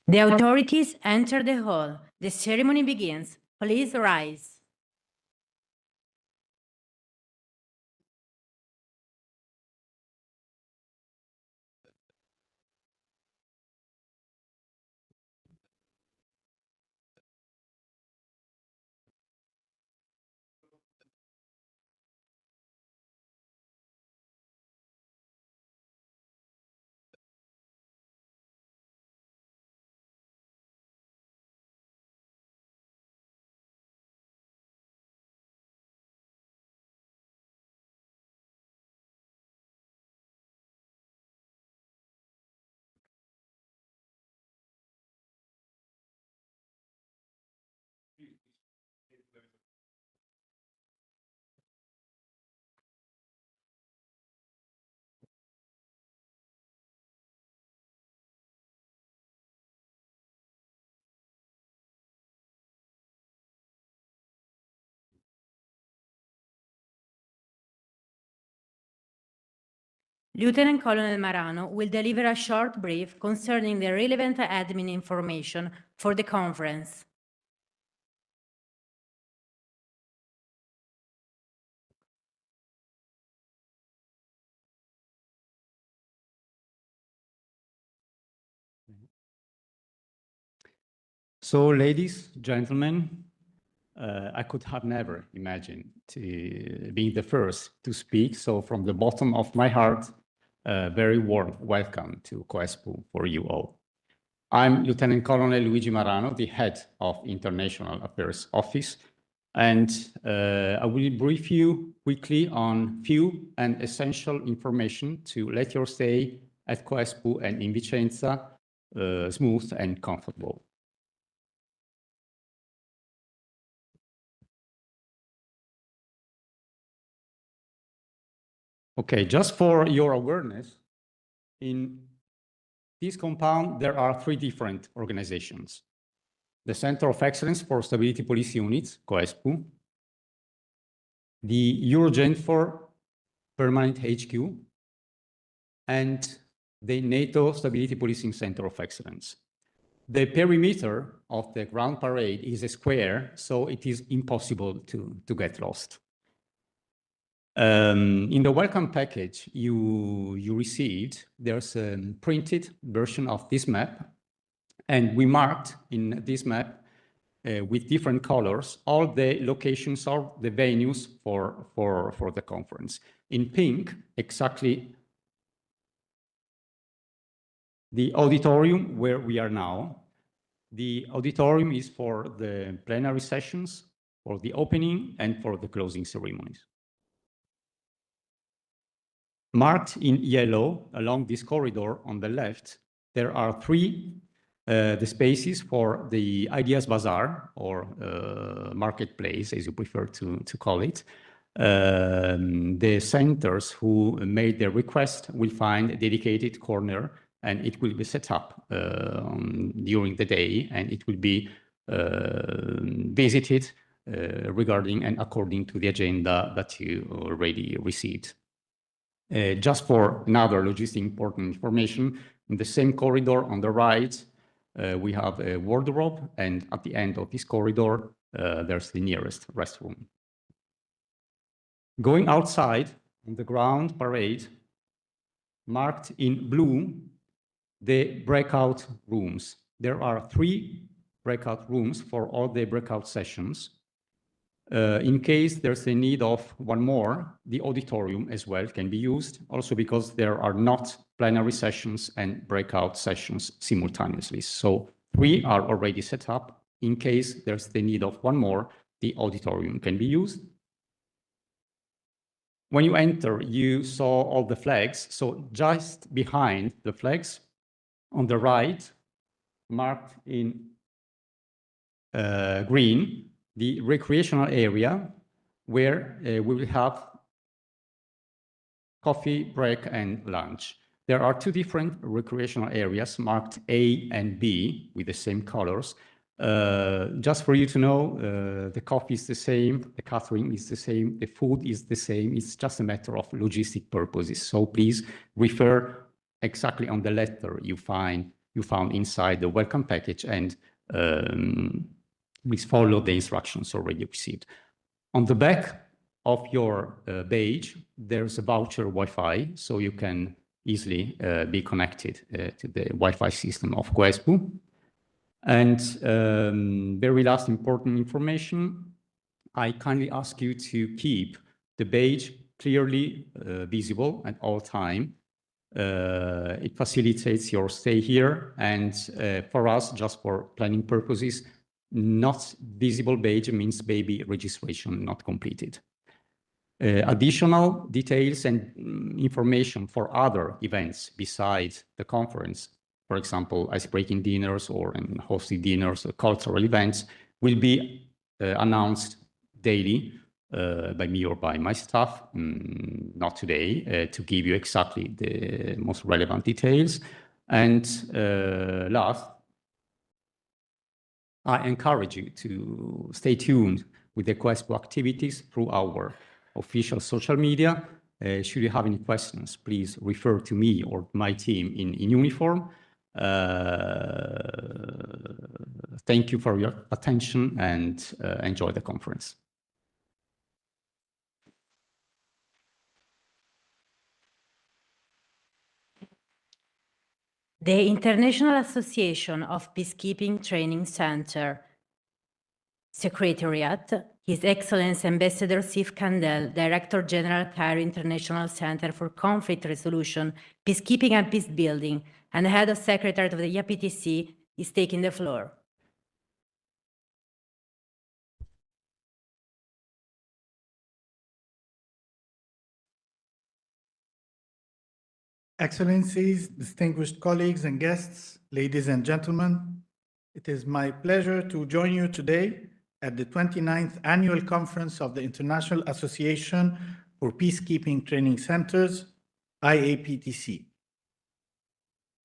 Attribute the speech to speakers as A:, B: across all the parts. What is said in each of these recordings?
A: The authorities enter the hall. The ceremony begins. Please rise. Lieutenant Colonel Marano will deliver a short brief concerning the relevant admin information for the conference.
B: So, ladies, gentlemen, I could have never imagined being the first to speak. So from the bottom of my heart, very warm welcome to COESPU for you all. I'm Lieutenant Colonel Luigi Marano, the head of International Affairs Office, and I will brief you quickly on few and essential information to let your stay at COESPU and in Vicenza smooth and comfortable. Okay, just for your awareness, in this compound, there are three different organizations. The Center of Excellence for Stability Police Units, COESPU, the EuroGenfor Permanent HQ, and the NATO Stability Policing Center of Excellence. The perimeter of the ground parade is a square, so it is impossible to get lost. In the welcome package you received, there's a printed version of this map, and we marked in this map with different colors all the locations or the venues for the conference. In pink, exactly the auditorium where we are now. The auditorium is for the plenary sessions, for the opening, and for the closing ceremonies. Marked in yellow along this corridor on the left, there are three the spaces for the Ideas Bazaar, or marketplace, as you prefer to call it. The centers who made the request will find a dedicated corner, and it will be set up during the day, and it will be visited regarding and according to the agenda that you already received. Just for another logistic important information, in the same corridor on the right, we have a wardrobe, and at the end of this corridor, there's the nearest restroom. Going outside on the ground parade, marked in blue, the breakout rooms. There are three breakout rooms for all the breakout sessions. In case there's a need of one more, the auditorium as well can be used, also because there are not plenary sessions and breakout sessions simultaneously. So three are already set up. In case there's the need of one more, the auditorium can be used. When you enter, you saw all the flags. So just behind the flags, on the right, marked in green, the recreational area where we will have coffee break and lunch. There are two different recreational areas marked A and B with the same colors. Just for you to know, the coffee is the same, the catering is the same, the food is the same. It's just a matter of logistic purposes. So please refer exactly on the letter you find you found inside the welcome package, and please follow the instructions already received. On the back of your page, there's a voucher Wi-Fi, so you can easily be connected to the Wi-Fi system of QESPU. And very last important information, I kindly ask you to keep the page clearly visible at all time. It facilitates your stay here, and for us, just for planning purposes, not visible page means maybe registration not completed. Additional details and information for other events besides the conference, for example, ice-breaking dinners or hosted dinners or cultural events, will be announced daily by me or by my staff, not today, to give you exactly the most relevant details. And last, I encourage you to stay tuned with the QESPU activities through our official social media. Should you have any questions, please refer to me or my team in uniform. Thank you for your attention, and enjoy the conference.
A: The International Association of Peacekeeping Training Center Secretariat, His Excellency Ambassador Sif Kandel, Director General, Cairo International Center for Conflict Resolution, Peacekeeping and Peace Building, and the Head of Secretariat of the IAPTC, is taking the floor.
C: Excellencies, distinguished colleagues and guests, ladies and gentlemen, it is my pleasure to join you today at the 29th Annual Conference of the International Association for Peacekeeping Training Centers, IAPTC.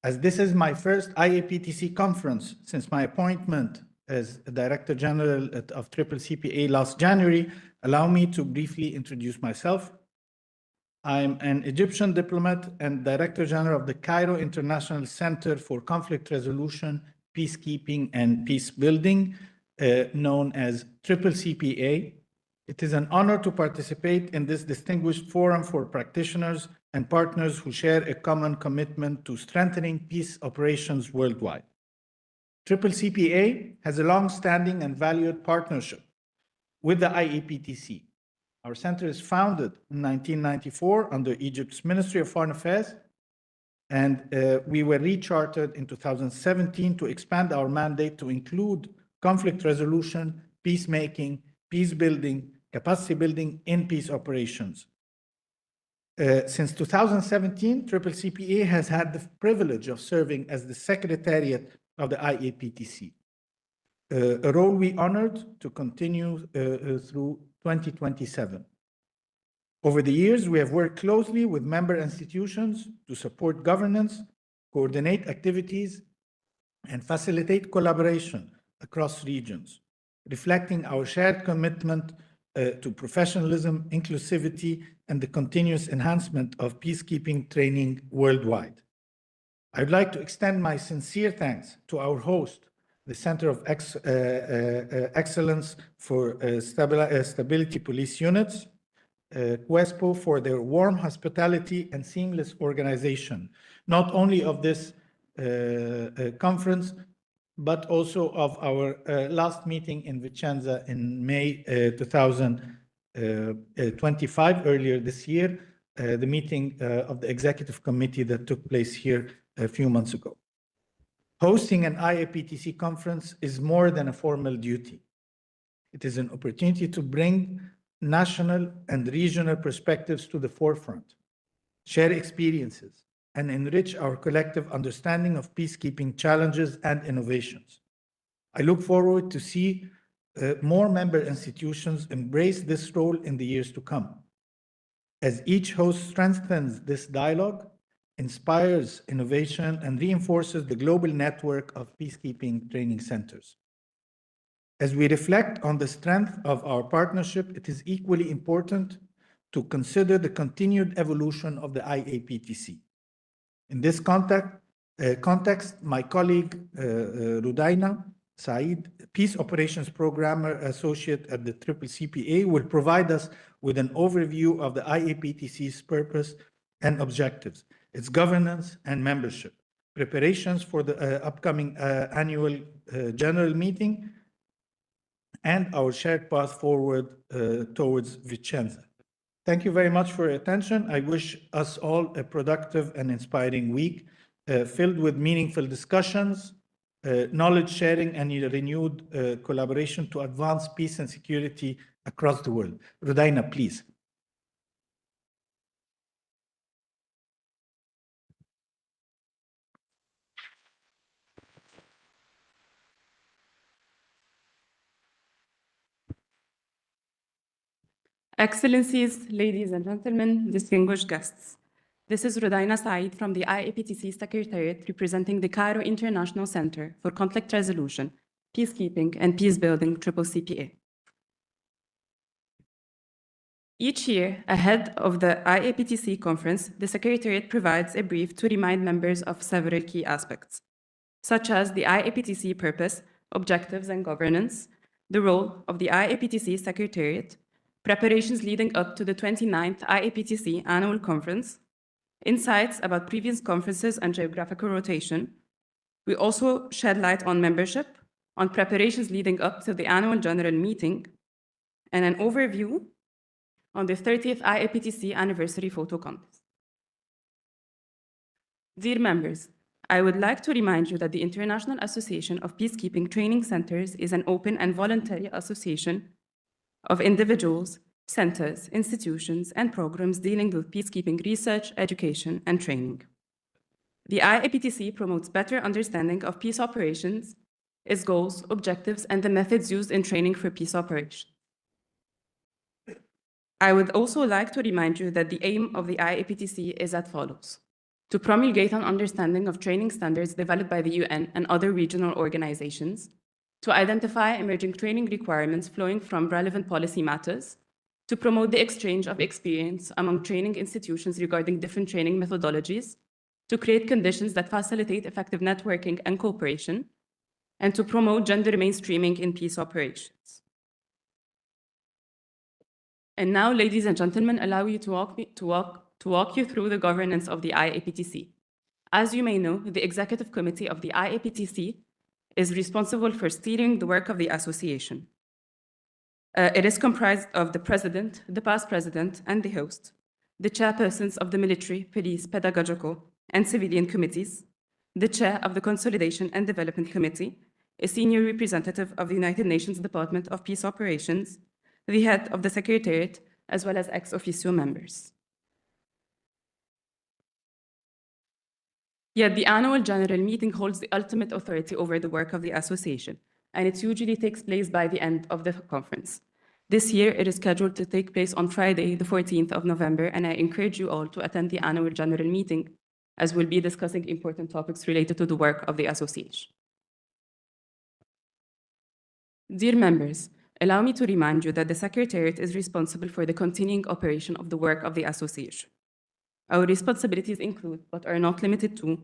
C: As this is my first IAPTC conference since my appointment as Director General of CCCPA last January, allow me to briefly introduce myself. I'm an Egyptian diplomat and Director General of the Cairo International Center for Conflict Resolution, Peacekeeping and Peace Building, known as CCCPA. It is an honor to participate in this distinguished forum for practitioners and partners who share a common commitment to strengthening peace operations worldwide. CCCPA has a long-standing and valued partnership with the IAPTC. Our center is founded in 1994 under Egypt's Ministry of Foreign Affairs, and we were rechartered in 2017 to expand our mandate to include conflict resolution, peacemaking, peace building, capacity building in peace operations. Since 2017, CCCPA has had the privilege of serving as the Secretariat of the IAPTC, a role we honored to continue through 2027. Over the years, we have worked closely with member institutions to support governance, coordinate activities, and facilitate collaboration across regions, reflecting our shared commitment to professionalism, inclusivity, and the continuous enhancement of peacekeeping training worldwide. I'd like to extend my sincere thanks to our host, the Center of Excellence for Stability Police Units, QESPU, for their warm hospitality and seamless organization, not only of this conference, but also of our last meeting in Vicenza in May 2025, earlier this year, the meeting of the Executive Committee that took place here a few months ago. Hosting an IAPTC conference is more than a formal duty. It is an opportunity to bring national and regional perspectives to the forefront, share experiences, and enrich our collective understanding of peacekeeping challenges and innovations. I look forward to see more member institutions embrace this role in the years to come. As each host strengthens this dialogue, inspires innovation, and reinforces the global network of peacekeeping training centers. As we reflect on the strength of our partnership, it is equally important to consider the continued evolution of the IAPTC. In this context, context, my colleague Rudaina Said, Peace Operations Programmer Associate at the CCPA, will provide us with an overview of the IAPTC's purpose and objectives, its governance and membership, preparations for the upcoming annual general meeting, and our shared path forward towards Vicenza. Thank you very much for your attention. I wish us all a productive and inspiring week filled with meaningful discussions, knowledge sharing, and renewed collaboration to advance peace and security across the world. Rudaina, please.
D: Excellencies, ladies and gentlemen, distinguished guests. This is Rudaina Said from the IAPTC Secretariat representing the Cairo International Center for Conflict Resolution, Peacekeeping and Peacebuilding, CCPA. Each year, ahead of the IAPTC conference, the Secretariat provides a brief to remind members of several key aspects, such as the IAPTC purpose, objectives, and governance, the role of the IAPTC Secretariat, preparations leading up to the 29th IAPTC Annual Conference, insights about previous conferences and geographical rotation. We also shed light on membership, on preparations leading up to the Annual General Meeting, and an overview on the 30th IAPTC Anniversary Photo Contest. Dear members, I would like to remind you that the International Association of Peacekeeping Training Centers is an open and voluntary association of individuals, centers, institutions, and programs dealing with peacekeeping research, education, and training. The IAPTC promotes better understanding of peace operations, its goals, objectives, and the methods used in training for peace operations. I would also like to remind you that the aim of the IAPTC is as follows: to promulgate an understanding of training standards developed by the UN and other regional organizations, to identify emerging training requirements flowing from relevant policy matters, to promote the exchange of experience among training institutions regarding different training methodologies, to create conditions that facilitate effective networking and cooperation, and to promote gender mainstreaming in peace operations. And now, ladies and gentlemen, allow me to walk you through the governance of the IAPTC. As you may know, the Executive Committee of the IAPTC is responsible for steering the work of the association. It is comprised of the president, the past president, and the host, the chairpersons of the military, police, pedagogical, and civilian committees, the chair of the Consolidation and Development Committee, a senior representative of the United Nations Department of Peace Operations, the head of the Secretariat, as well as ex officio members. Yet the annual general meeting holds the ultimate authority over the work of the association, and it usually takes place by the end of the conference. This year, it is scheduled to take place on Friday, the 14th of November, and I encourage you all to attend the annual general meeting, as we'll be discussing important topics related to the work of the association. Dear members, allow me to remind you that the Secretariat is responsible for the continuing operation of the work of the association. Our responsibilities include, but are not limited to,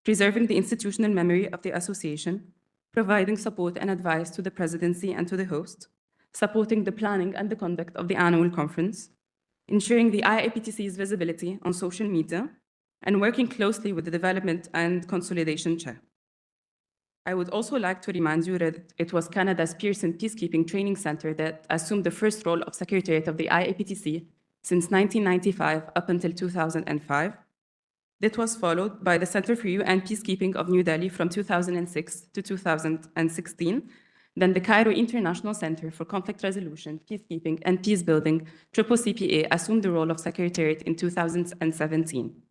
D: preserving the institutional memory of the association, providing support and advice to the presidency and to the host, supporting the planning and the conduct of the annual conference, ensuring the IAPTC's visibility on social media, and working closely with the Development and Consolidation Chair. I would also like to remind you that it was Canada's Pearson Peacekeeping Training Center that assumed the first role of Secretariat of the IAPTC since 1995 up until 2005. That was followed by the Center for UN Peacekeeping of New Delhi from 2006 to 2016, then the Cairo International Center for Conflict Resolution, Peacekeeping, and Peacebuilding, CCPA, assumed the role of Secretariat in 2017.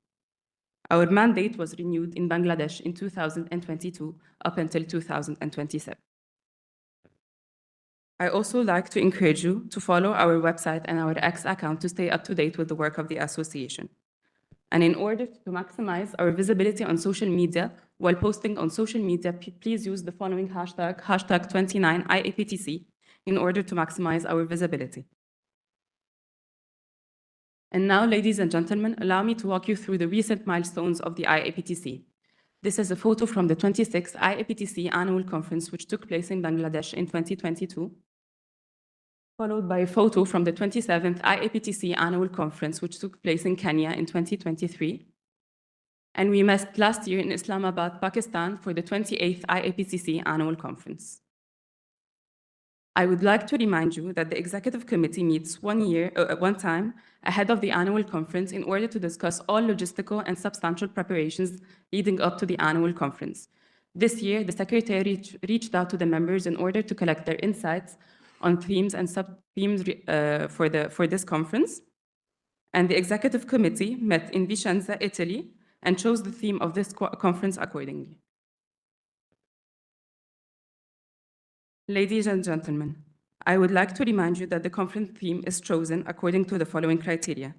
D: Our mandate was renewed in Bangladesh in 2022 up until 2027. I also like to encourage you to follow our website and our X account to stay up to date with the work of the association. And in order to maximize our visibility on social media, while posting on social media, please use the following hashtag, #29IAPTC, in order to maximize our visibility. And now, ladies and gentlemen, allow me to walk you through the recent milestones of the IAPTC. This is a photo from the 26th IAPTC Annual Conference, which took place in Bangladesh in 2022, followed by a photo from the 27th IAPTC Annual Conference, which took place in Kenya in 2023. And we met last year in Islamabad, Pakistan, for the 28th IAPTC Annual Conference. I would like to remind you that the Executive Committee meets one time ahead of the annual conference in order to discuss all logistical and substantial preparations leading up to the annual conference. This year, the Secretary reached out to the members in order to collect their insights on themes and sub-themes for this conference. And the Executive Committee met in Vicenza, Italy, and chose the theme of this conference accordingly. Ladies and gentlemen, I would like to remind you that the conference theme is chosen according to the following criteria.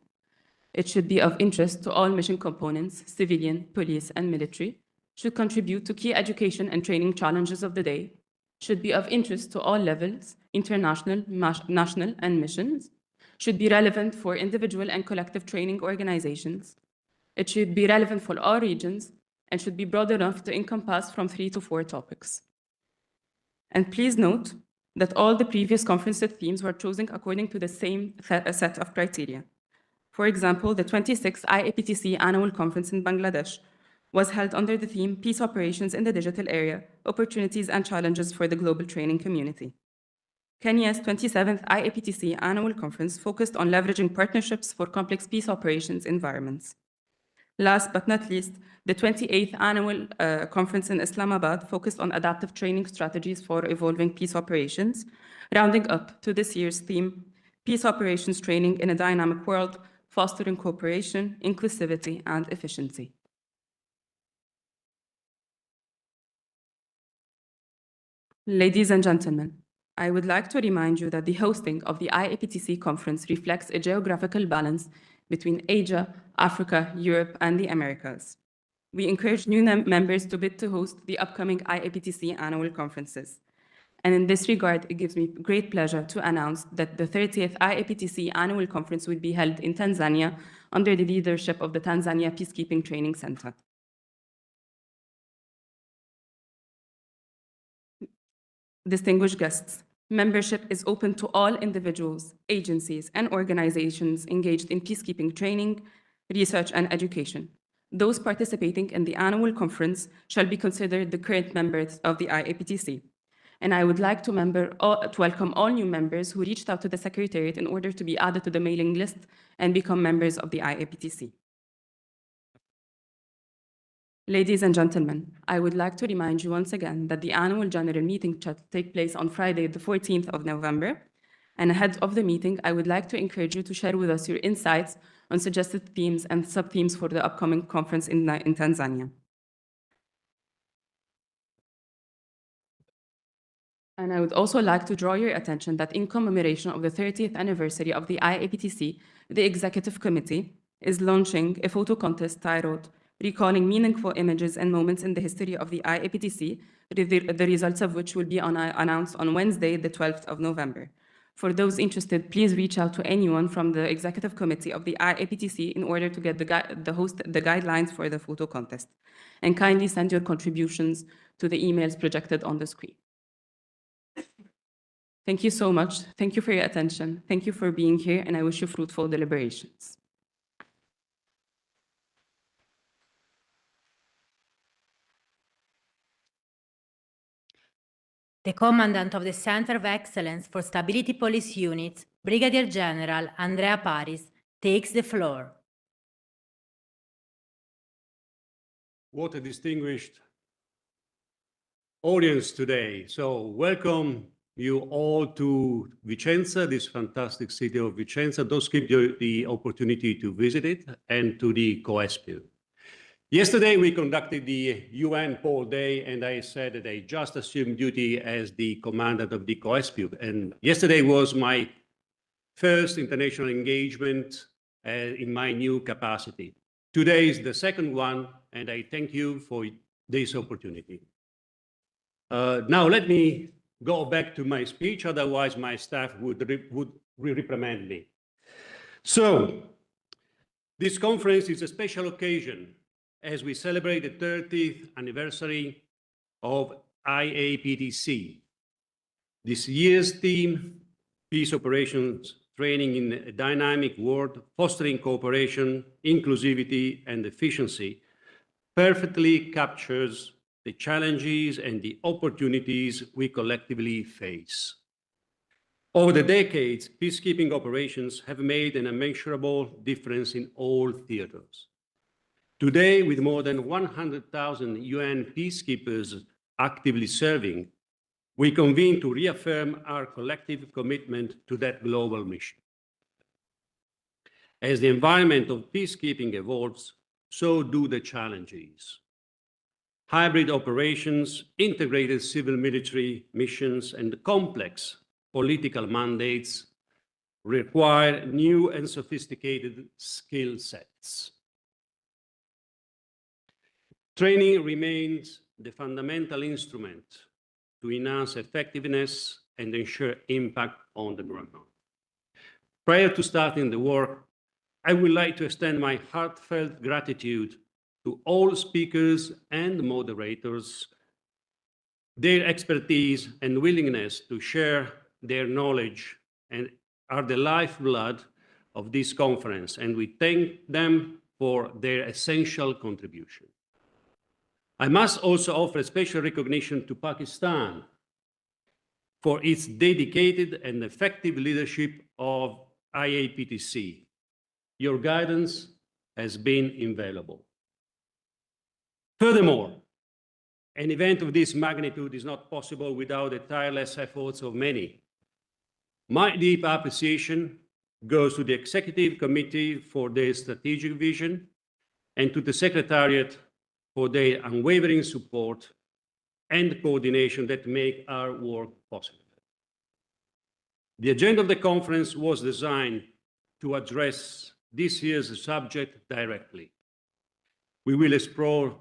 D: It should be of interest to all mission components, civilian, police, and military, should contribute to key education and training challenges of the day, should be of interest to all levels, international, national, and missions, should be relevant for individual and collective training organizations, it should be relevant for all regions, and should be broad enough to encompass from 3 to 4 topics. And please note that all the previous conference themes were chosen according to the same set of criteria. For example, the 26th IAPTC Annual Conference in Bangladesh was held under the theme Peace Operations in the Digital Area, Opportunities and Challenges for the Global Training Community. Kenya's 27th IAPTC Annual Conference focused on leveraging partnerships for complex peace operations environments. Last but not least, the 28th Annual Conference in Islamabad focused on adaptive training strategies for evolving peace operations, rounding up to this year's theme, Peace Operations Training in a Dynamic World, Fostering Cooperation, Inclusivity, and Efficiency. Ladies and gentlemen, I would like to remind you that the hosting of the IAPTC conference reflects a geographical balance between Asia, Africa, Europe, and the Americas. We encourage new members to bid to host the upcoming IAPTC annual conferences. And in this regard, it gives me great pleasure to announce that the 30th IAPTC annual conference will be held in Tanzania under the leadership of the Tanzania Peacekeeping Training Center. Distinguished guests, membership is open to all individuals, agencies, and organizations engaged in peacekeeping training, research, and education. Those participating in the annual conference shall be considered the current members of the IAPTC. And I would like to welcome all new members who reached out to the Secretariat in order to be added to the mailing list and become members of the IAPTC. Ladies and gentlemen, I would like to remind you once again that the annual general meeting shall take place on Friday, the 14th of November. And ahead of the meeting, I would like to encourage you to share with us your insights on suggested themes and sub-themes for the upcoming conference in Tanzania. And I would also like to draw your attention that in commemoration of the 30th anniversary of the IAPTC, the Executive Committee is launching a photo contest titled Recalling Meaningful Images and Moments in the History of the IAPTC, the results of which will be announced on Wednesday, the 12th of November. For those interested, please reach out to anyone from the Executive Committee of the IAPTC in order to get the guidelines for the photo contest. And kindly send your contributions to the emails projected on the screen. Thank you so much. Thank you for your attention. Thank you for being here, and I wish you fruitful deliberations.
A: The Commandant of the Center of Excellence for Stability Police Units, Brigadier General Andrea Paris, takes the floor.
E: What a distinguished audience today. So welcome you all to Vicenza, this fantastic city of Vicenza. Those give you the opportunity to visit it, and to the COESPIL. Yesterday, we conducted the UN Pole Day, and I said that I just assumed duty as the commandant of the COESPIL. And yesterday was my first international engagement in my new capacity. Today is the second one, and I thank you for this opportunity. Now, let me go back to my speech, otherwise my staff would reprimand me. So, this conference is a special occasion, as we celebrate the 30th anniversary of IAPTC. This year's theme, Peace Operations Training in a Dynamic World, Fostering Cooperation, Inclusivity, and Efficiency, perfectly captures the challenges and the opportunities we collectively face. Over the decades, peacekeeping operations have made an immeasurable difference in all theaters. Today, with more than 100,000 UN peacekeepers actively serving, we convene to reaffirm our collective commitment to that global mission. As the environment of peacekeeping evolves, so do the challenges. Hybrid operations, integrated civil-military missions, and complex political mandates require new and sophisticated skill sets. Training remains the fundamental instrument to enhance effectiveness and ensure impact on the ground. Prior to starting the work, I would like to extend my heartfelt gratitude to all speakers and moderators. Their expertise and willingness to share their knowledge and are the lifeblood of this conference, and we thank them for their essential contribution. I must also offer special recognition to Pakistan for its dedicated and effective leadership of IAPTC. Your guidance has been invaluable. Furthermore, an event of this magnitude is not possible without the tireless efforts of many. My deep appreciation goes to the Executive Committee for their strategic vision and to the Secretariat for their unwavering support and coordination that make our work possible. The agenda of the conference was designed to address this year's subject directly. We will explore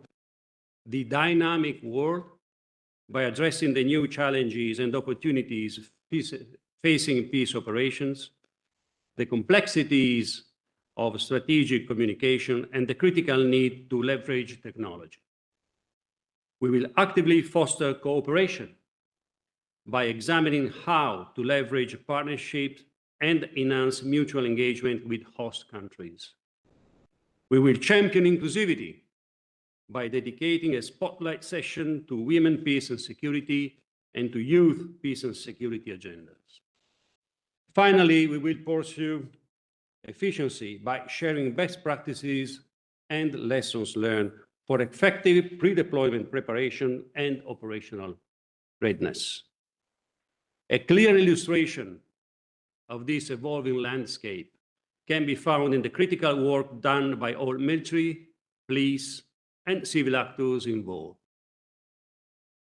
E: the dynamic world by addressing the new challenges and opportunities facing peace operations, the complexities of strategic communication, and the critical need to leverage technology. We will actively foster cooperation by examining how to leverage partnerships and enhance mutual engagement with host countries. We will champion inclusivity by dedicating a spotlight session to women, peace and security, and to youth, peace and security agendas. Finally, we will pursue efficiency by sharing best practices and lessons learned for effective pre-deployment preparation and operational readiness. A clear illustration of this evolving landscape can be found in the critical work done by all military, police, and civil actors involved.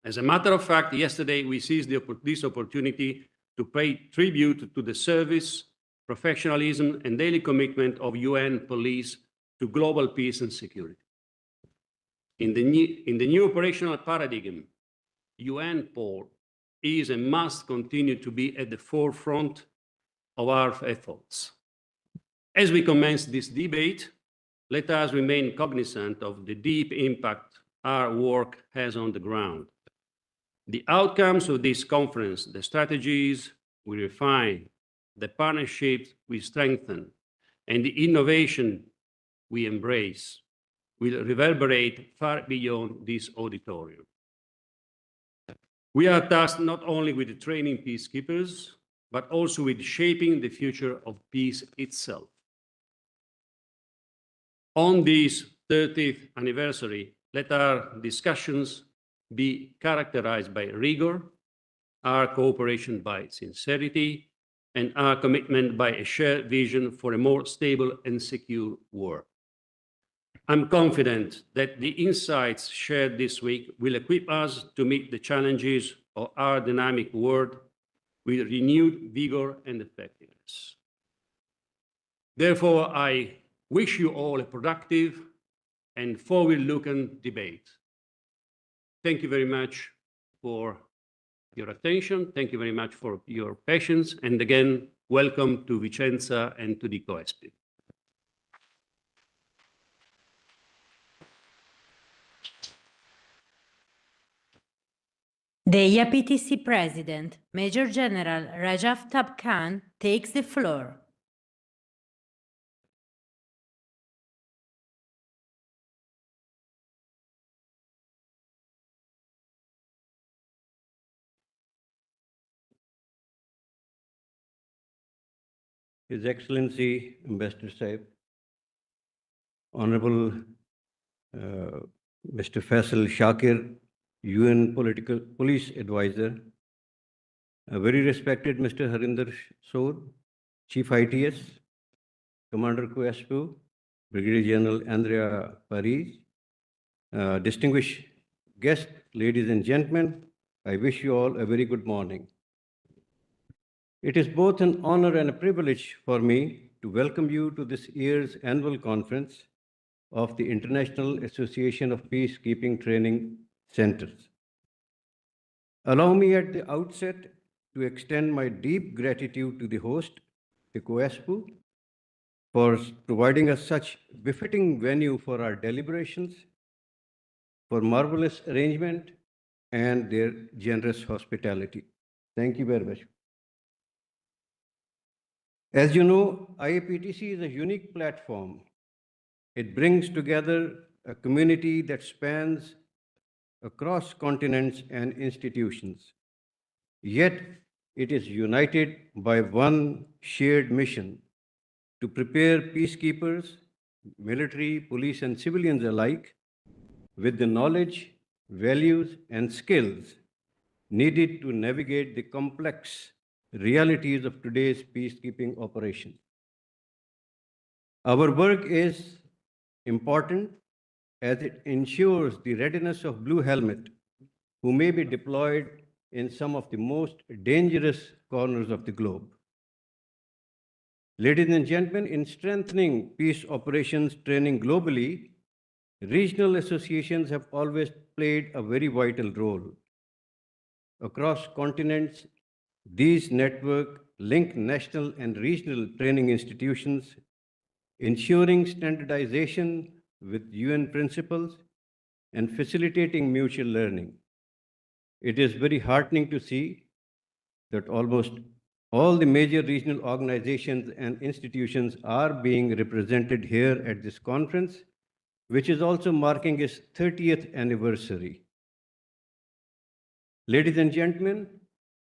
E: As a matter of fact, yesterday we seized this opportunity to pay tribute to the service, professionalism, and daily commitment of UN police to global peace and security. In the new operational paradigm, UNPOL is and must continue to be at the forefront of our efforts. As we commence this debate, let us remain cognizant of the deep impact our work has on the ground. The outcomes of this conference, the strategies we refine, the partnerships we strengthen, and the innovation we embrace will reverberate far beyond this auditorium. We are tasked not only with training peacekeepers, but also with shaping the future of peace itself. On this 30th anniversary, let our discussions be characterized by rigor, our cooperation by sincerity, and our commitment by a shared vision for a more stable and secure world. I'm confident that the insights shared this week will equip us to meet the challenges of our dynamic world with renewed vigor and effectiveness. Therefore, I wish you all a productive and forward-looking debate. Thank you very much for your attention. Thank you very much for your patience. And again, welcome to Vicenza and to the COESPI.
A: The IAPTC President, Major General Rajaf Tab Khan, takes the floor.
F: His Excellency Ambassador Sahib, Honorable Mr. Faisal Shakir, UN Police Advisor, a very respected Mr. Harinder Soor, Chief ITS, Commander QSPU, Brigadier General Andrea Paris, distinguished guests, ladies and gentlemen, I wish you all a very good morning. It is both an honor and a privilege for me to welcome you to this year's annual conference of the International Association of Peacekeeping Training Centers. Allow me at the outset to extend my deep gratitude to the host, the COESPU, for providing us such befitting venue for our deliberations, for marvelous arrangement, and their generous hospitality. Thank you very much. As you know, IAPTC is a unique platform. It brings together a community that spans across continents and institutions. Yet, it is united by one shared mission to prepare peacekeepers, military, police, and civilians alike with the knowledge, values, and skills needed to navigate the complex realities of today's peacekeeping operation. Our work is important as it ensures the readiness of Blue Helmet, who may be deployed in some of the most dangerous corners of the globe. Ladies and gentlemen, in strengthening peace operations training globally, regional associations have always played a very vital role. Across continents, these networks link national and regional training institutions, ensuring standardization with UN principles and facilitating mutual learning. It is very heartening to see that almost all the major regional organizations and institutions are being represented here at this conference, which is also marking its 30th anniversary. Ladies and gentlemen,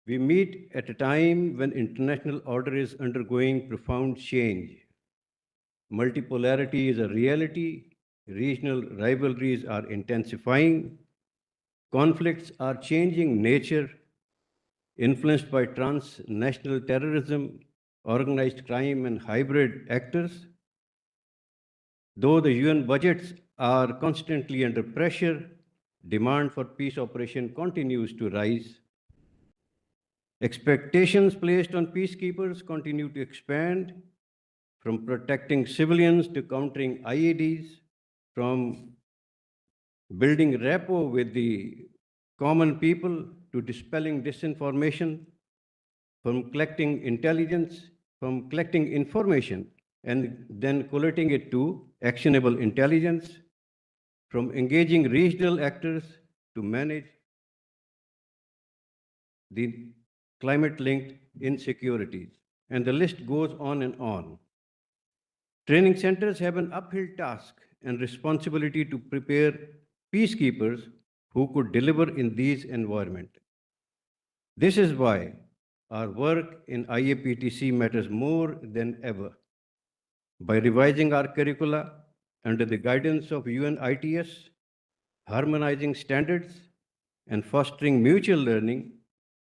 F: we meet at a time when international order is undergoing profound change. Multipolarity is a reality, regional rivalries are intensifying, conflicts are changing nature, influenced by transnational terrorism, organized crime, and hybrid actors. Though the UN budgets are constantly under pressure, demand for peace operation continues to rise. Expectations placed on peacekeepers continue to expand, from protecting civilians to countering IEDs, from building rapport with the common people to dispelling disinformation, from collecting intelligence, from collecting information and then collating it to actionable intelligence, from engaging regional actors to manage the climate-linked insecurities. And the list goes on and on. Training centers have an uphill task and responsibility to prepare peacekeepers who could deliver in these environments. This is why our work in IAPTC matters more than ever. By revising our curricula under the guidance of UN ITS, harmonizing standards, and fostering mutual learning,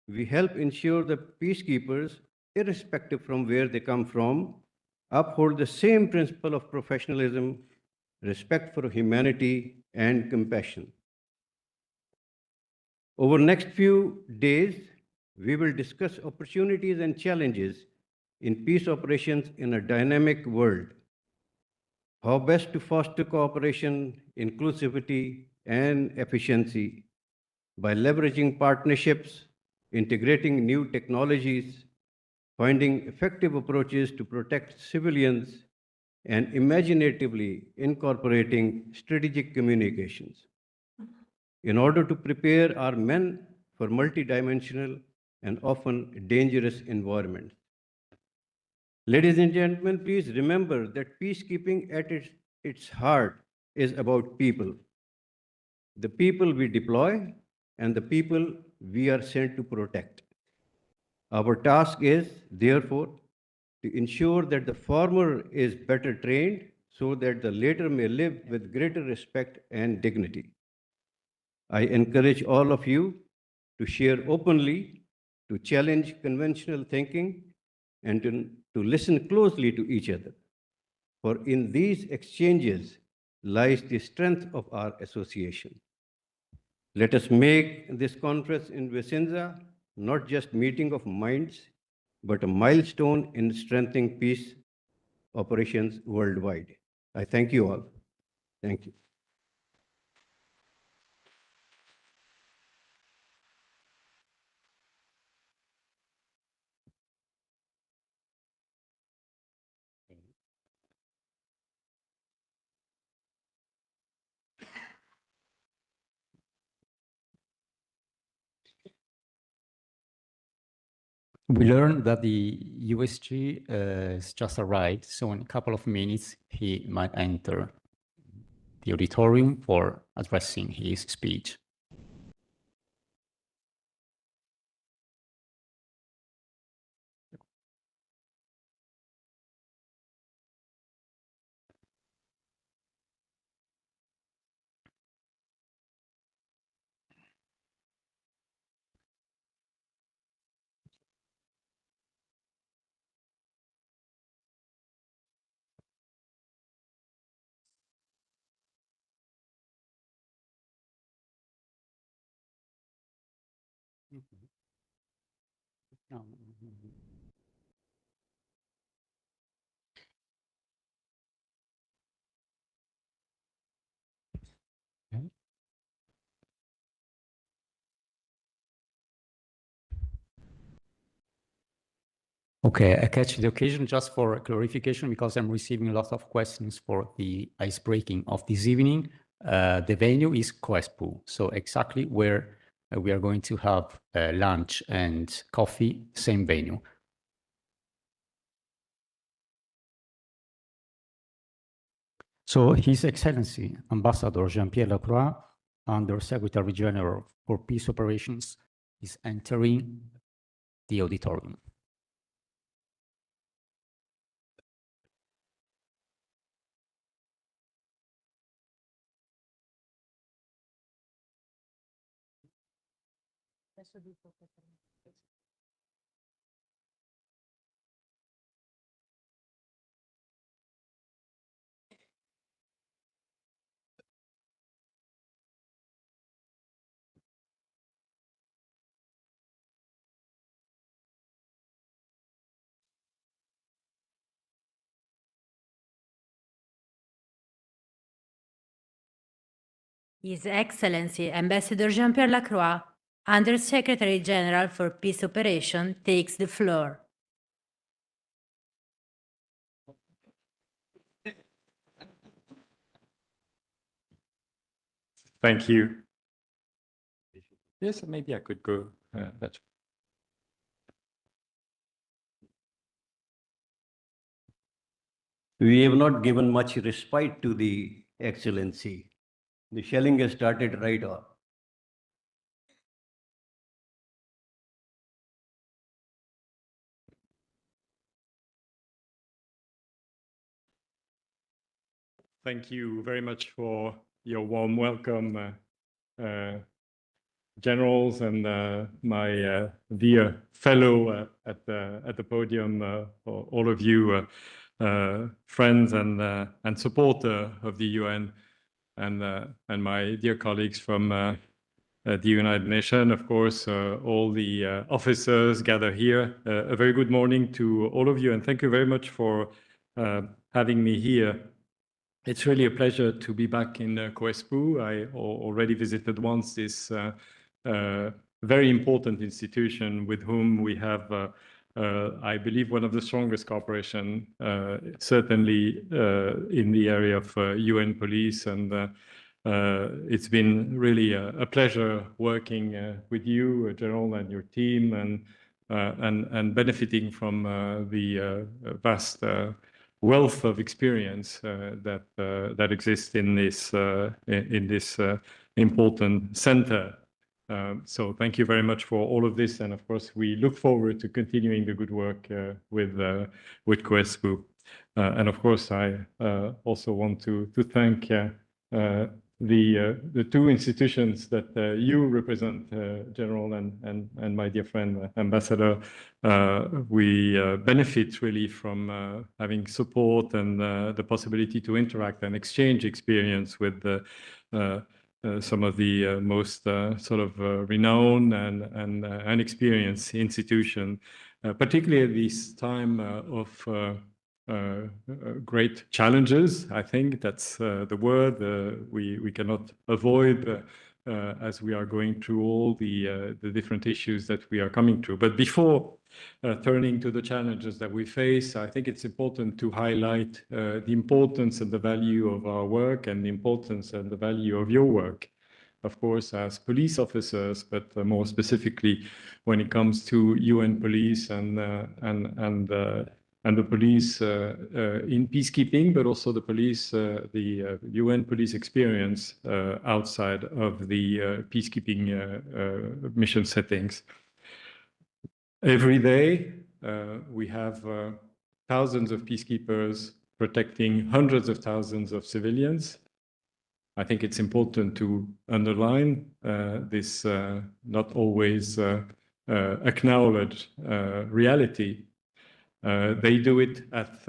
F: we help ensure that peacekeepers, irrespective from where they come from, uphold the same principle of professionalism, respect for humanity, and compassion. Over the next few days, we will discuss opportunities and challenges in peace operations in a dynamic world. How best to foster cooperation, inclusivity, and efficiency by leveraging partnerships, integrating new technologies, finding effective approaches to protect civilians, and imaginatively incorporating strategic communications. In order to prepare our men for multidimensional and often dangerous environments. Ladies and gentlemen, please remember that peacekeeping at its heart is about people. The people we deploy and the people we are sent to protect. Our task is, therefore, to ensure that the former is better trained so that the latter may live with greater respect and dignity. I encourage all of you to share openly, to challenge conventional thinking, and to listen closely to each other. For in these exchanges lies the strength of our association. Let us make this conference in Vicenza not just meeting of minds, but a milestone in strengthening peace operations worldwide. I thank you all. Thank you.
B: We learned that the USG has just arrived, so in a couple of minutes he might enter the auditorium for addressing his speech. Okay, I catch the occasion just for clarification because I'm receiving a lot of questions for the ice breaking of this evening. The venue is COESPU, so exactly where we are going to have lunch and coffee, same venue. So His Excellency Ambassador Jean-Pierre Lacroix, Under Secretary General for Peace Operations, is entering the auditorium.
A: His Excellency Ambassador Jean-Pierre Lacroix, Under Secretary General for Peace Operations, takes the floor.
G: Thank you. Yes, maybe I could go. That's
F: We have not given much respite to the Excellency. The shelling has started right off.
G: Thank you very much for your warm welcome, generals and my dear fellow at the podium, all of you friends and supporter of the UN, and my dear colleagues from the United Nations, of course, all the officers gathered here. A very good morning to all of you, and thank you very much for having me here. It's really a pleasure to be back in COESPU. I already visited once this very important institution with whom we have, I believe, one of the strongest cooperation, certainly in the area of UN police and It's been really a pleasure working with you, General, and your team, and benefiting from the vast wealth of experience that exists in this important center. So thank you very much for all of this, and of course we look forward to continuing the good work with COESPU. And of course, I also want to thank the two institutions that you represent, General, and my dear friend, Ambassador. We benefit really from having support and the possibility to interact and exchange experience with some of the most sort of renowned and experienced institution, particularly at this time of great challenges. I think that's the word we cannot avoid as we are going through all the different issues that we are coming through. But before turning to the challenges that we face, I think it's important to highlight the importance and the value of our work and the importance and the value of your work, of course, as police officers, but more specifically when it comes to UN police and the police in peacekeeping, but also the police, the UN police experience outside of the peacekeeping mission settings. Every day, we have thousands of peacekeepers protecting hundreds of thousands of civilians. I think it's important to underline this not always acknowledged reality. They do it at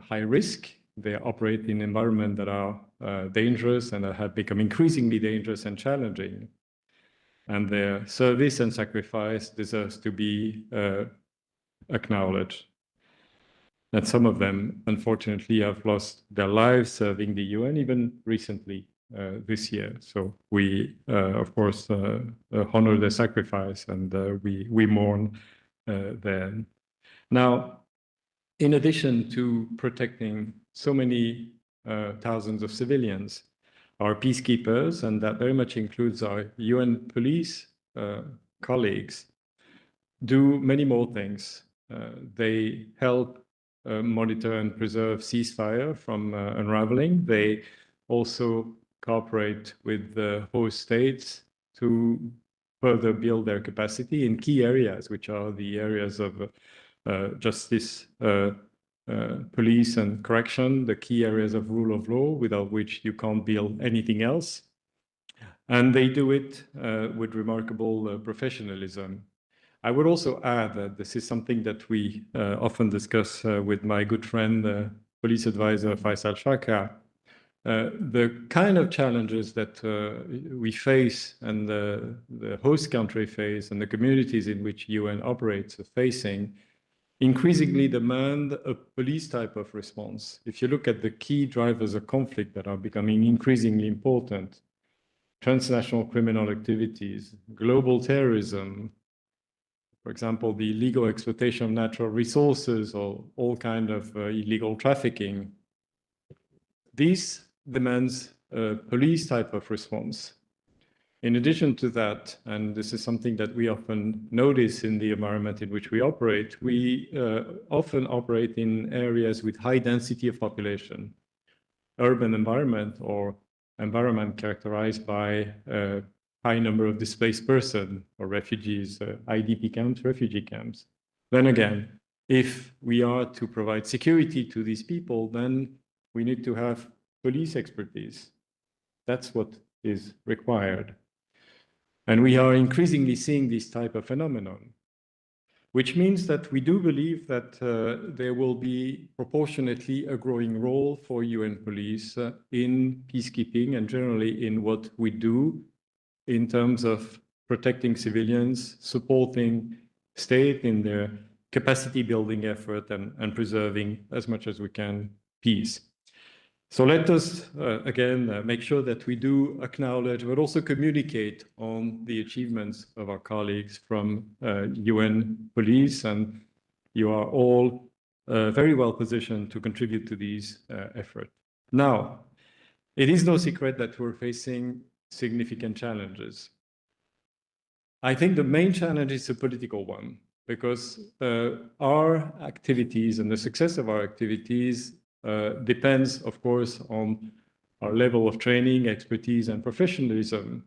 G: high risk. They operate in environments that are dangerous and that have become increasingly dangerous and challenging. And their service and sacrifice deserves to be acknowledged. And some of them, unfortunately, have lost their lives serving the UN, even recently this year. So we, of course, honor their sacrifice, and we mourn them. Now, in addition to protecting so many thousands of civilians, our peacekeepers, and that very much includes our UN police colleagues, do many more things. They help monitor and preserve ceasefire from unraveling. They also cooperate with the host states to further build their capacity in key areas, which are the areas of justice, police and correction, the key areas of rule of law, without which you can't build anything else. And they do it with remarkable professionalism. I would also add that this is something that we often discuss with my good friend, police advisor Faisal Shaka. The kind of challenges that we face and the host country face and the communities in which UN operates are facing increasingly demand a police type of response. If you look at the key drivers of conflict that are becoming increasingly important, transnational criminal activities, global terrorism, for example, the illegal exploitation of natural resources or all kind of illegal trafficking, this demands a police type of response. In addition to that, and this is something that we often notice in the environment in which we operate, we often operate in areas with high density of population, urban environment or environment characterized by a high number of displaced persons or refugees, IDP camps, refugee camps. Then again, if we are to provide security to these people, then we need to have police expertise. That's what is required. And we are increasingly seeing this type of phenomenon, which means that we do believe that there will be proportionately a growing role for UN police in peacekeeping and generally in what we do in terms of protecting civilians, supporting state in their capacity building effort and preserving as much as we can peace. So let us, again, make sure that we do acknowledge, but also communicate on the achievements of our colleagues from UN police, and you are all very well positioned to contribute to these efforts. Now, It is no secret that we're facing significant challenges. I think the main challenge is a political one, because our activities and the success of our activities depends, of course, on our level of training, expertise, and professionalism.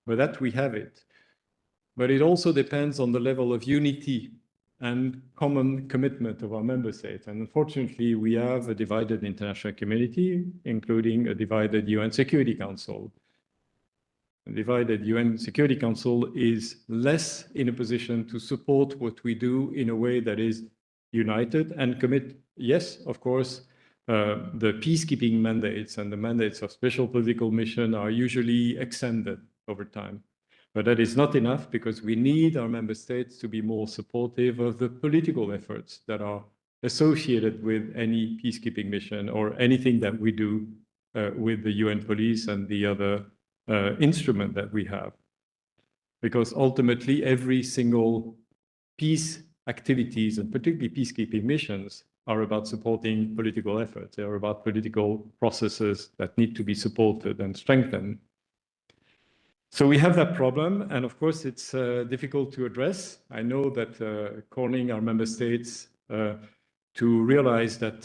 G: But that we have it. But it also depends on the level of unity and common commitment of our member states. And unfortunately, we have a divided international community, including a divided UN Security Council. A divided UN Security Council is less in a position to support what we do in a way that is united and commit, yes, of course, the peacekeeping mandates and the mandates of special political mission are usually extended over time. But that is not enough, because we need our member states to be more supportive of the political efforts that are associated with any peacekeeping mission or anything that we do with the UN police and the other instrument that we have. Because ultimately, every single peace activities, and particularly peacekeeping missions, are about supporting political efforts. They are about political processes that need to be supported and strengthened. So we have that problem, and of course it's difficult to address. I know that calling our member states to realize that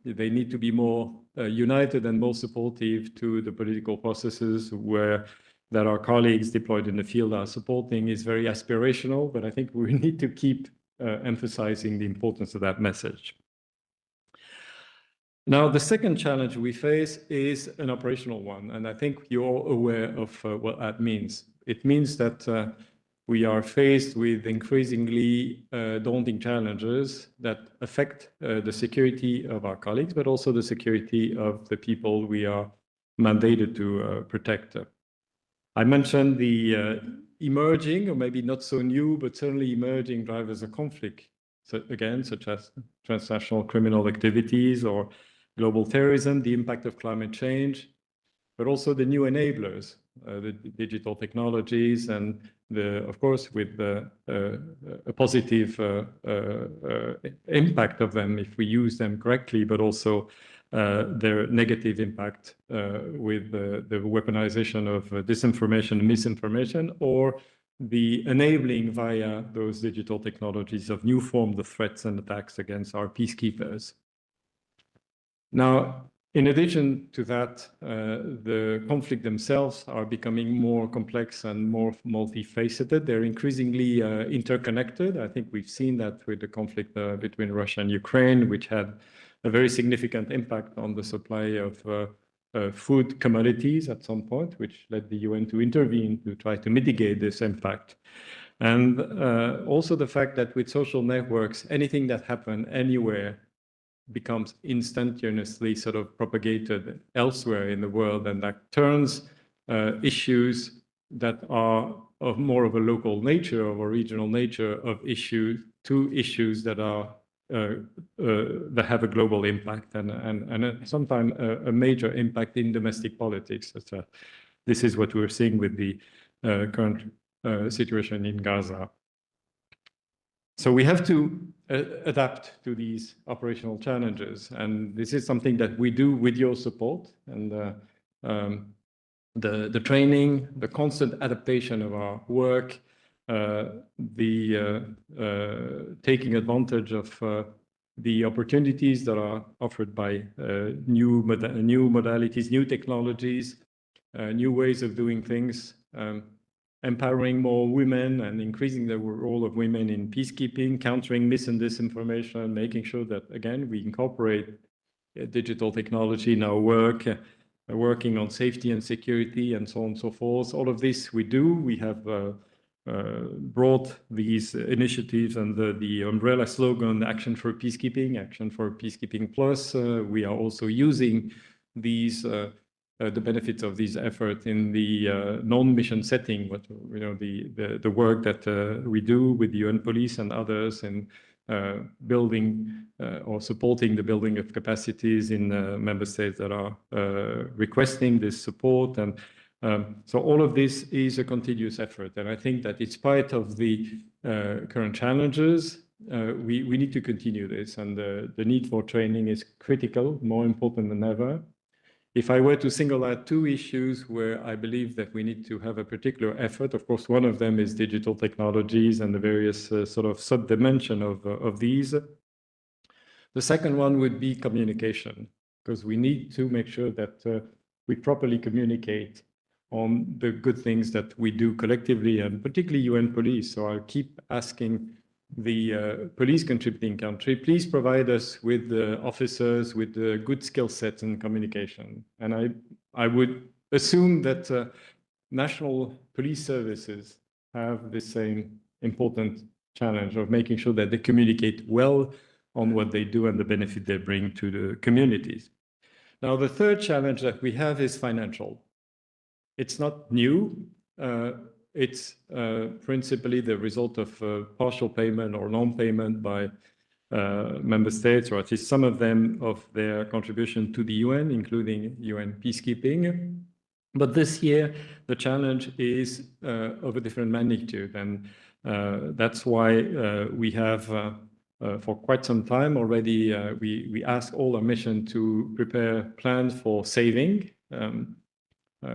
G: they need to be more united and more supportive to the political processes that our colleagues deployed in the field are supporting is very aspirational, but I think we need to keep emphasizing the importance of that message. Now, the second challenge we face is an operational one, and I think you're all aware of what that means. It means that we are faced with increasingly daunting challenges that affect the security of our colleagues, but also the security of the people we are mandated to protect. I mentioned the emerging, or maybe not so new, but certainly emerging drivers of conflict, so again, such as transnational criminal activities or global terrorism, the impact of climate change, but also the new enablers, the digital technologies, and of course, with a positive impact of them if we use them correctly, but also their negative impact with the weaponization of disinformation and misinformation, or the enabling via those digital technologies of new forms of threats and attacks against our peacekeepers. Now, in addition to that, the conflict themselves are becoming more complex and more multifaceted. They're increasingly interconnected. I think we've seen that with the conflict between Russia and Ukraine, which had a very significant impact on the supply of food commodities at some point, which led the UN to intervene to try to mitigate this impact. And also the fact that with social networks, anything that happened anywhere becomes instantaneously sort of propagated elsewhere in the world, and that turns issues that are of more of a local nature or a regional nature of issues to issues that are that have a global impact and sometimes a major impact in domestic politics. This is what we're seeing with the current situation in Gaza. So we have to adapt to these operational challenges, and this is something that we do with your support, and the training, the constant adaptation of our work, taking advantage of the opportunities that are offered by new modalities, new technologies, new ways of doing things, empowering more women and increasing the role of women in peacekeeping, countering mis and disinformation, making sure that, again, we incorporate digital technology in our work, working on safety and security and so on and so forth. All of this we do. We have brought these initiatives under the umbrella slogan, Action for Peacekeeping, Action for Peacekeeping Plus. We are also using these the benefits of these efforts in the non-mission setting, but the work that we do with the UN police and others in building or supporting the building of capacities in member states that are requesting this support. And so all of this is a continuous effort. And I think that in spite of the current challenges, we need to continue this. And the need for training is critical, more important than ever. If I were to single out two issues where I believe that we need to have a particular effort, of course, one of them is digital technologies and the various sort of sub-dimension of these. The second one would be communication, because we need to make sure that we properly communicate on the good things that we do collectively, and particularly UN police. So I'll keep asking the police contributing country, please provide us with the officers with the good skill sets in communication. And I would assume that national police services have the same important challenge of making sure that they communicate well on what they do and the benefit they bring to the communities. Now, the third challenge that we have is financial. It's not new. It's principally the result of partial payment or non-payment by member states, or at least some of them, of their contribution to the UN, including UN peacekeeping. But this year, the challenge is of a different magnitude. And that's why we have, for quite some time already, we ask all our mission to prepare plans for saving.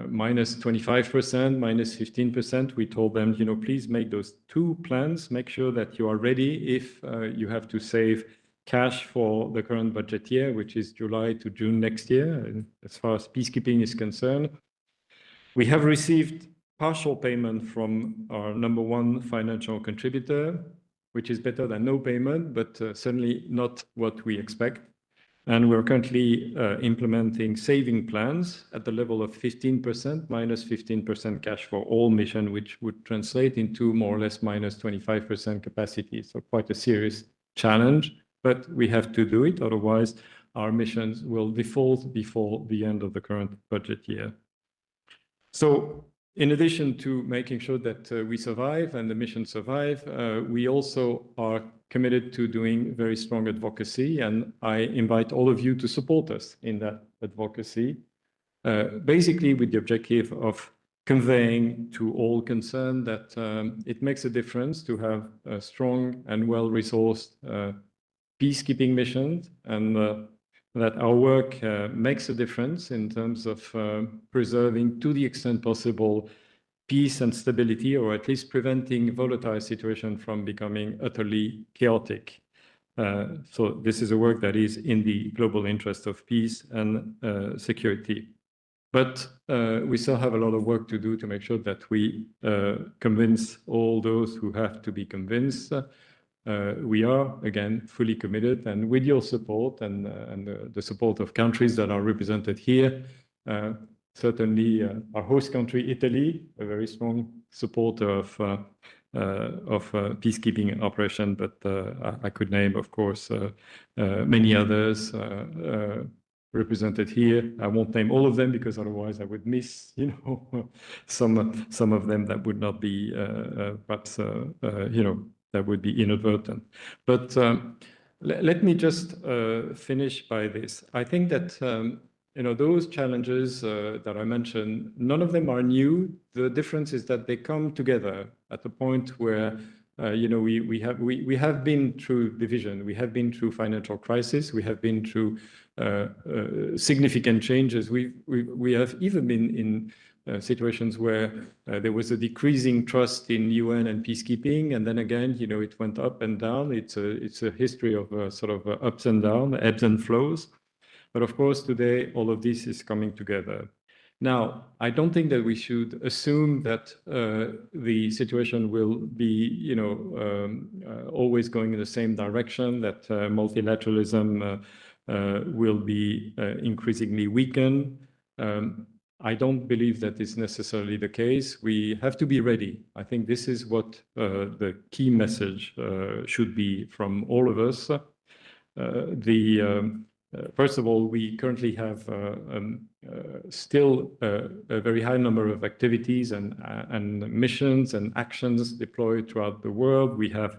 G: Minus 25%, minus 15%. We told them, please make those two plans, make sure that you are ready if you have to save cash for the current budget year, which is July to June next year, and as far as peacekeeping is concerned. We have received partial payment from our #1 financial contributor, which is better than no payment, but certainly not what we expect. And we're currently implementing saving plans at the level of 15%, minus 15% cash for all mission, which would translate into more or less minus 25% capacity. So quite a serious challenge, but we have to do it. Otherwise, our missions will default before the end of the current budget year. So in addition to making sure that we survive and the mission survive, we also are committed to doing very strong advocacy, and I invite all of you to support us in that advocacy, basically with the objective of conveying to all concerned that it makes a difference to have a strong and well-resourced peacekeeping mission, and that our work makes a difference in terms of preserving, to the extent possible, peace and stability, or at least preventing volatile situation from becoming utterly chaotic. So this is a work that is in the global interest of peace and security. But we still have a lot of work to do to make sure that we convince all those who have to be convinced. We are, again, fully committed, and with your support and the support of countries that are represented here, certainly our host country, Italy, a very strong supporter of peacekeeping operation, but I could name, of course, many others represented here. I won't name all of them because otherwise I would miss, some of them that would not be perhaps, that would be inadvertent. But let me just finish by this. I think that those challenges that I mentioned, none of them are new. The difference is that they come together at the point where we have been through division, we have been through financial crisis, we have been through significant changes. We have even been in situations where there was a decreasing trust in UN and peacekeeping, and then again, it went up and down. It's a history of sort of ups and downs, ebbs and flows. But of course, today, all of this is coming together. Now, I don't think that we should assume that the situation will be, always going in the same direction, that multilateralism will be increasingly weakened. I don't believe that is necessarily the case. We have to be ready. I think this is what the key message should be from all of us. First of all, we currently have still a very high number of activities and missions and actions deployed throughout the world. We have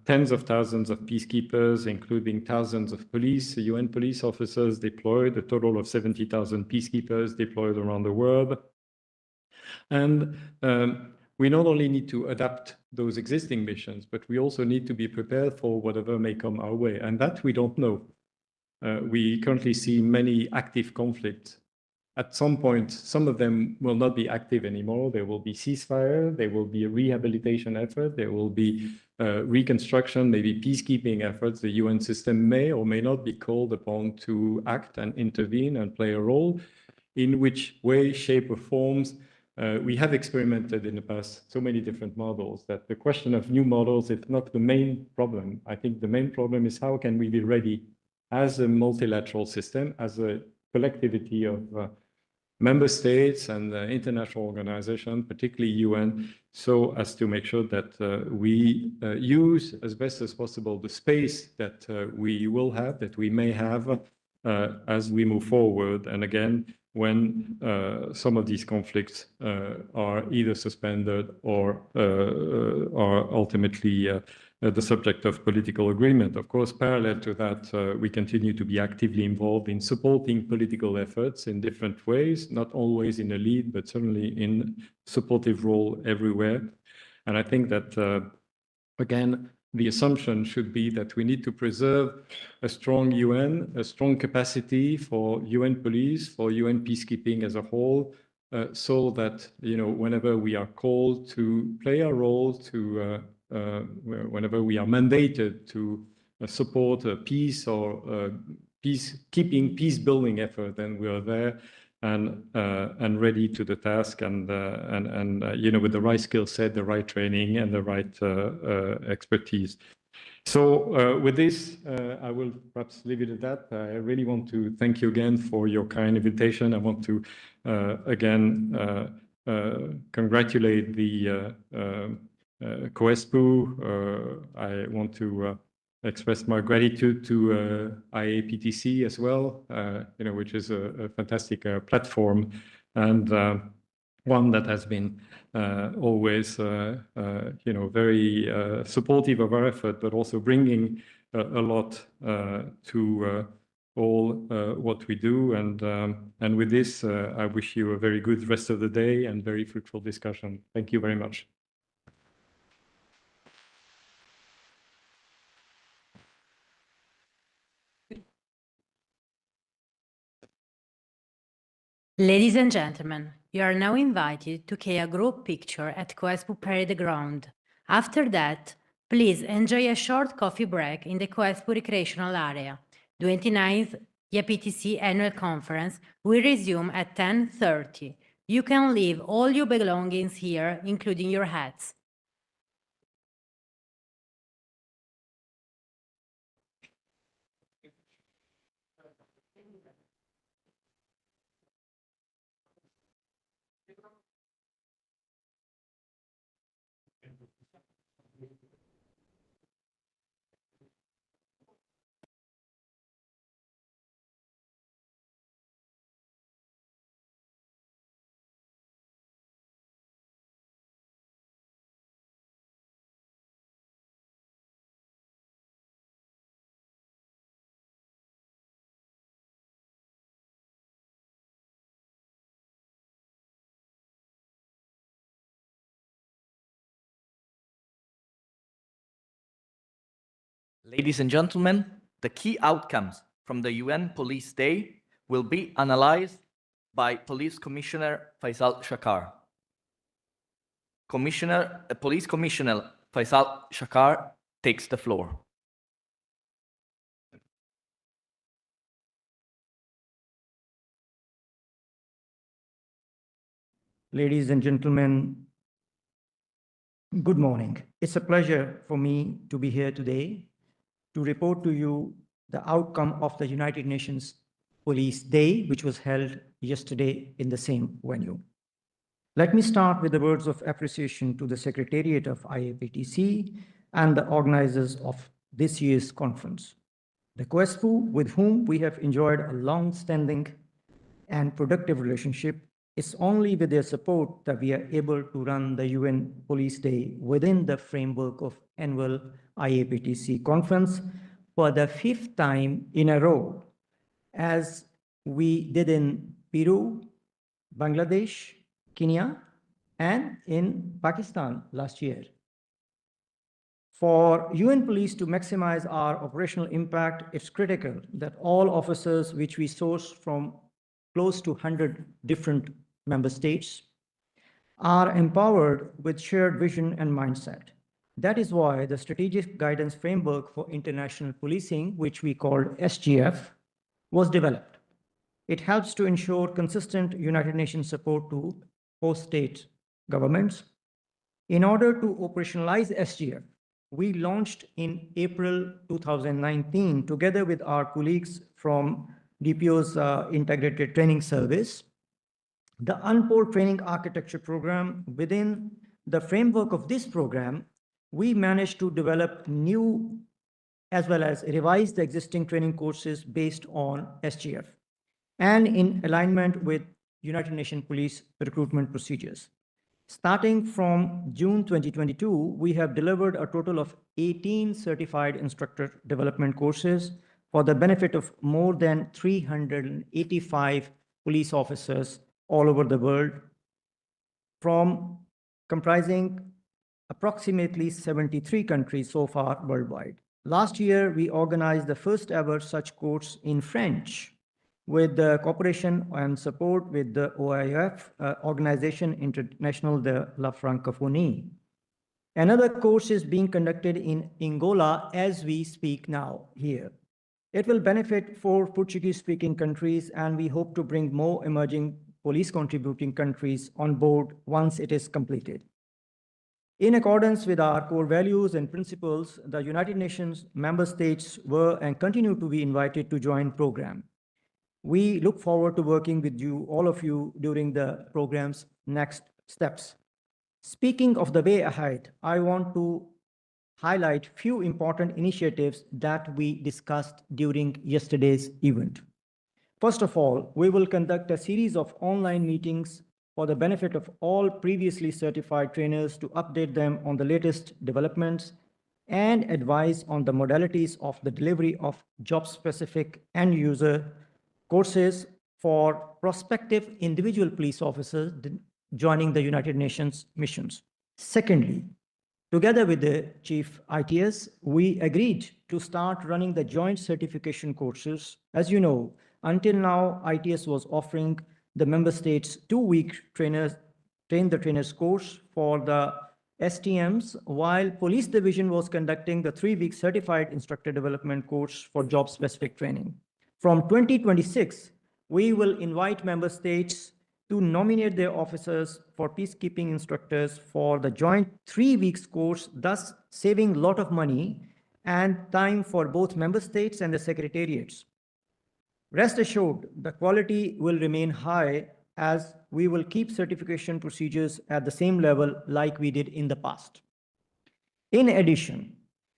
G: tens of thousands of peacekeepers, including thousands of police, UN police officers deployed, a total of 70,000 peacekeepers deployed around the world. And we not only need to adapt those existing missions, but we also need to be prepared for whatever may come our way. And that we don't know. we currently see many active conflicts. At some point, some of them will not be active anymore. There will be ceasefire, there will be a rehabilitation effort, there will be reconstruction, maybe peacekeeping efforts. The UN system may or may not be called upon to act and intervene and play a role. In which way, shape, or forms, we have experimented in the past so many different models that the question of new models is not the main problem. I think the main problem is how can we be ready as a multilateral system, as a collectivity of member states and international organizations, particularly UN, so as to make sure that we use as best as possible the space that we will have, that we may have as we move forward. And again, when some of these conflicts are either suspended or are ultimately the subject of political agreement. Of course, parallel to that, we continue to be actively involved in supporting political efforts in different ways, not always in a lead, but certainly in supportive role everywhere. And I think that, again, the assumption should be that we need to preserve a strong UN, a strong capacity for UN police, for UN peacekeeping as a whole, so that, you know, whenever we are called to play a role, to whenever we are mandated to support a peace or peacekeeping, peace-building effort, then we are there and ready to the task, and you know, with the right skill set, the right training, and the right expertise. So with this, I will perhaps leave it at that. I really want to thank you again for your kind invitation. I want to again congratulate the COESPU. I want to express my gratitude to IAPTC as well, you know, which is a fantastic platform, and one that has been always, you know, very supportive of our effort, but also bringing a lot to all what we do. And with this, I wish you a very good rest of the day and very fruitful discussion. Thank you very much.
A: Ladies and gentlemen, you are now invited to take a group picture at COESPU Parade Ground. After that, please enjoy a short coffee break in the COESPU Recreational Area. 29th IAPTC Annual Conference will resume at 10:30. You can leave all your belongings here, including your hats.
H: Ladies and gentlemen, the key outcomes from the UN Police Day will be analyzed by Police Commissioner Faisal Shakar. Police Commissioner Faisal Shakar takes the floor.
I: Ladies and gentlemen, good morning. It's a pleasure for me to be here today to report to you the outcome of the United Nations Police Day, which was held yesterday in the same venue. Let me start with the words of appreciation to the Secretariat of IAPTC and the organizers of this year's conference. The COESPU, with whom we have enjoyed a long-standing and productive relationship, it's only with their support that we are able to run the UN Police Day within the framework of annual IAPTC conference for the 5th time in a row, as we did in Peru, Bangladesh, Kenya, and in Pakistan last year. For UN police to maximize our operational impact, it's critical that all officers, which we source from close to 100 different member states, are empowered with shared vision and mindset. That is why the Strategic Guidance Framework for International Policing, which we called SGF, was developed. It helps to ensure consistent United Nations support to host state governments. In order to operationalize SGF, we launched in April 2019, together with our colleagues from DPO's Integrated Training Service, the UNPOL Training Architecture Program. Within the framework of this program, we managed to develop new as well as revise the existing training courses based on SGF and in alignment with United Nations Police recruitment procedures. Starting from June 2022, we have delivered a total of 18 certified instructor development courses for the benefit of more than 385 police officers all over the world, from comprising approximately 73 countries so far worldwide. Last year, we organized the first ever such course in French with the cooperation and support with the OIF, Organisation Internationale de la Francophonie. Another course is being conducted in Angola as we speak now here. It will benefit 4 Portuguese-speaking countries, and we hope to bring more emerging police contributing countries on board once it is completed. In accordance with our core values and principles, the United Nations member states were and continue to be invited to join the program. We look forward to working with you, all of you, during the program's next steps. Speaking of the way ahead, I want to highlight a few important initiatives that we discussed during yesterday's event. First of all, we will conduct a series of online meetings for the benefit of all previously certified trainers to update them on the latest developments and advise on the modalities of the delivery of job-specific end-user courses for prospective individual police officers joining the United Nations missions. Secondly, together with the Chief ITS, we agreed to start running the joint certification courses. As you know, until now, ITS was offering the member states 2-week train the trainers course for the STMs, while Police Division was conducting the 3-week certified instructor development course for job-specific training. From 2026, we will invite member states to nominate their officers for peacekeeping instructors for the joint 3-week course, thus saving a lot of money and time for both member states and the secretariats. Rest assured, the quality will remain high as we will keep certification procedures at the same level like we did in the past. In addition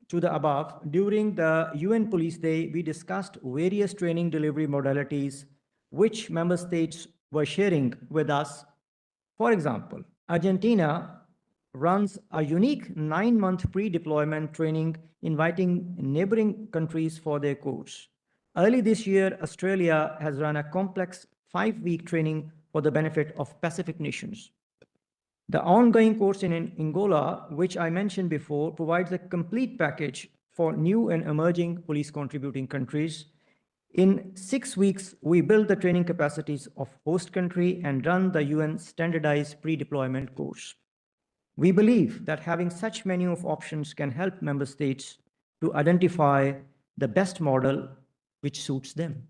I: to the above, during the UN Police Day, we discussed various training delivery modalities which member states were sharing with us. For example, Argentina runs a unique 9-month pre-deployment training, inviting neighboring countries for their course. Early this year, Australia has run a complex 5-week training for the benefit of Pacific nations. The ongoing course in Angola, which I mentioned before, provides a complete package for new and emerging police contributing countries. In 6 weeks, we build the training capacities of host country and run the UN standardized pre-deployment course. We believe that having such menu of options can help member states to identify the best model which suits them.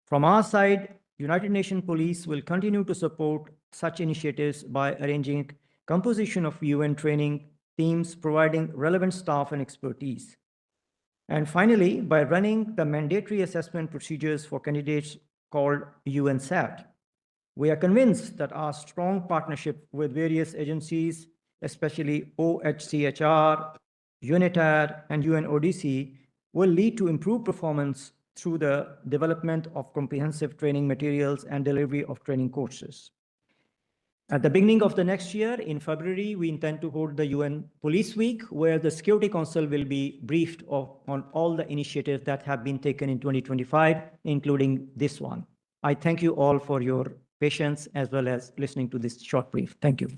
I: From our side, United Nations Police will continue to support such initiatives by arranging composition of UN training teams, providing relevant staff and expertise. And finally, by running the mandatory assessment procedures for candidates called UNSAT. We are convinced that our strong partnership with various agencies, especially OHCHR, UNITAD, and UNODC, will lead to improved performance through the development of comprehensive training materials and delivery of training courses. At the beginning of the next year, in February, we intend to hold the UN Police Week, where the Security Council will be briefed on all the initiatives that have been taken in 2025, including this one. I thank you all for your patience as well as listening to this short brief. Thank you.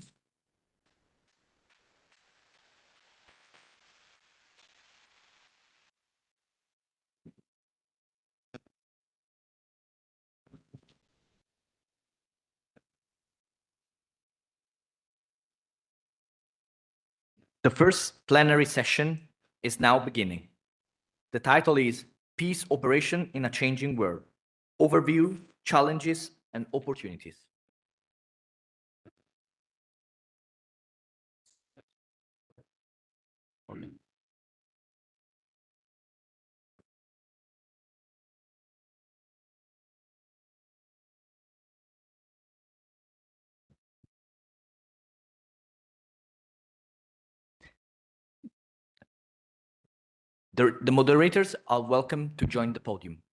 H: The first plenary session is now beginning. The title is Peace Operation in a Changing World: Overview, Challenges, and Opportunities. The moderators are welcome to join the podium.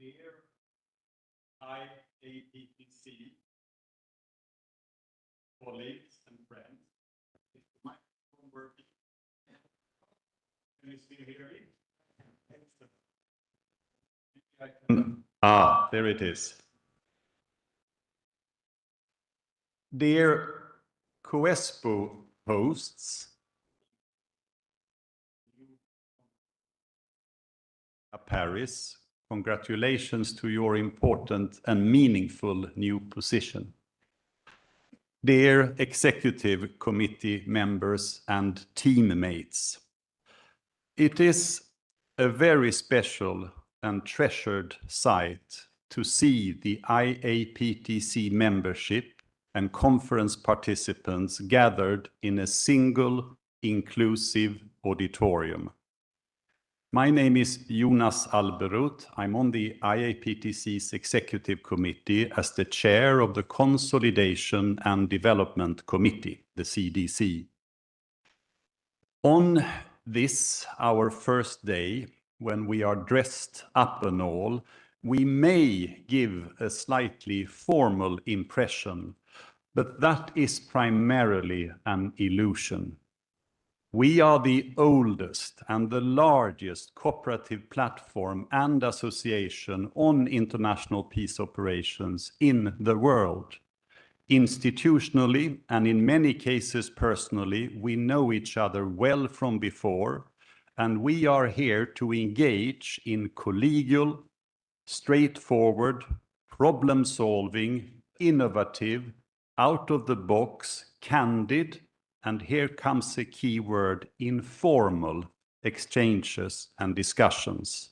G: Dear IAPTC colleagues and friends, is the microphone working? Can you still hear it? There it is. Dear COESPO hosts, Paris, congratulations to your important and meaningful new position. Dear Executive Committee members and teammates, it is a very special and treasured sight to see the IAPTC membership and conference participants gathered in a single inclusive auditorium. My name is Jonas Alberud. I'm on the IAPTC's Executive Committee as the chair of the Consolidation and Development Committee, the CDC. On this, our first day, when we are dressed up and all, we may give a slightly formal impression, but that is primarily an illusion. We are the oldest and the largest cooperative platform and association on international peace operations in the world. Institutionally, and in many cases personally, we know each other well from before, and we are here to engage in collegial, straightforward, problem-solving, innovative, out-of-the-box, candid, and here comes a key word, informal exchanges and discussions.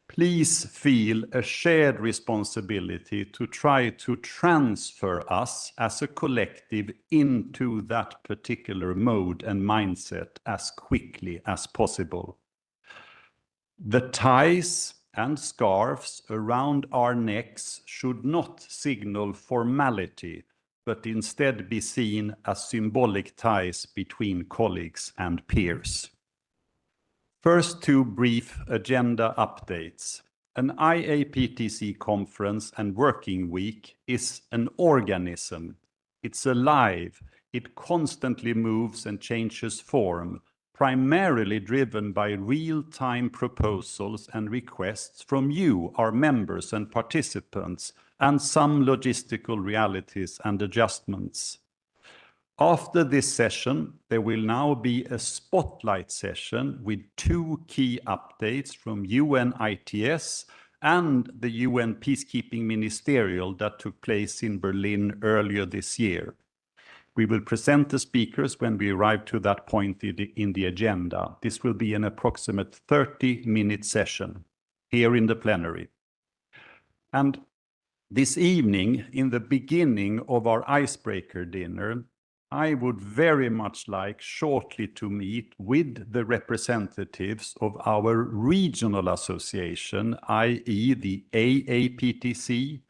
G: Please feel a shared responsibility to try to transfer us as a collective into that particular mode and mindset as quickly as possible. The ties and scarves around our necks should not signal formality, but instead be seen as symbolic ties between colleagues and peers. First, two brief agenda updates. An IAPTC conference and working week is an organism. It's alive. It constantly moves and changes form, primarily driven by real-time proposals and requests from you, our members and participants, and some logistical realities and adjustments. After this session, there will now be a spotlight session with two key updates from UN-ITS and the UN Peacekeeping Ministerial that took place in Berlin earlier this year. We will present the speakers when we arrive to that point in the agenda. This will be an approximate 30-minute session here in the plenary. And this evening, in the beginning of our icebreaker dinner, I would very much like shortly to meet with the representatives of our regional association, i.e. the AAPTC,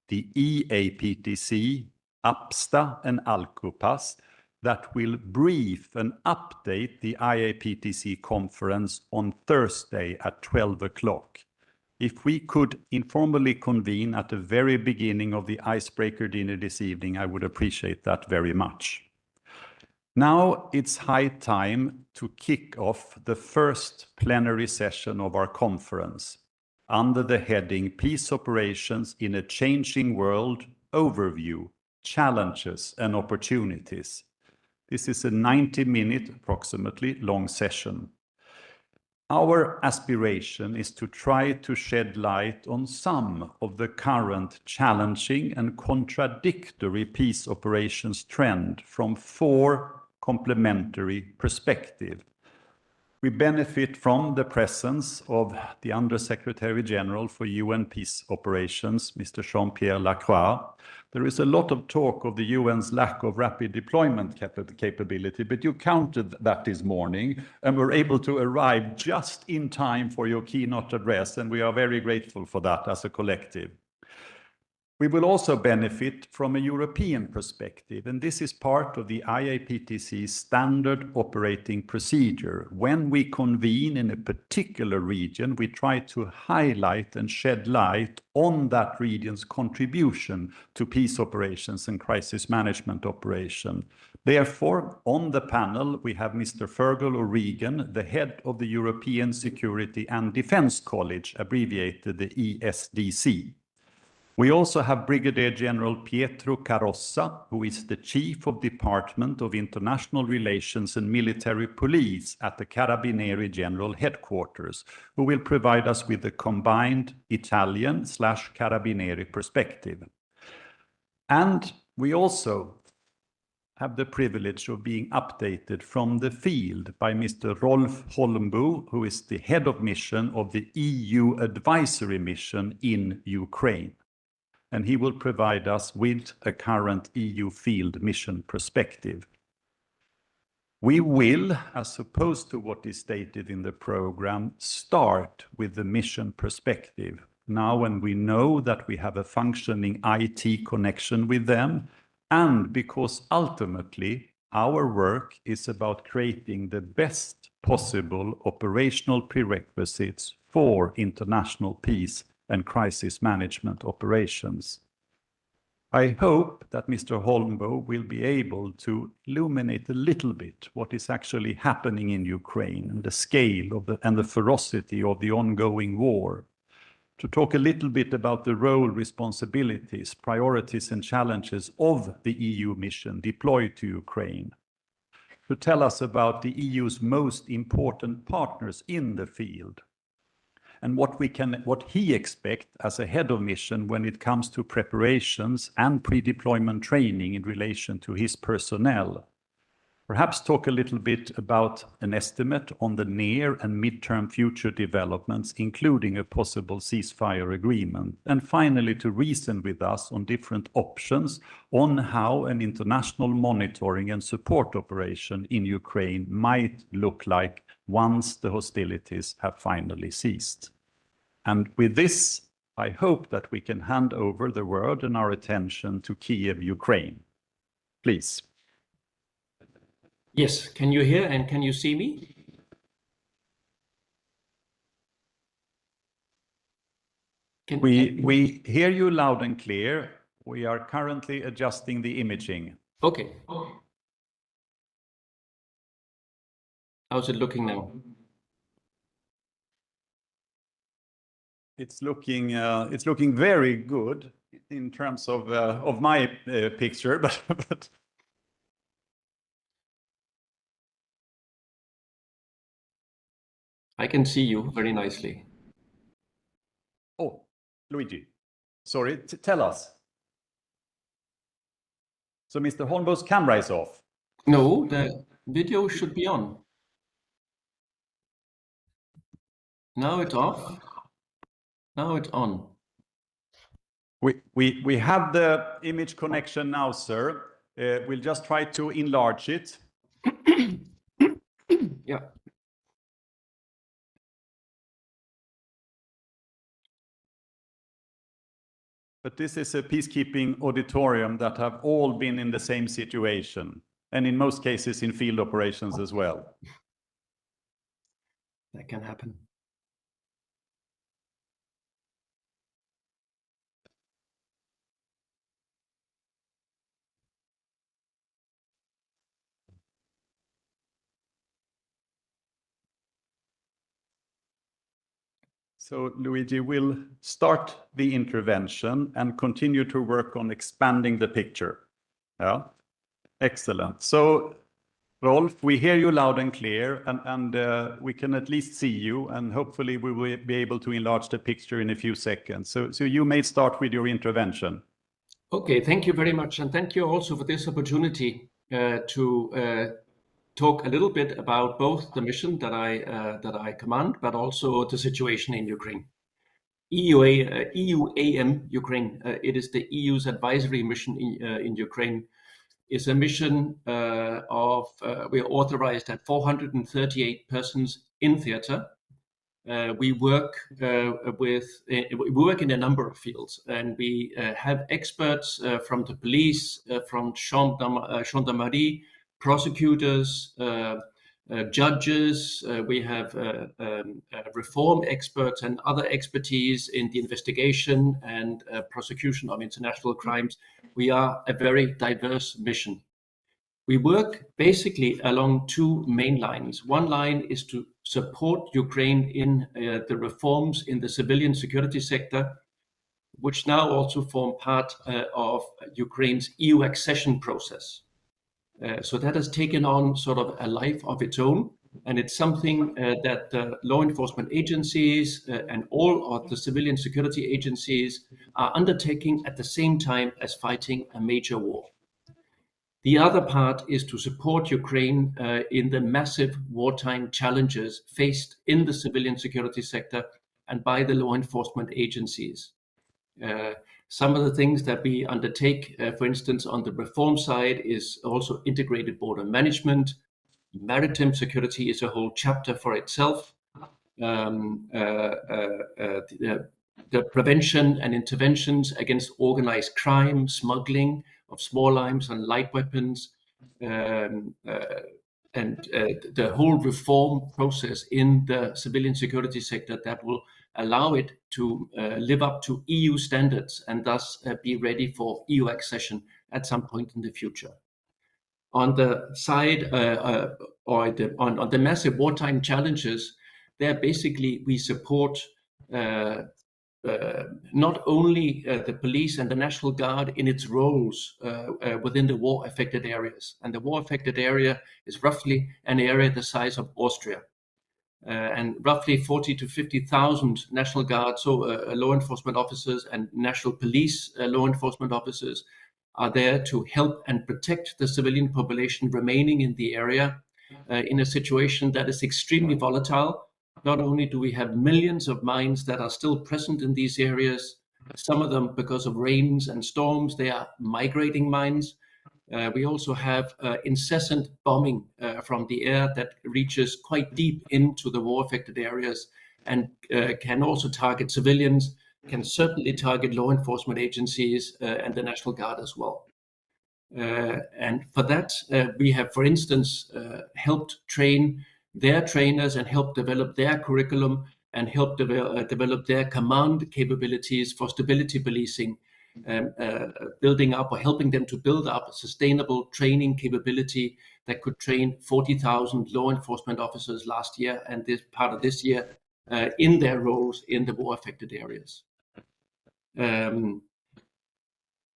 G: the EAPTC, APSTA and ALCOPAS,
J: that will brief and update the IAPTC conference on Thursday at 12 o'clock. If we could informally convene at the very beginning of the icebreaker dinner this evening, I would appreciate that very much. Now it's high time to kick off the first plenary session of our conference under the heading Peace Operations in a Changing World Overview, Challenges and Opportunities. This is a 90-minute, approximately, long session. Our aspiration is to try to shed light on some of the current challenging and contradictory peace operations trend from 4 complementary perspectives. We benefit from the presence of the Undersecretary General for UN Peace Operations, Mr. Jean-Pierre Lacroix. There is a lot of talk of the UN's lack of rapid deployment capability, but you counted that this morning and were able to arrive just in time for your keynote address, and we are very grateful for that as a collective. We will also benefit from a European perspective, and this is part of the IAPTC's standard operating procedure. When we convene in a particular region, we try to highlight and shed light on that region's contribution to peace operations and crisis management operation. Therefore, on the panel, we have Mr. Fergal O'Regan, the head of the European Security and Defence College, abbreviated the ESDC. We also have Brigadier General Pietro Carossa, who is the Chief of Department of International Relations and Military Police at the Carabinieri General Headquarters, who will provide us with a combined Italian/Carabinieri perspective. And we also have the privilege of being updated from the field by Mr. Rolf Holmboe, who is the head of mission of the EU advisory mission in Ukraine. And he will provide us with a current EU field mission perspective. We will, as opposed to what is stated in the program, start with the mission perspective. Now when we know that we have a functioning IT connection with them, and because ultimately our work is about creating the best possible operational prerequisites for international peace and crisis management operations. I hope that Mr. Holmboe will be able to illuminate a little bit what is actually happening in Ukraine and the scale of and the ferocity of the ongoing war. To talk a little bit about the role, responsibilities, priorities and challenges of the EU mission deployed to Ukraine. To tell us about the EU's most important partners in the field, and what he expects as a head of mission when it comes to preparations and pre-deployment training in relation to his personnel. Perhaps talk a little bit about an estimate on the near and midterm future developments, including a possible ceasefire agreement. And finally, to reason with us on different options on how an international monitoring and support operation in Ukraine might look like once the hostilities have finally ceased. And with this, I hope that we can hand over the word and our attention to Kiev, Ukraine. Please.
K: Yes, can you hear and can you see me?
J: We hear you loud and clear. We are currently adjusting the imaging.
K: Okay. How's it looking now?
J: It's looking very good in terms of my picture, but
K: I can see you very nicely.
J: Oh, Luigi, sorry, tell us. So Mr. Holmboe's camera is off.
K: No, the video should be on. Now it's off. Now it's on.
J: We have the image connection now, sir. We'll just try to enlarge it.
K: Yeah.
J: But this is a peacekeeping auditorium that have all been in the same situation. and in most cases in field operations as well.
K: That can happen.
J: So Luigi will start the intervention and continue to work on expanding the picture. Yeah, excellent. So Rolf, we hear you loud and clear, and we can at least see you, and hopefully we will be able to enlarge the picture in a few seconds. So you may start with your intervention.
K: Okay, thank you very much. And thank you also for this opportunity to talk a little bit about both the mission that I command, but also the situation in Ukraine. EUAM Ukraine, it is the EU's advisory mission in Ukraine. Is a mission we are authorized at 438 persons in theater. We work in a number of fields, and we have experts from the police, from gendarmerie, prosecutors, judges. We have reform experts and other expertise in the investigation and prosecution of international crimes. We are a very diverse mission. We work basically along two main lines. One line is to support Ukraine in the reforms in the civilian security sector, which now also form part of Ukraine's EU accession process. So that has taken on sort of a life of its own, and it's something that law enforcement agencies and all of the civilian security agencies are undertaking at the same time as fighting a major war. The other part is to support Ukraine in the massive wartime challenges faced in the civilian security sector and by the law enforcement agencies. Some of the things that we undertake, for instance, on the reform side, is also integrated border management. Maritime security is a whole chapter for itself. The prevention and interventions against organized crime, smuggling of small arms and light weapons, and the whole reform process in the civilian security sector that will allow it to live up to EU standards and thus be ready for EU accession at some point in the future. On the side on the massive wartime challenges, there basically we support not only the police and the National Guard in its roles within the war-affected areas. And the war-affected area is roughly an area the size of Austria. And roughly 40 to 50,000 National Guard, so law enforcement officers and national police law enforcement officers are there to help and protect the civilian population remaining in the area in a situation that is extremely volatile. Not only do we have millions of mines that are still present in these areas, some of them because of rains and storms, they are migrating mines. We also have incessant bombing from the air that reaches quite deep into the war-affected areas and can also target civilians, can certainly target law enforcement agencies and the National Guard as well. And for that, we have, for instance, helped train their trainers and help develop their curriculum and help develop their command capabilities for stability policing, building up or helping them to build up a sustainable training capability that could train 40,000 law enforcement officers last year and this part of this year in their roles in the war-affected areas.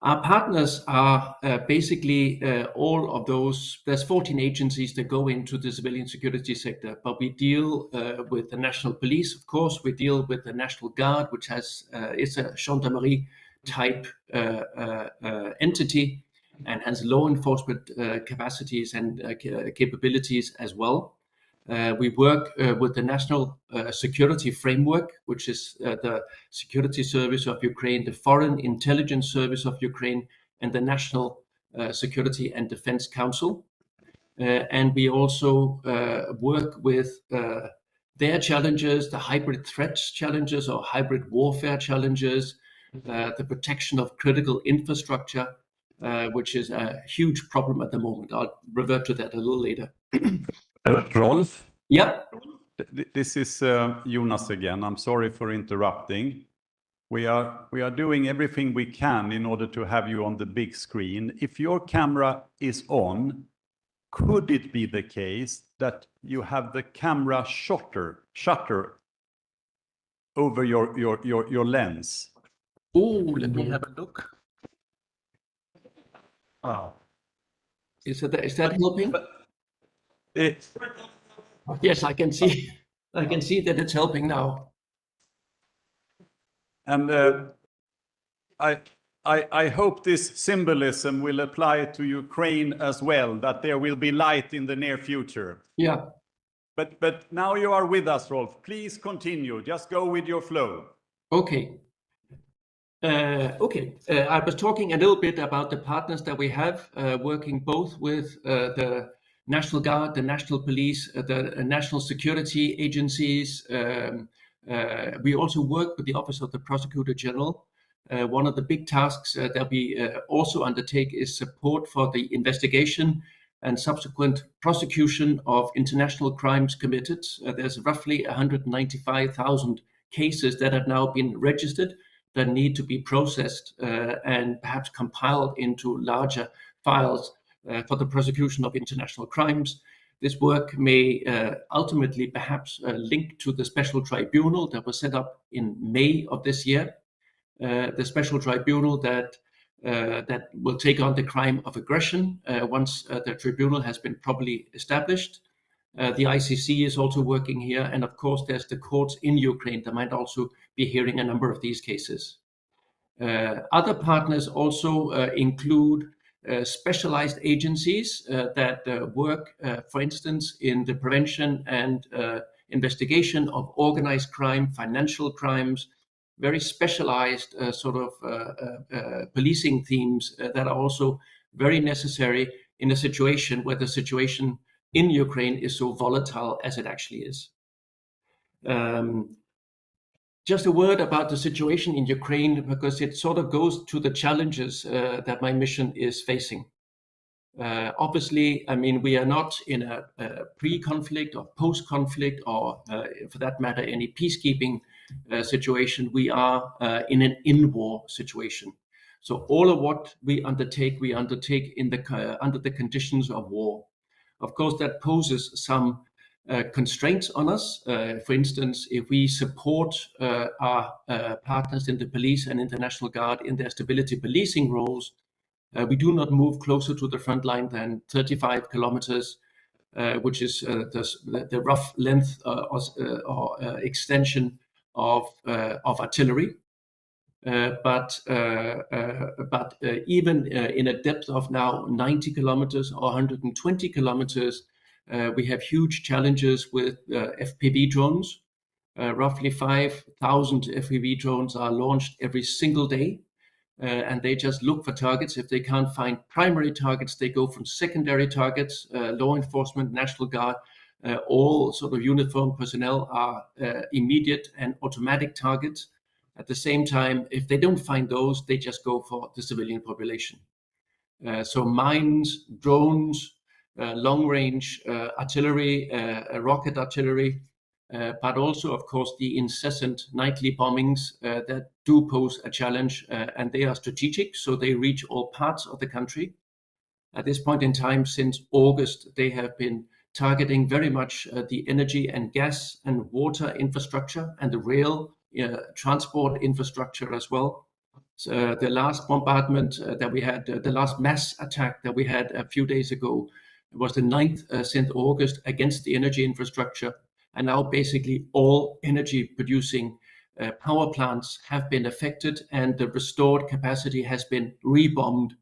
K: Our partners are basically all of those. There's 14 agencies that go into the civilian security sector, but we deal with the national police, of course. We deal with the National Guard, which has it's a gendarmerie type entity and has law enforcement capacities and capabilities as well. We work with the National Security Framework, which is the Security Service of Ukraine, the Foreign Intelligence Service of Ukraine, and the National Security and Defense Council. And we also work with their challenges, the hybrid threats challenges or hybrid warfare challenges, the protection of critical infrastructure, which is a huge problem at the moment. I'll revert to that a little later.
J: Rolf,
K: Yeah.
J: this is Jonas again. I'm sorry for interrupting. We are doing everything we can in order to have you on the big screen. If your camera is on, could it be the case that you have the camera shutter over your lens?
K: Oh, let me have a look.
J: Oh.
K: Is that helping?
J: It's
K: Yes, I can see. I can see that it's helping now.
J: And I hope this symbolism will apply to Ukraine as well, that there will be light in the near future.
K: Yeah.
J: But now you are with us, Rolf. Please continue. Just go with your flow.
K: Okay. I was talking a little bit about the partners that we have, working both with the National Guard, the National Police, the national security agencies. We also work with the Office of the Prosecutor General. One of the big tasks that we also undertake is support for the investigation and subsequent prosecution of international crimes committed. There's roughly 195,000 cases that have now been registered that need to be processed and perhaps compiled into larger files for the prosecution of international crimes. This work may ultimately perhaps link to the special tribunal that was set up in May of this year. The special tribunal that will take on the crime of aggression once the tribunal has been properly established. The ICC is also working here, and of course there's the courts in Ukraine that might also be hearing a number of these cases. Other partners also include specialized agencies that work, for instance, in the prevention and investigation of organized crime, financial crimes, very specialized policing teams that are also very necessary in a situation where the situation in Ukraine is so volatile as it actually is. Just a word about the situation in Ukraine, because it sort of goes to the challenges that my mission is facing. Obviously, I mean, we are not in a pre-conflict or post-conflict or, for that matter, any peacekeeping situation. We are in an in-war situation. So all of what we undertake in under the conditions of war. Of course, that poses some constraints on us. For instance, if we support our partners in the police and International Guard in their stability policing roles, we do not move closer to the front line than 35 kilometers, which is the rough length or extension of artillery. But even in a depth of now 90 kilometers or 120 kilometers, we have huge challenges with FPV drones. Roughly 5,000 FPV drones are launched every single day, and they just look for targets. If they can't find primary targets, they go from secondary targets. Law enforcement, National Guard, all sort of uniformed personnel are immediate and automatic targets. At the same time, if they don't find those, they just go for the civilian population. So mines, drones, long-range artillery, rocket artillery, but also, of course, the incessant nightly bombings that do pose a challenge, and they are strategic, so they reach all parts of the country. At this point in time, since August, they have been targeting very much the energy and gas and water infrastructure and the rail transport infrastructure as well. So the last bombardment that we had, the last mass attack that we had a few days ago, was the 9th since August against the energy infrastructure. And now basically all energy producing power plants have been affected, and the restored capacity has been rebombed,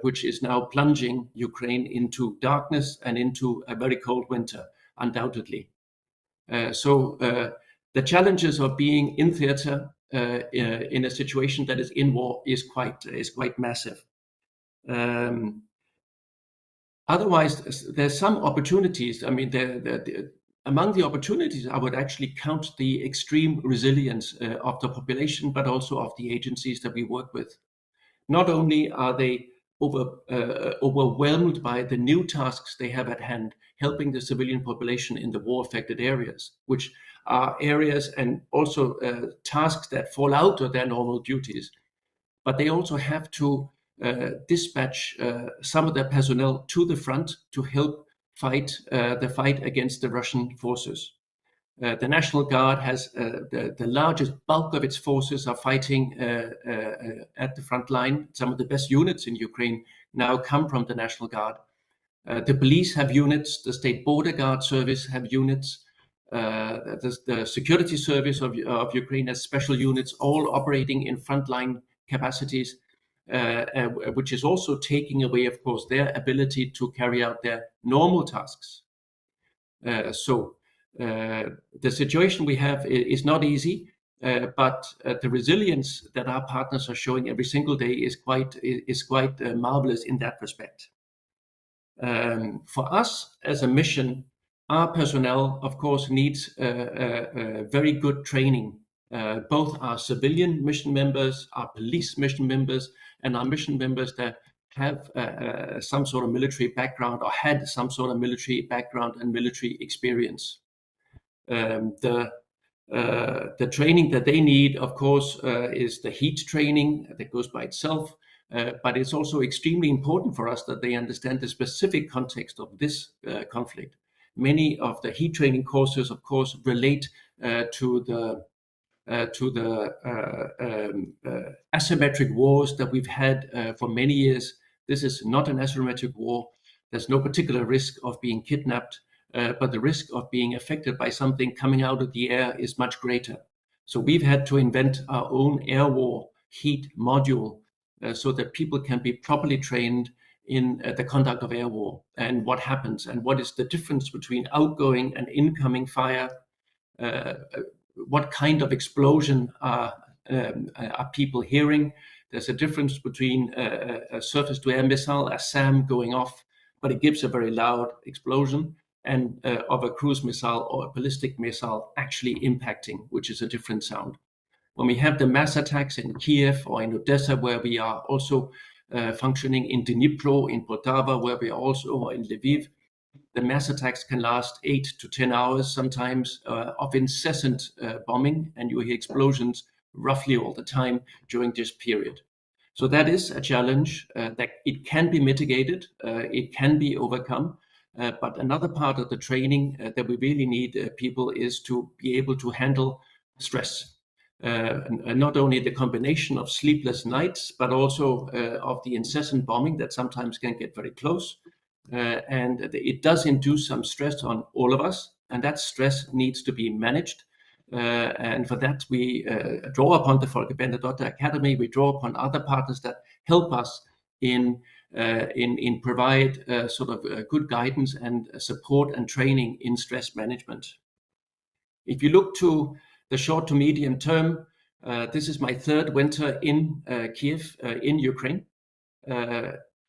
K: which is now plunging Ukraine into darkness and into a very cold winter, undoubtedly. So the challenges of being in theater in a situation that is in war is quite massive. Otherwise, there's some opportunities. I mean, among the opportunities, I would actually count the extreme resilience of the population, but also of the agencies that we work with. Not only are they overwhelmed by the new tasks they have at hand, helping the civilian population in the war-affected areas, which are areas and also tasks that fall out of their normal duties. But they also have to dispatch some of their personnel to the front to help fight the fight against the Russian forces. The National Guard has the largest bulk of its forces are fighting at the front line. Some of the best units in Ukraine now come from the National Guard. The police have units, the State Border Guard Service have units, the Security Service of Ukraine has special units, all operating in frontline capacities, which is also taking away, of course, their ability to carry out their normal tasks. So the situation we have is not easy, but the resilience that our partners are showing every single day is quite marvelous in that respect. For us as a mission, our personnel, of course, needs very good training. Both our civilian mission members, our police mission members, and our mission members that have some sort of military background or had some sort of military background and military experience. The training that they need, of course, is the heat training that goes by itself, but it's also extremely important for us that they understand the specific context of this conflict. Many of the heat training courses, of course, relate to the asymmetric wars that we've had for many years. This is not an asymmetric war. There's no particular risk of being kidnapped, but the risk of being affected by something coming out of the air is much greater. So we've had to invent our own air war heat module so that people can be properly trained in the conduct of air war and what happens and what is the difference between outgoing and incoming fire. What kind of explosion are people hearing? There's a difference between a surface-to-air missile, a SAM going off, but it gives a very loud explosion, and of a cruise missile or a ballistic missile actually impacting, which is a different sound. When we have the mass attacks in Kiev or in Odessa, where we are also functioning, in Dnipro, in Poltava, where we are also, or in Lviv, the mass attacks can last 8 to 10 hours, sometimes of incessant bombing, and you hear explosions roughly all the time during this period. So that is a challenge that it can be mitigated, it can be overcome, but another part of the training that we really need people is to be able to handle stress. And not only the combination of sleepless nights, but also of the incessant bombing that sometimes can get very close. And it does induce some stress on all of us, and that stress needs to be managed. And for that, we draw upon the Folke Bernadotte Academy. We draw upon other partners that help us in provide sort of good guidance and support and training in stress management. If you look to the short to medium term, this is my third winter in Kiev, in Ukraine.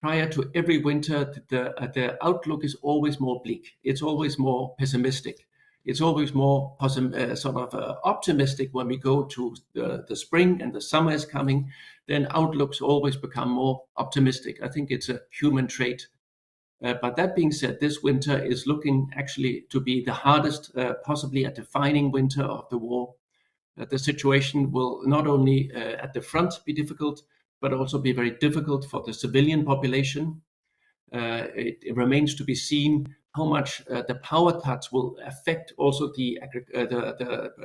K: Prior to every winter, the outlook is always more bleak. It's always more pessimistic. It's always more optimistic when we go to the spring and the summer is coming. Then outlooks always become more optimistic. I think it's a human trait. But that being said, this winter is looking actually to be the hardest, possibly a defining winter of the war. The situation will not only at the front be difficult, but also be very difficult for the civilian population. It remains to be seen how much the power cuts will affect also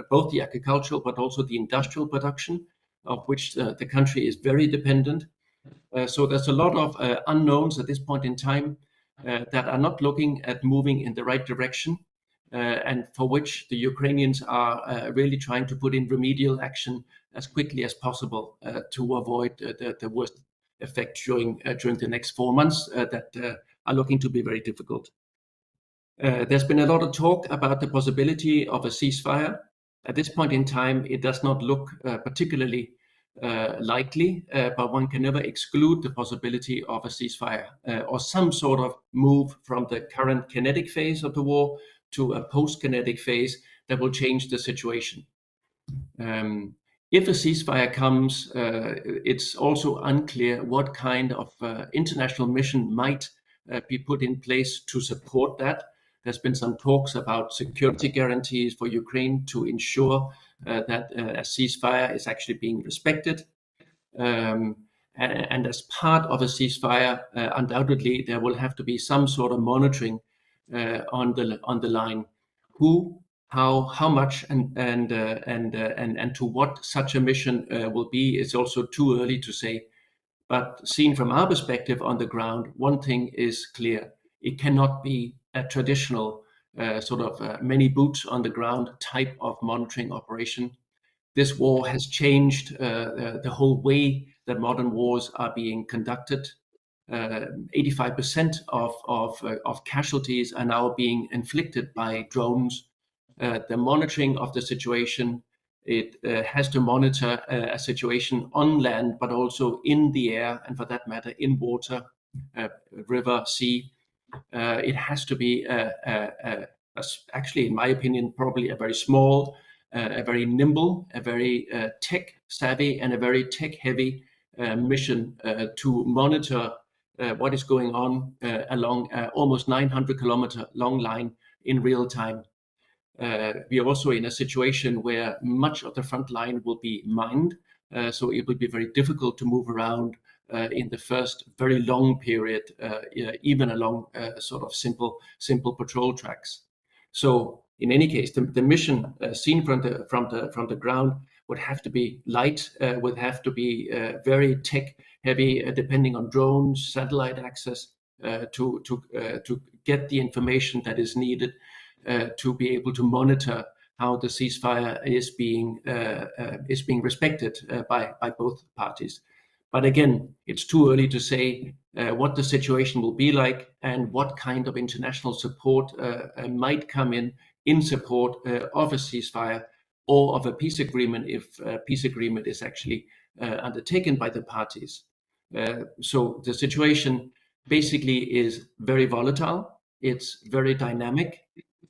K: both the agricultural but also the industrial production, of which the country is very dependent. So there's a lot of unknowns at this point in time that are not looking at moving in the right direction, and for which the Ukrainians are really trying to put in remedial action as quickly as possible to avoid the worst effect during the next 4 months that are looking to be very difficult. There's been a lot of talk about the possibility of a ceasefire. At this point in time, it does not look particularly likely, but one can never exclude the possibility of a ceasefire or some sort of move from the current kinetic phase of the war to a post-kinetic phase that will change the situation. If a ceasefire comes, it's also unclear what kind of international mission might be put in place to support that. There's been some talks about security guarantees for Ukraine to ensure that a ceasefire is actually being respected. And as part of a ceasefire, undoubtedly there will have to be some sort of monitoring on the line. Who, how much, and to what such a mission will be is also too early to say. But seen from our perspective on the ground, one thing is clear: it cannot be a traditional many boots on the ground type of monitoring operation. This war has changed the whole way that modern wars are being conducted. 85% of casualties are now being inflicted by drones. The monitoring of the situation, it has to monitor a situation on land, but also in the air, and for that matter, in water, river, sea. It has to be, actually, in my opinion, probably a very small, a very nimble, a very tech savvy, and a very tech heavy mission to monitor what is going on along almost 900-kilometer long line in real time. We are also in a situation where much of the front line will be mined, so it will be very difficult to move around in the first very long period, even along sort of simple patrol tracks. So in any case, the mission seen from the ground would have to be light, would have to be very tech heavy, depending on drones, satellite access, to get the information that is needed to be able to monitor how the ceasefire is being respected by both parties. But again, it's too early to say what the situation will be like and what kind of international support might come in support of a ceasefire or of a peace agreement if a peace agreement is actually undertaken by the parties. So the situation basically is very volatile. It's very dynamic.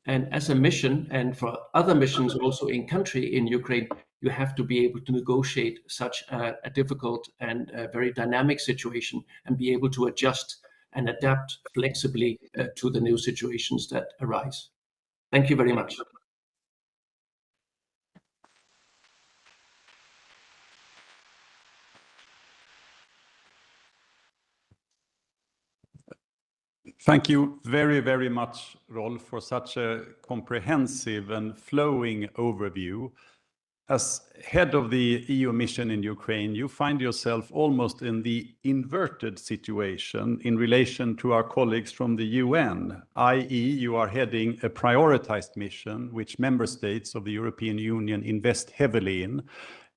K: And as a mission, and for other missions also in country in Ukraine, you have to be able to negotiate such a difficult and very dynamic situation and be able to adjust and adapt flexibly to the new situations that arise. Thank you very much.
J: Thank you very, very much, Rolf, for such a comprehensive and flowing overview. As head of the EU mission in Ukraine, you find yourself almost in the inverted situation in relation to our colleagues from the UN, i.e., you are heading a prioritized mission which member states of the European Union invest heavily in.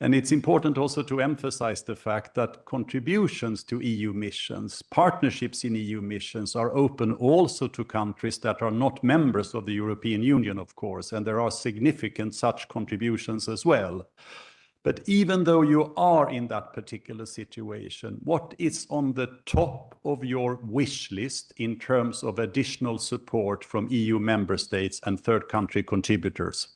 J: And it's important also to emphasize the fact that contributions to EU missions, partnerships in EU missions are open also to countries that are not members of the European Union, of course, and there are significant such contributions as well. But even though you are in that particular situation, what is on the top of your wish list in terms of additional support from EU member states and third country contributors?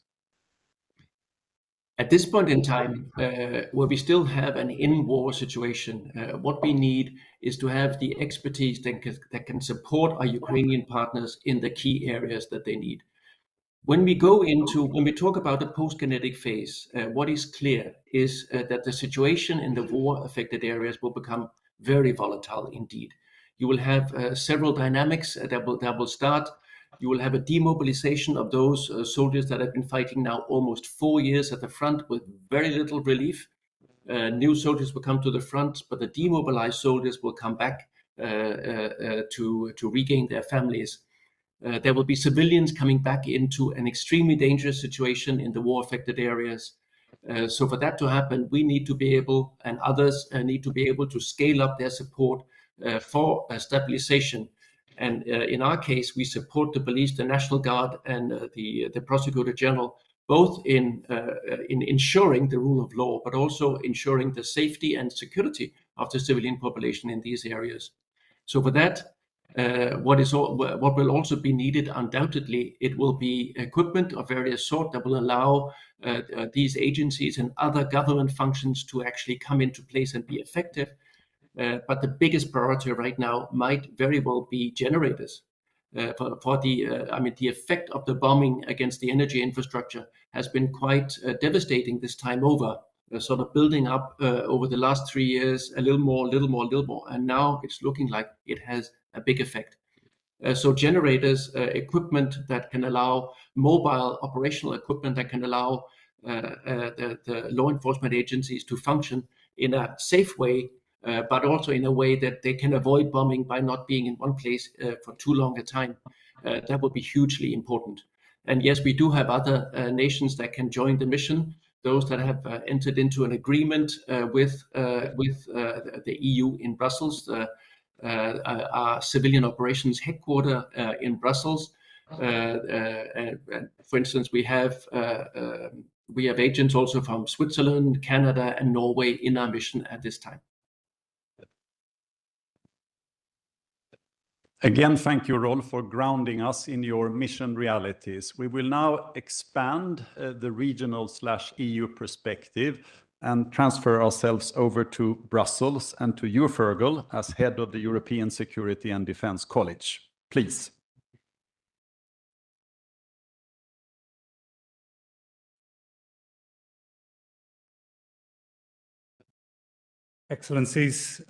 K: At this point in time, where we still have an in-war situation, what we need is to have the expertise that can support our Ukrainian partners in the key areas that they need. When we talk about the post-kinetic phase, what is clear is that the situation in the war-affected areas will become very volatile indeed. You will have several dynamics that will start. You will have a demobilization of those soldiers that have been fighting now almost 4 years at the front with very little relief. New soldiers will come to the front, but the demobilized soldiers will come back to regain their families. There will be civilians coming back into an extremely dangerous situation in the war-affected areas. So for that to happen, we need to be able, and others need to be able to scale up their support for stabilization. And in our case, we support the police, the National Guard, and the Prosecutor General, both in ensuring the rule of law, but also ensuring the safety and security of the civilian population in these areas. So for that, What will also be needed, undoubtedly, it will be equipment of various sort that will allow these agencies and other government functions to actually come into place and be effective. But the biggest priority right now might very well be generators. The effect of the bombing against the energy infrastructure has been quite devastating this time over, sort of building up over the last 3 years, a little more, and now it's looking like it has a big effect. So generators, equipment that can allow mobile operational equipment that can allow the law enforcement agencies to function in a safe way, but also in a way that they can avoid bombing by not being in one place for too long a time. That would be hugely important. And yes, we do have other nations that can join the mission. Those that have entered into an agreement with the EU in Brussels, our civilian operations headquarters in Brussels. For instance, we have agents also from Switzerland, Canada, and Norway in our mission at this time.
J: Again, thank you, Rolf, for grounding us in your mission realities. We will now expand the regional/EU perspective and transfer ourselves over to Brussels and to you, Fergal, as head of the European Security and Defence College. Please.
L: Excellencies,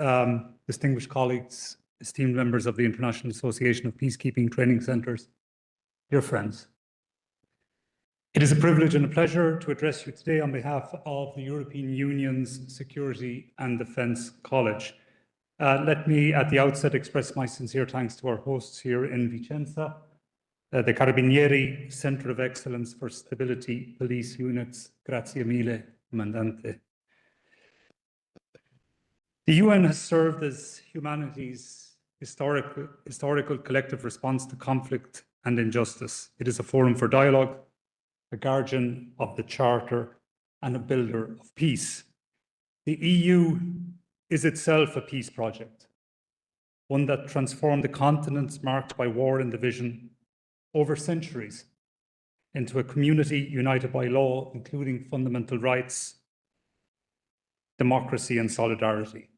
L: distinguished colleagues, esteemed members of the International Association of Peacekeeping Training Centres, dear friends. It is a privilege and a pleasure to address you today on behalf of the European Union's Security and Defence College. Let me at the outset express my sincere thanks to our hosts here in Vicenza, the Carabinieri Centre of Excellence for Stability Police Units. Grazie mille, Comandante. The UN has served as humanity's historical collective response to conflict and injustice. It is a forum for dialogue, a guardian of the Charter, and a builder of peace. The EU is itself a peace project, one that transformed the continents marked by war and division over centuries into a community united by law, including fundamental rights, democracy, and solidarity.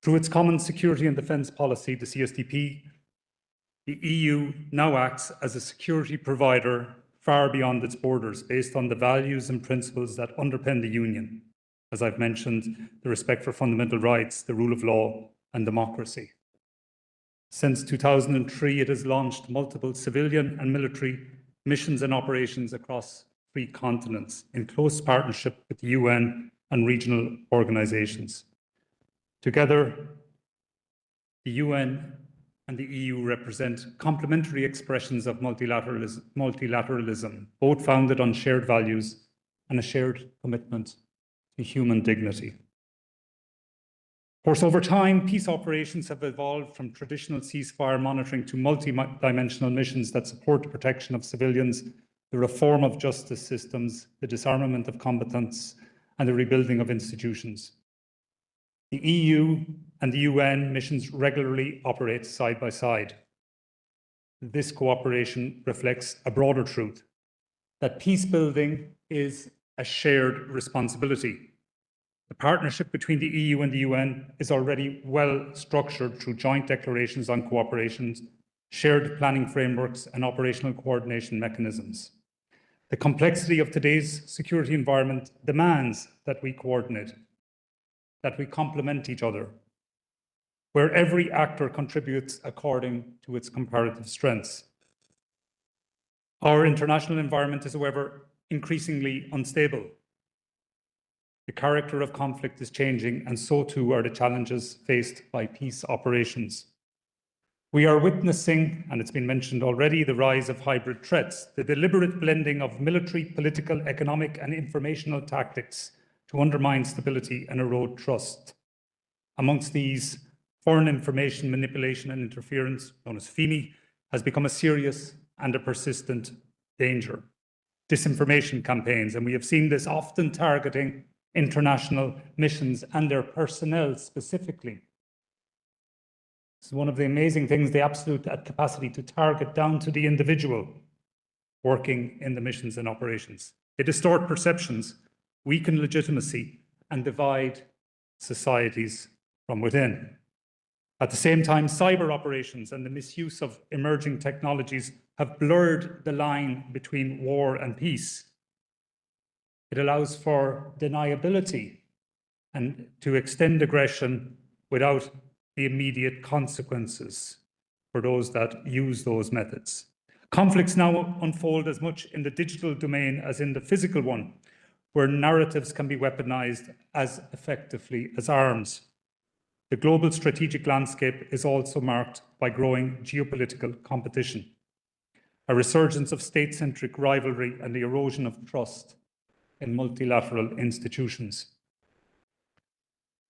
L: Through its common security and defence policy, the CSDP, the EU now acts as a security provider far beyond its borders, based on the values and principles that underpin the Union. As I've mentioned, the respect for fundamental rights, the rule of law, and democracy. Since 2003, it has launched multiple civilian and military missions and operations across 3 continents in close partnership with the UN and regional organisations. Together, the UN and the EU represent complementary expressions of multilateralism, both founded on shared values and a shared commitment to human dignity. Of course, over time, peace operations have evolved from traditional ceasefire monitoring to multi-dimensional missions that support the protection of civilians, the reform of justice systems, the disarmament of combatants, and the rebuilding of institutions. The EU and the UN missions regularly operate side by side. This cooperation reflects a broader truth, that peace building is a shared responsibility. The partnership between the EU and the UN is already well structured through joint declarations on cooperation, shared planning frameworks, and operational coordination mechanisms. The complexity of today's security environment demands that we coordinate, that we complement each other, where every actor contributes according to its comparative strengths. Our international environment is, however, increasingly unstable. The character of conflict is changing, and so too are the challenges faced by peace operations. We are witnessing, and it's been mentioned already, the rise of hybrid threats, the deliberate blending of military, political, economic, and informational tactics to undermine stability and erode trust. Amongst these, foreign information manipulation and interference, known as FIMI, has become a serious and a persistent danger. Disinformation campaigns, and we have seen this often targeting international missions and their personnel specifically. This is one of the amazing things, the absolute capacity to target down to the individual working in the missions and operations. They distort perceptions, weaken legitimacy, and divide societies from within. At the same time, cyber operations and the misuse of emerging technologies have blurred the line between war and peace. It allows for deniability and to extend aggression without the immediate consequences for those that use those methods. Conflicts now unfold as much in the digital domain as in the physical one, where narratives can be weaponized as effectively as arms. The global strategic landscape is also marked by growing geopolitical competition, a resurgence of state-centric rivalry, and the erosion of trust in multilateral institutions.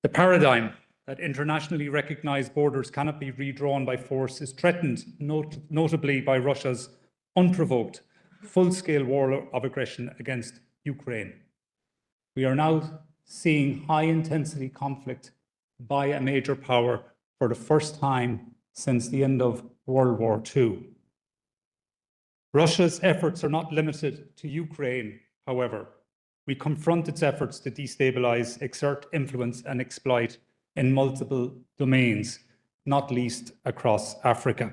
L: The paradigm that internationally recognized borders cannot be redrawn by force is threatened, notably by Russia's unprovoked, full-scale war of aggression against Ukraine. We are now seeing high-intensity conflict by a major power for the first time since the end of World War II. Russia's efforts are not limited to Ukraine, however. We confront its efforts to destabilize, exert influence, and exploit in multiple domains, not least across Africa.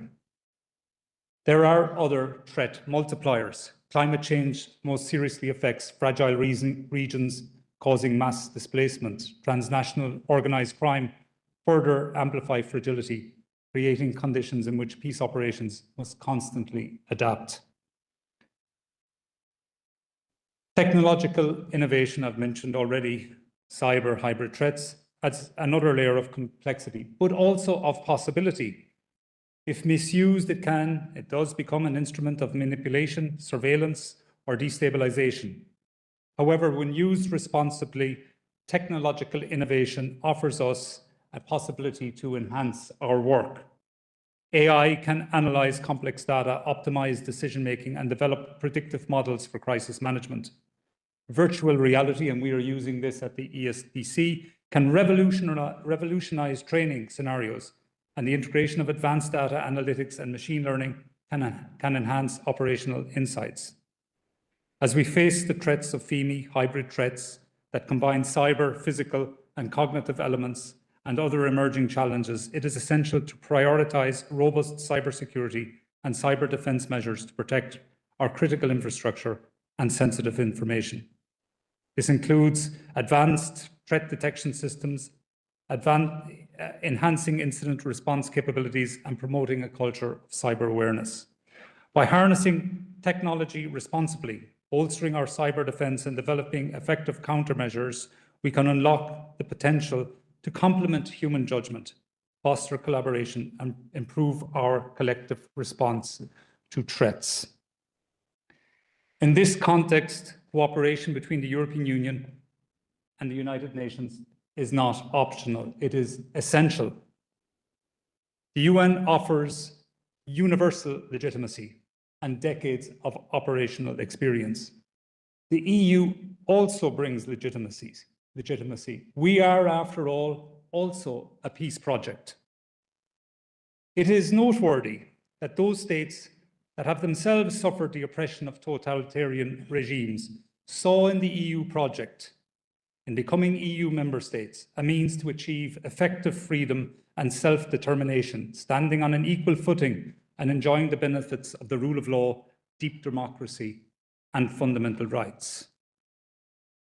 L: There are other threat multipliers. Climate change most seriously affects fragile regions, causing mass displacement. Transnational organized crime further amplify fragility, creating conditions in which peace operations must constantly adapt. Technological innovation, I've mentioned already, cyber hybrid threats, adds another layer of complexity, but also of possibility. If misused, it does become an instrument of manipulation, surveillance, or destabilization. However, when used responsibly, technological innovation offers us a possibility to enhance our work. AI can analyze complex data, optimize decision-making, and develop predictive models for crisis management. Virtual reality, and we are using this at the IAPTC, can revolutionize training scenarios, and the integration of advanced data analytics and machine learning can enhance operational insights. As we face the threats of FEMI, hybrid threats that combine cyber, physical, and cognitive elements, and other emerging challenges, it is essential to prioritize robust cybersecurity and cyber defense measures to protect our critical infrastructure and sensitive information. This includes advanced threat detection systems, enhancing incident response capabilities, and promoting a culture of cyber awareness. By harnessing technology responsibly, bolstering our cyber defense, and developing effective countermeasures, we can unlock the potential to complement human judgment, foster collaboration, and improve our collective response to threats. In this context, cooperation between the European Union and the United Nations is not optional, it is essential. The UN offers universal legitimacy and decades of operational experience. The EU also brings legitimacy. We are, after all, also a peace project. It is noteworthy that those states that have themselves suffered the oppression of totalitarian regimes saw in the EU project, in becoming EU member states, a means to achieve effective freedom and self-determination, standing on an equal footing and enjoying the benefits of the rule of law, deep democracy, and fundamental rights.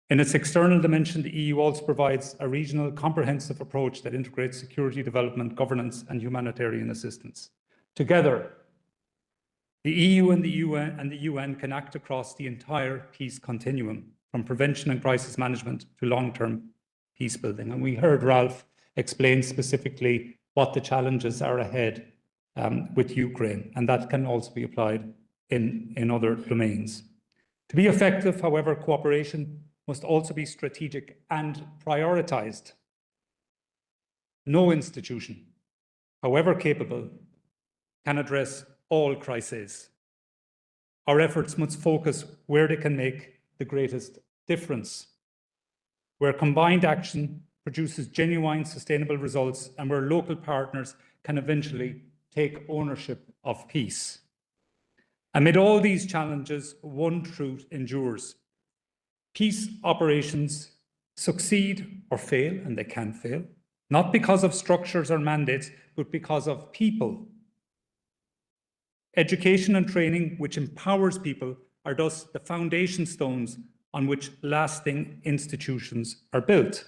L: In its external dimension, the EU also provides a regional comprehensive approach that integrates security, development, governance, and humanitarian assistance. Together, the EU and the UN can act across the entire peace continuum, from prevention and crisis management to long-term peace building. And we heard Ralph explain specifically what the challenges are ahead with Ukraine, and that can also be applied in other domains. To be effective, however, cooperation must also be strategic and prioritized. No institution, however capable, can address all crises. Our efforts must focus where they can make the greatest difference, where combined action produces genuine sustainable results, and where local partners can eventually take ownership of peace. Amid all these challenges, one truth endures. Peace operations succeed or fail, and they can fail, not because of structures or mandates, but because of people. Education and training, which empowers people, are thus the foundation stones on which lasting institutions are built.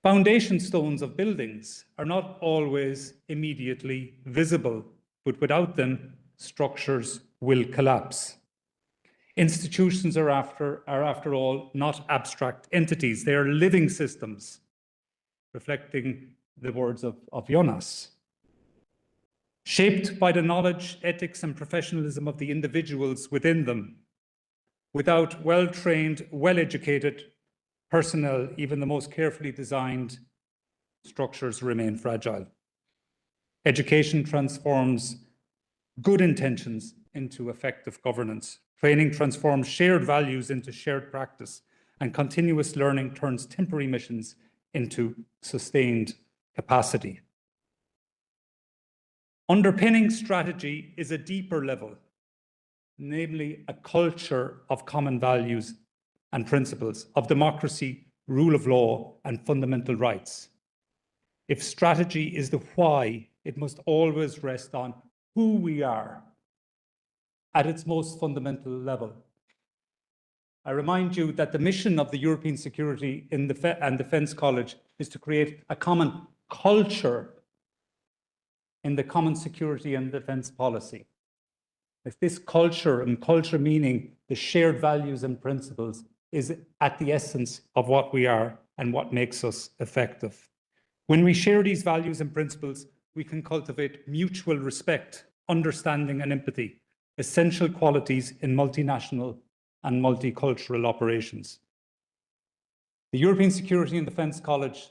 L: Foundation stones of buildings are not always immediately visible, but without them, structures will collapse. Institutions are after all, not abstract entities. They are living systems, reflecting the words of Jonas. Shaped by the knowledge, ethics, and professionalism of the individuals within them. Without well-trained, well-educated personnel, even the most carefully designed structures remain fragile. Education transforms good intentions into effective governance. Training transforms shared values into shared practice, and continuous learning turns temporary missions into sustained capacity. Underpinning strategy is a deeper level, namely a culture of common values and principles of democracy, rule of law, and fundamental rights. If strategy is the why, it must always rest on who we are at its most fundamental level. I remind you that the mission of the European Security and Defence College is to create a common culture in the common security and defence policy. If this culture, and culture meaning the shared values and principles, is at the essence of what we are and what makes us effective. When we share these values and principles, we can cultivate mutual respect, understanding, and empathy, essential qualities in multinational and multicultural operations. The European Security and Defence College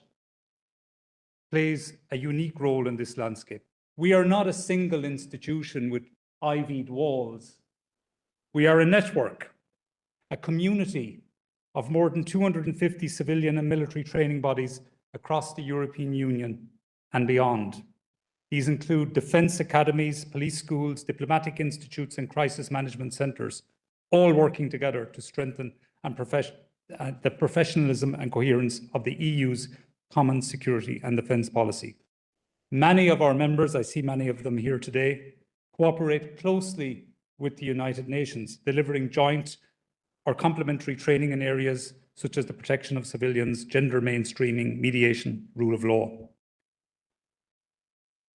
L: plays a unique role in this landscape. We are not a single institution with ivied walls. We are a network, a community of more than 250 civilian and military training bodies across the European Union and beyond. These include defence academies, police schools, diplomatic institutes, and crisis management centres, all working together to strengthen the professionalism and coherence of the EU's common security and defence policy. Many of our members, I see many of them here today, cooperate closely with the United Nations, delivering joint or complementary training in areas such as the protection of civilians, gender mainstreaming, mediation, rule of law.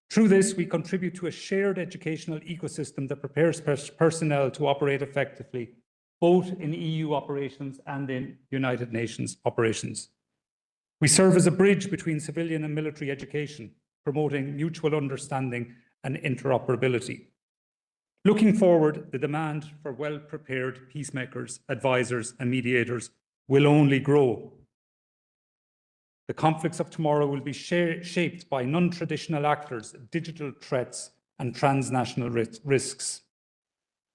L: Through this, we contribute to a shared educational ecosystem that prepares personnel to operate effectively, both in EU operations and in United Nations operations. We serve as a bridge between civilian and military education, promoting mutual understanding and interoperability. Looking forward, the demand for well-prepared peacemakers, advisors, and mediators will only grow. The conflicts of tomorrow will be shaped by non-traditional actors, digital threats, and transnational risks.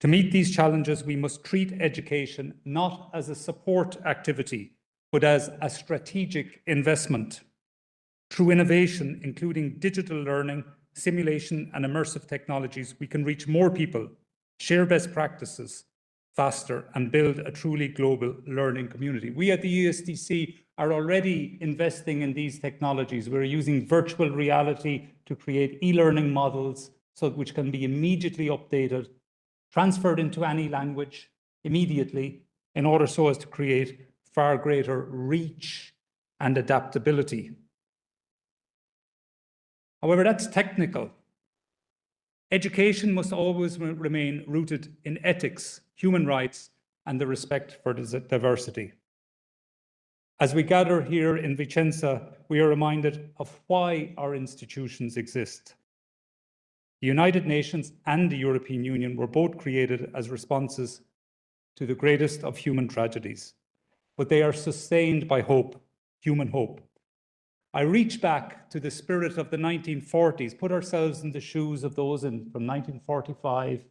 L: To meet these challenges, we must treat education not as a support activity, but as a strategic investment. Through innovation, including digital learning, simulation, and immersive technologies, we can reach more people, share best practices faster, and build a truly global learning community. We at the IAPTC are already investing in these technologies. We're using virtual reality to create e-learning models which can be immediately updated, transferred into any language immediately, in order so as to create far greater reach and adaptability. However, that's technical. Education must always remain rooted in ethics, human rights, and the respect for diversity. As we gather here in Vicenza, we are reminded of why our institutions exist. The United Nations and the European Union were both created as responses to the greatest of human tragedies, but they are sustained by hope, human hope. I reach back to the spirit of the 1940s, put ourselves in the shoes of those from 1945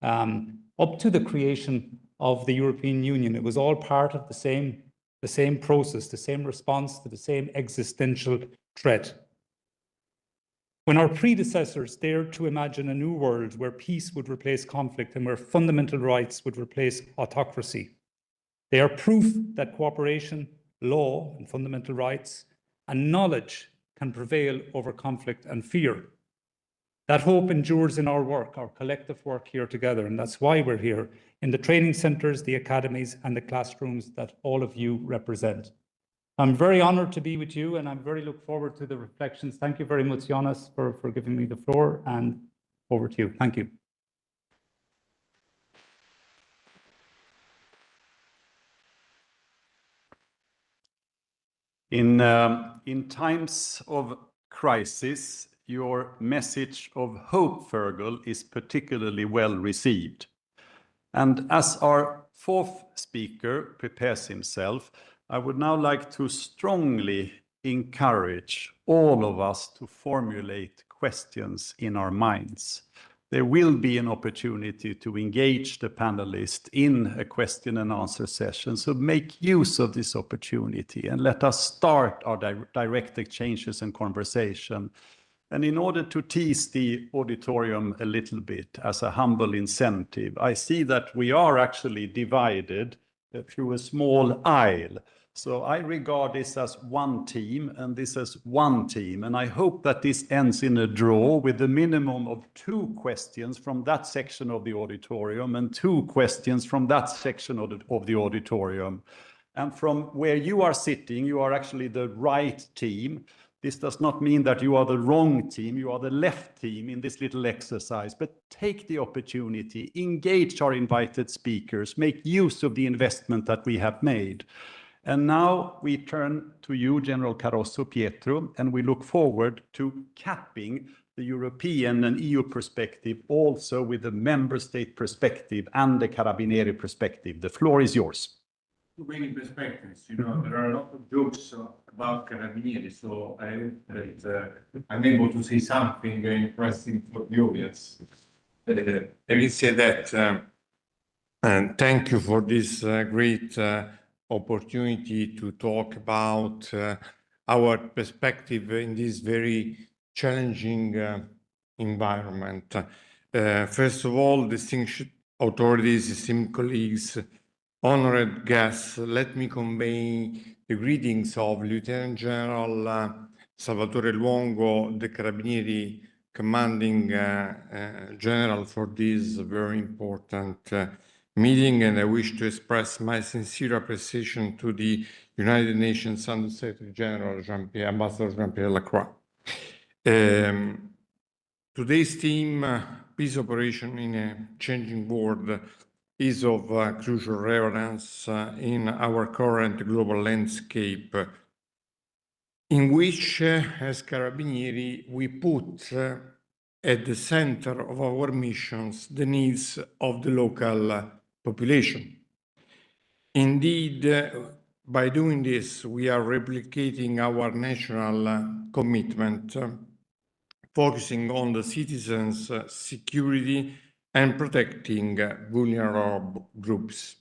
L: up to the creation of the European Union. It was all part of the same process, the same response to the same existential threat. When our predecessors dared to imagine a new world where peace would replace conflict and where fundamental rights would replace autocracy. They are proof that cooperation, law and fundamental rights, and knowledge can prevail over conflict and fear. That hope endures in our work, our collective work here together, and that's why we're here in the training centres, the academies and the classrooms that all of you represent. I'm very honoured to be with you, and I'm very look forward to the reflections. Thank you very much, Jonas, for giving me the floor, and over to you. Thank you.
J: In times of crisis, your message of hope, Fergal, is particularly well received. And as our fourth speaker prepares himself, I would now like to strongly encourage all of us to formulate questions in our minds. There will be an opportunity to engage the panelists in a question and answer session, so make use of this opportunity and let us start our direct exchanges and conversation. And in order to tease the auditorium a little bit as a humble incentive, I see that we are actually divided through a small aisle. So I regard this as one team and this as one team. And I hope that this ends in a draw with a minimum of 2 questions from that section of the auditorium and 2 questions from that section of the auditorium. And from where you are sitting, you are actually the right team. This does not mean that you are the wrong team, you are the left team in this little exercise, but take the opportunity, engage our invited speakers, make use of the investment that we have made. And now we turn to you, General Carosso Pietro, and we look forward to capping the European and EU perspective also with the member state perspective and the Carabinieri perspective. The floor is yours.
M: Too many perspectives, you know, there are a lot of jokes about Carabinieri, so I hope that I'm able to say something interesting for the audience. Having said that, and thank you for this great opportunity to talk about our perspective in this very challenging environment. First of all, distinguished authorities, esteemed colleagues, honored guests, let me convey the greetings of Lieutenant General Salvatore Luongo, the Carabinieri Commanding General, for this very important meeting, and I wish to express my sincere appreciation to the United Nations Under Secretary General Ambassador Jean-Pierre Lacroix. Today's theme, peace operation in a changing world, is of crucial relevance in our current global landscape, in which, as Carabinieri, we put at the center of our missions the needs of the local population. Indeed, by doing this, we are replicating our national commitment, focusing on the citizens' security and protecting vulnerable groups.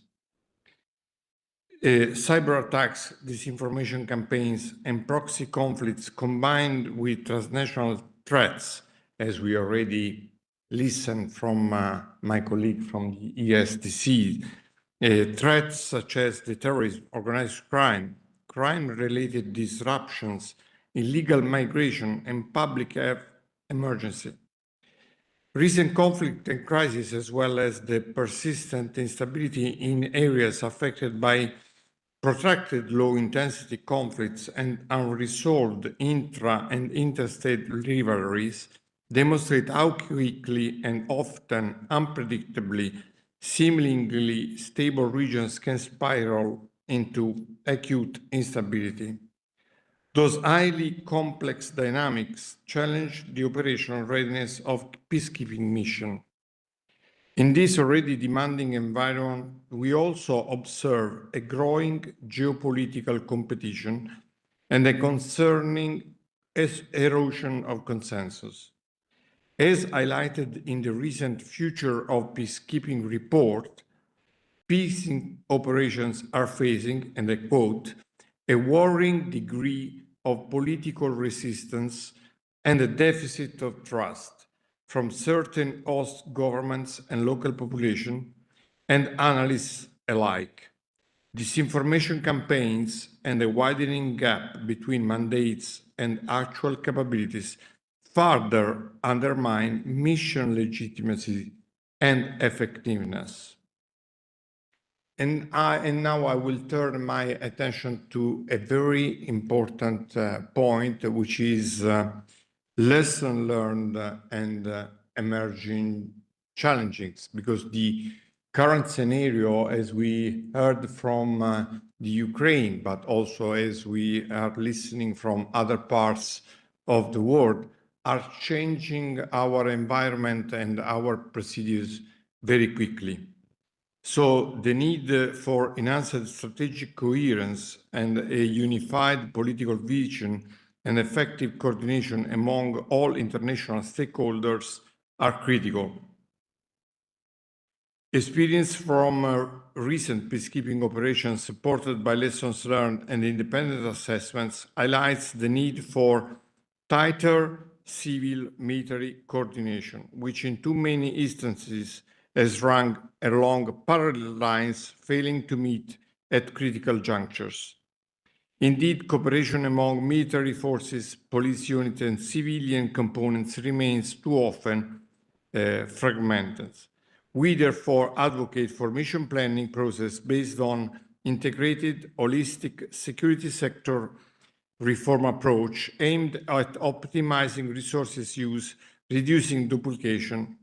M: Cyber attacks, disinformation campaigns, and proxy conflicts combined with transnational threats, as we already listened from my colleague from the IAPTC, threats such as the terrorism, organized crime, crime-related disruptions, illegal migration, and public health emergency. Recent conflict and crisis, as well as the persistent instability in areas affected by protracted low-intensity conflicts and unresolved intra- and interstate rivalries, demonstrate how quickly and often unpredictably seemingly stable regions can spiral into acute instability. Those highly complex dynamics challenge the operational readiness of peacekeeping mission. In this already demanding environment, we also observe a growing geopolitical competition and a concerning erosion of consensus. As highlighted in the recent Future of Peacekeeping report, peace operations are facing, and I quote, a worrying degree of political resistance and a deficit of trust from certain host governments and local population and analysts alike. Disinformation campaigns and a widening gap between mandates and actual capabilities further undermine mission legitimacy and effectiveness. And now I will turn my attention to a very important point, which is lesson learned and emerging challenges, because the current scenario, as we heard from the Ukraine, but also as we are listening from other parts of the world, are changing our environment and our procedures very quickly. So the need for enhanced strategic coherence and a unified political vision and effective coordination among all international stakeholders are critical. Experience from recent peacekeeping operations supported by lessons learned and independent assessments highlights the need for tighter civil-military coordination, which in too many instances has run along parallel lines, failing to meet at critical junctures. Indeed, cooperation among military forces, police units, and civilian components remains too often fragmented. We therefore advocate for mission planning process based on integrated, holistic security sector reform approach aimed at optimizing resources use, reducing duplication,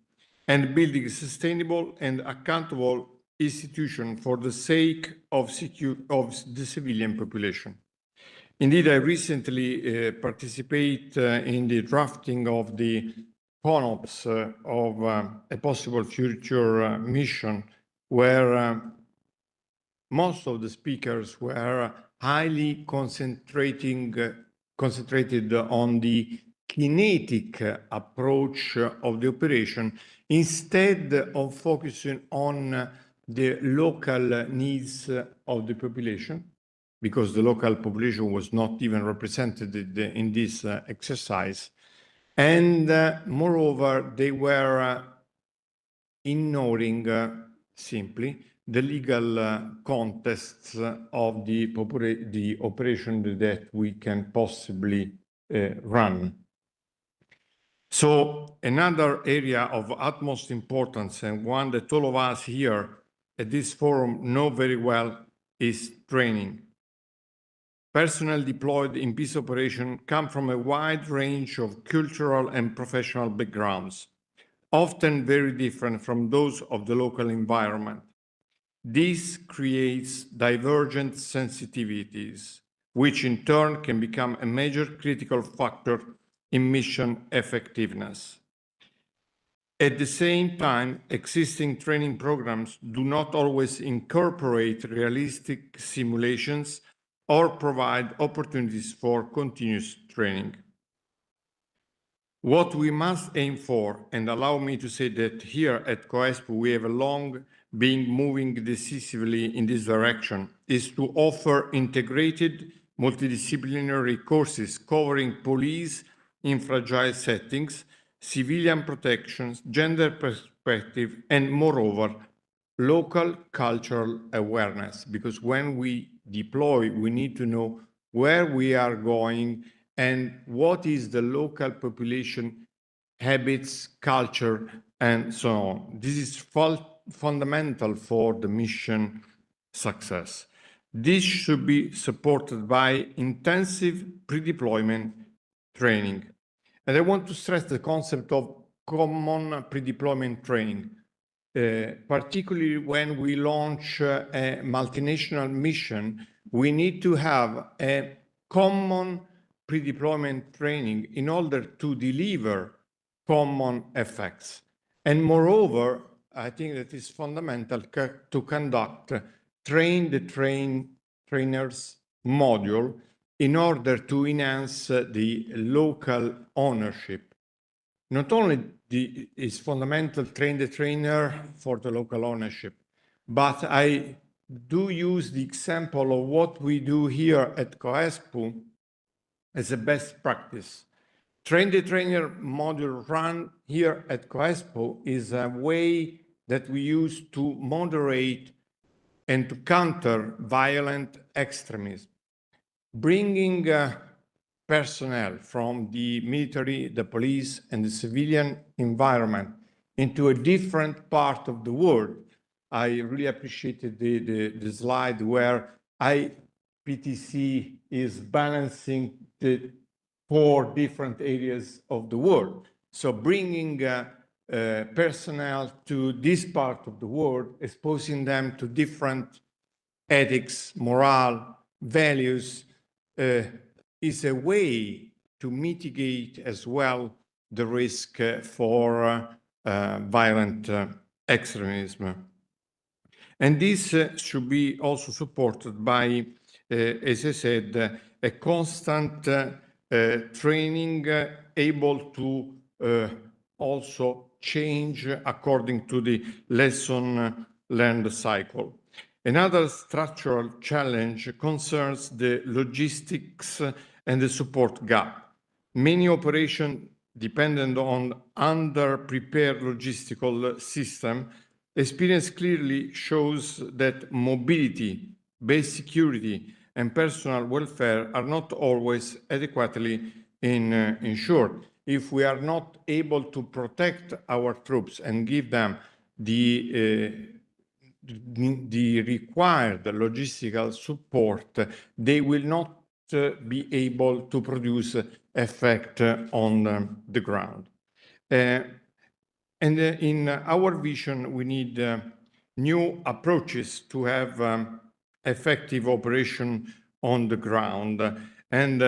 M: and building a sustainable and accountable institution for the sake of the civilian population. Indeed, I recently participated in the drafting of the CONOPS of a possible future mission, where most of the speakers were highly concentrated on the kinetic approach of the operation instead of focusing on the local needs of the population, because the local population was not even represented in this exercise. And moreover, they were ignoring simply the legal contexts of the operation that we can possibly run. So another area of utmost importance, and one that all of us here at this forum know very well, is training. Personnel deployed in peace operations come from a wide range of cultural and professional backgrounds, often very different from those of the local environment. This creates divergent sensitivities, which in turn can become a major critical factor in mission effectiveness. At the same time, existing training programs do not always incorporate realistic simulations or provide opportunities for continuous training. What we must aim for, and allow me to say that here at COESP we have long been moving decisively in this direction, is to offer integrated multidisciplinary courses covering police in fragile settings, civilian protections, gender perspective, and moreover, local cultural awareness. Because when we deploy, we need to know where we are going and what is the local population habits, culture, and so on. This is fundamental for the mission success. This should be supported by intensive pre-deployment training. And I want to stress the concept of common pre-deployment training, particularly when we launch a multinational mission. We need to have a common pre-deployment training in order to deliver common effects. And moreover, I think that is fundamental to conduct train the trainers module in order to enhance the local ownership. Not only is fundamental train the trainer for the local ownership, but I do use the example of what we do here at COESP as a best practice. Train the Trainer module run here at COESPO is a way that we use to moderate and to counter violent extremism. Bringing personnel from the military, the police, and the civilian environment into a different part of the world. I really appreciated the slide where IAPTC is balancing the 4 different areas of the world. So bringing personnel to this part of the world, exposing them to different ethics, morale, values, is a way to mitigate as well the risk for violent extremism. And this should be also supported by, as I said, a constant training able to also change according to the lesson learned cycle. Another structural challenge concerns the logistics and the support gap. Many operations dependent on under-prepared logistical system. Experience clearly shows that mobility, base security, and personal welfare are not always adequately ensured. If we are not able to protect our troops and give them the required logistical support, they will not be able to produce effect on the ground. And in our vision, we need new approaches to have effective operation on the ground. And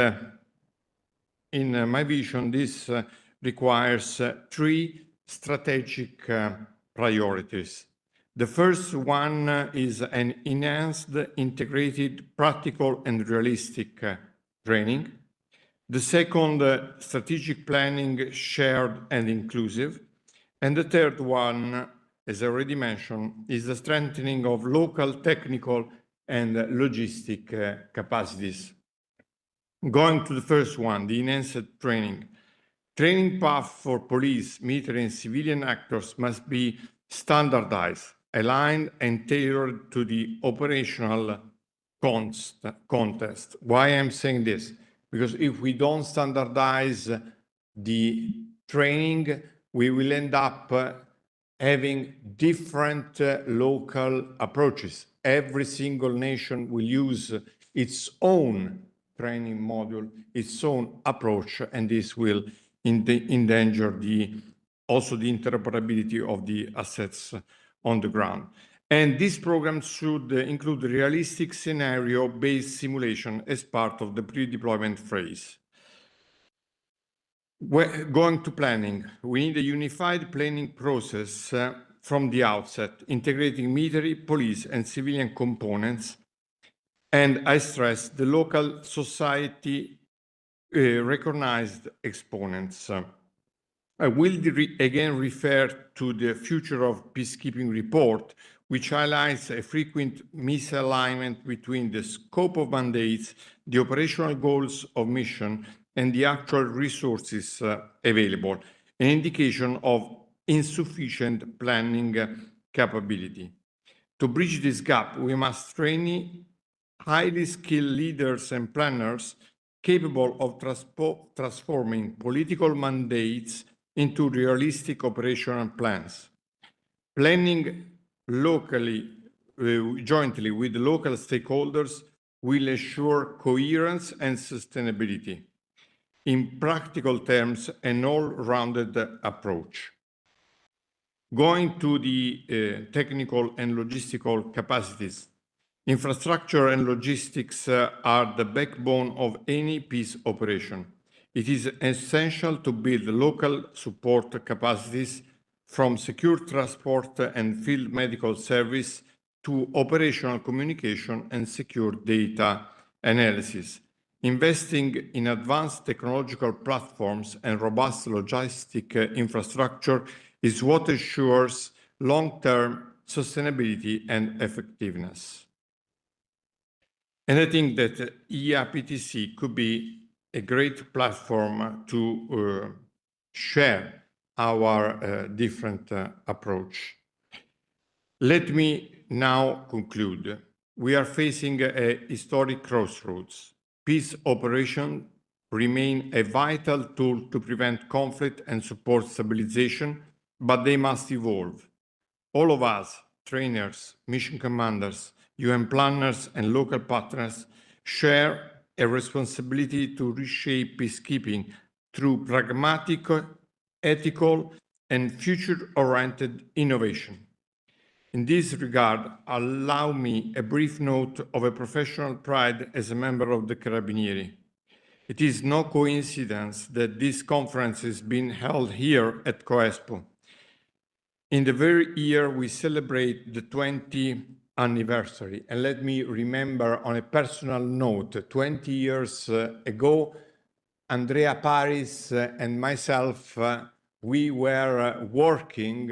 M: in my vision, this requires 3 strategic priorities. The first one is an enhanced, integrated, practical, and realistic training. The second, strategic planning, shared and inclusive. And the third one, as I already mentioned, is the strengthening of local technical and logistic capacities. Going to the first one, the enhanced training. Training path for police, military, and civilian actors must be standardized, aligned, and tailored to the operational context. Why I'm saying this? Because if we don't standardize the training, we will end up having different local approaches. Every single nation will use its own training module, its own approach, and this will endanger also the interoperability of the assets on the ground. And this program should include realistic scenario-based simulation as part of the pre-deployment phase. Going to planning, we need a unified planning process from the outset, integrating military, police, and civilian components. And I stress the local society recognized exponents. I will again refer to the Future of Peacekeeping report, which highlights a frequent misalignment between the scope of mandates, the operational goals of mission, and the actual resources available, an indication of insufficient planning capability. To bridge this gap, we must train highly skilled leaders and planners capable of transforming political mandates into realistic operational plans. Planning locally, jointly with local stakeholders will ensure coherence and sustainability. In practical terms, an all-rounded approach. Going to the technical and logistical capacities, infrastructure and logistics are the backbone of any peace operation. It is essential to build local support capacities from secure transport and field medical service to operational communication and secure data analysis. Investing in advanced technological platforms and robust logistic infrastructure is what ensures long-term sustainability and effectiveness. And I think that IAPTC could be a great platform to share our different approach. Let me now conclude. We are facing a historic crossroads. Peace operations remain a vital tool to prevent conflict and support stabilization, but they must evolve. All of us, trainers, mission commanders, UN planners, and local partners, share a responsibility to reshape peacekeeping through pragmatic, ethical, and future-oriented innovation. In this regard, allow me a brief note of a professional pride as a member of the Carabinieri. It is no coincidence that this conference is being held here at COESPO. In the very year we celebrate the 20th anniversary, and let me remember on a personal note, 20 years ago, Andrea Paris and myself, we were working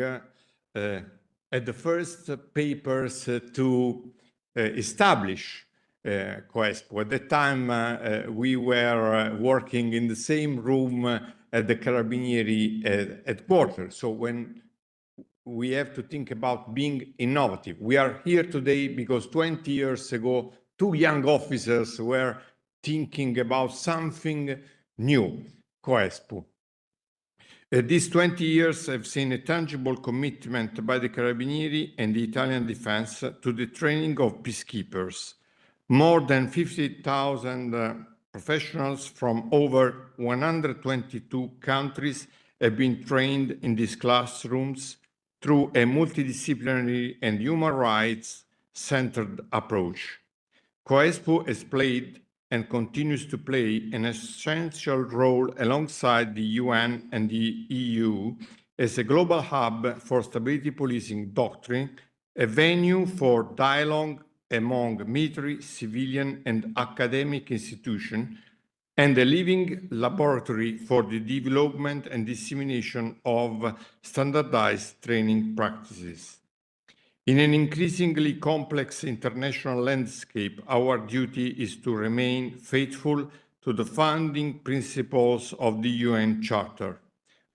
M: at the first papers to establish COESPO. At that time, we were working in the same room at the Carabinieri headquarters. So when we have to think about being innovative, we are here today because 20 years ago, two young officers were thinking about something new, COESPO. These 20 years have seen a tangible commitment by the Carabinieri and the Italian defense to the training of peacekeepers. More than 50,000 professionals from over 122 countries have been trained in these classrooms through a multidisciplinary and human rights-centered approach. COESPO has played and continues to play an essential role alongside the UN and the EU as a global hub for stability policing doctrine, a venue for dialogue among military, civilian, and academic institutions, and a living laboratory for the development and dissemination of standardized training practices. In an increasingly complex international landscape, our duty is to remain faithful to the founding principles of the UN Charter,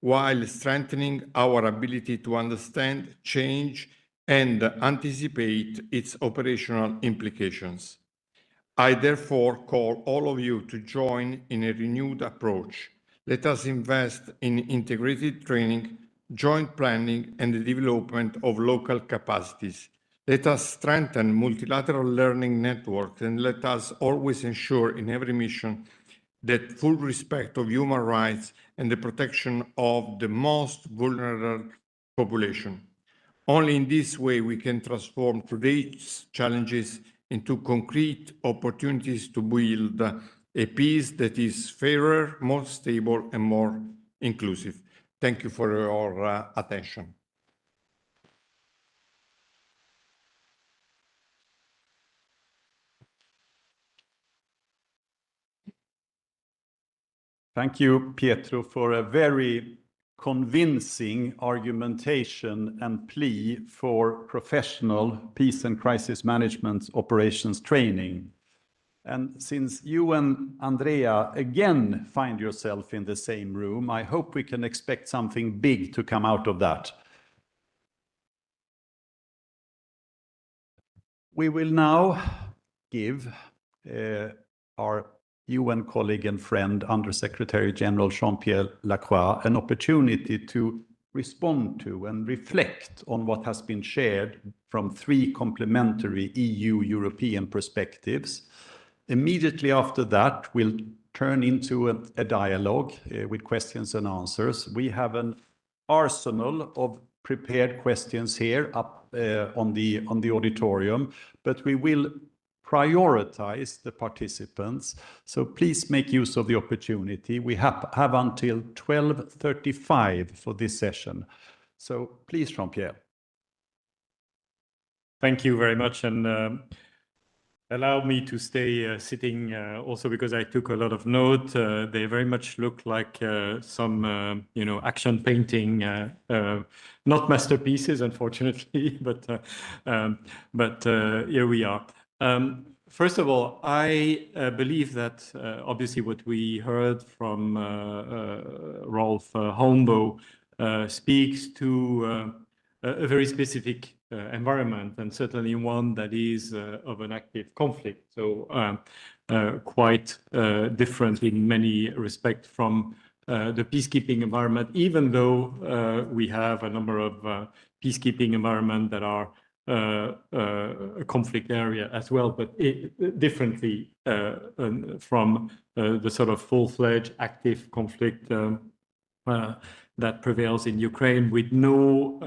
M: while strengthening our ability to understand, change, and anticipate its operational implications. I therefore call all of you to join in a renewed approach. Let us invest in integrated training, joint planning, and the development of local capacities. Let us strengthen multilateral learning networks, and let us always ensure in every mission that full respect of human rights and the protection of the most vulnerable population. Only in this way we can transform today's challenges into concrete opportunities to build a peace that is fairer, more stable, and more inclusive. Thank you for your attention.
J: Thank you, Pietro, for a very convincing argumentation and plea for professional peace and crisis management operations training. And since you and Andrea again find yourself in the same room, I hope we can expect something big to come out of that. We will now give our UN colleague and friend, Undersecretary General Jean-Pierre Lacroix, an opportunity to respond to and reflect on what has been shared from three complementary EU-European perspectives. Immediately after that, we'll turn into a dialogue with questions and answers. We have an arsenal of prepared questions here up on the auditorium, but we will prioritize the participants. So please make use of the opportunity. We have until 12:35 for this session. So please, Jean-Pierre.
G: Thank you very much, and allow me to stay sitting also because I took a lot of notes. They very much look like some, action painting, not masterpieces, unfortunately, but here we are. First of all, I believe that obviously what we heard from Rolf Holmboe speaks to a very specific environment, and certainly one that is of an active conflict. So quite different in many respects from the peacekeeping environment, even though we have a number of peacekeeping environments that are a conflict area as well, but differently from the sort of full-fledged active conflict that prevails in Ukraine, with no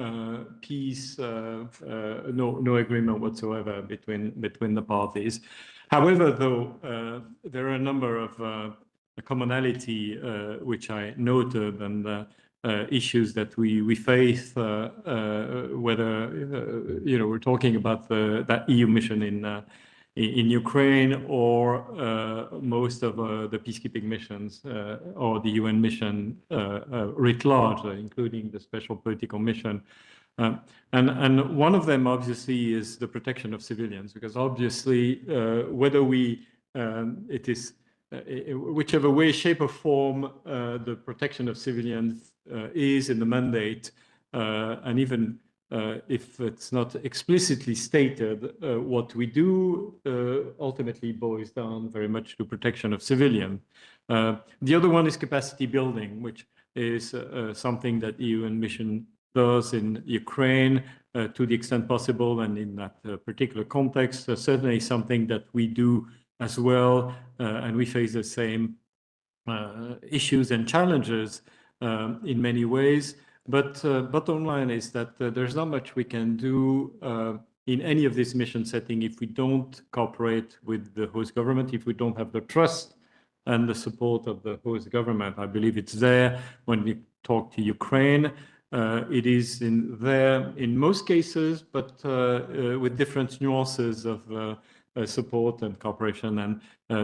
G: peace, no agreement whatsoever between the parties. However, though, there are a number of commonality which I noted, and issues that we face, whether we're talking about that EU mission in Ukraine, or most of the peacekeeping missions or the UN mission writ large, including the special political mission. And one of them obviously is the protection of civilians, because obviously whether it is whichever way, shape or form the protection of civilians is in the mandate, and even if it's not explicitly stated, what we do ultimately boils down very much to protection of civilians. The other one is capacity building, which is something that EU and mission does in Ukraine to the extent possible, and in that particular context, certainly something that we do as well, and we face the same issues and challenges in many ways. But bottom line is that there's not much we can do in any of this mission setting if we don't cooperate with the host government, if we don't have the trust and the support of the host government. I believe it's there when we talk to Ukraine. It is there in most cases, but with different nuances of support and cooperation, and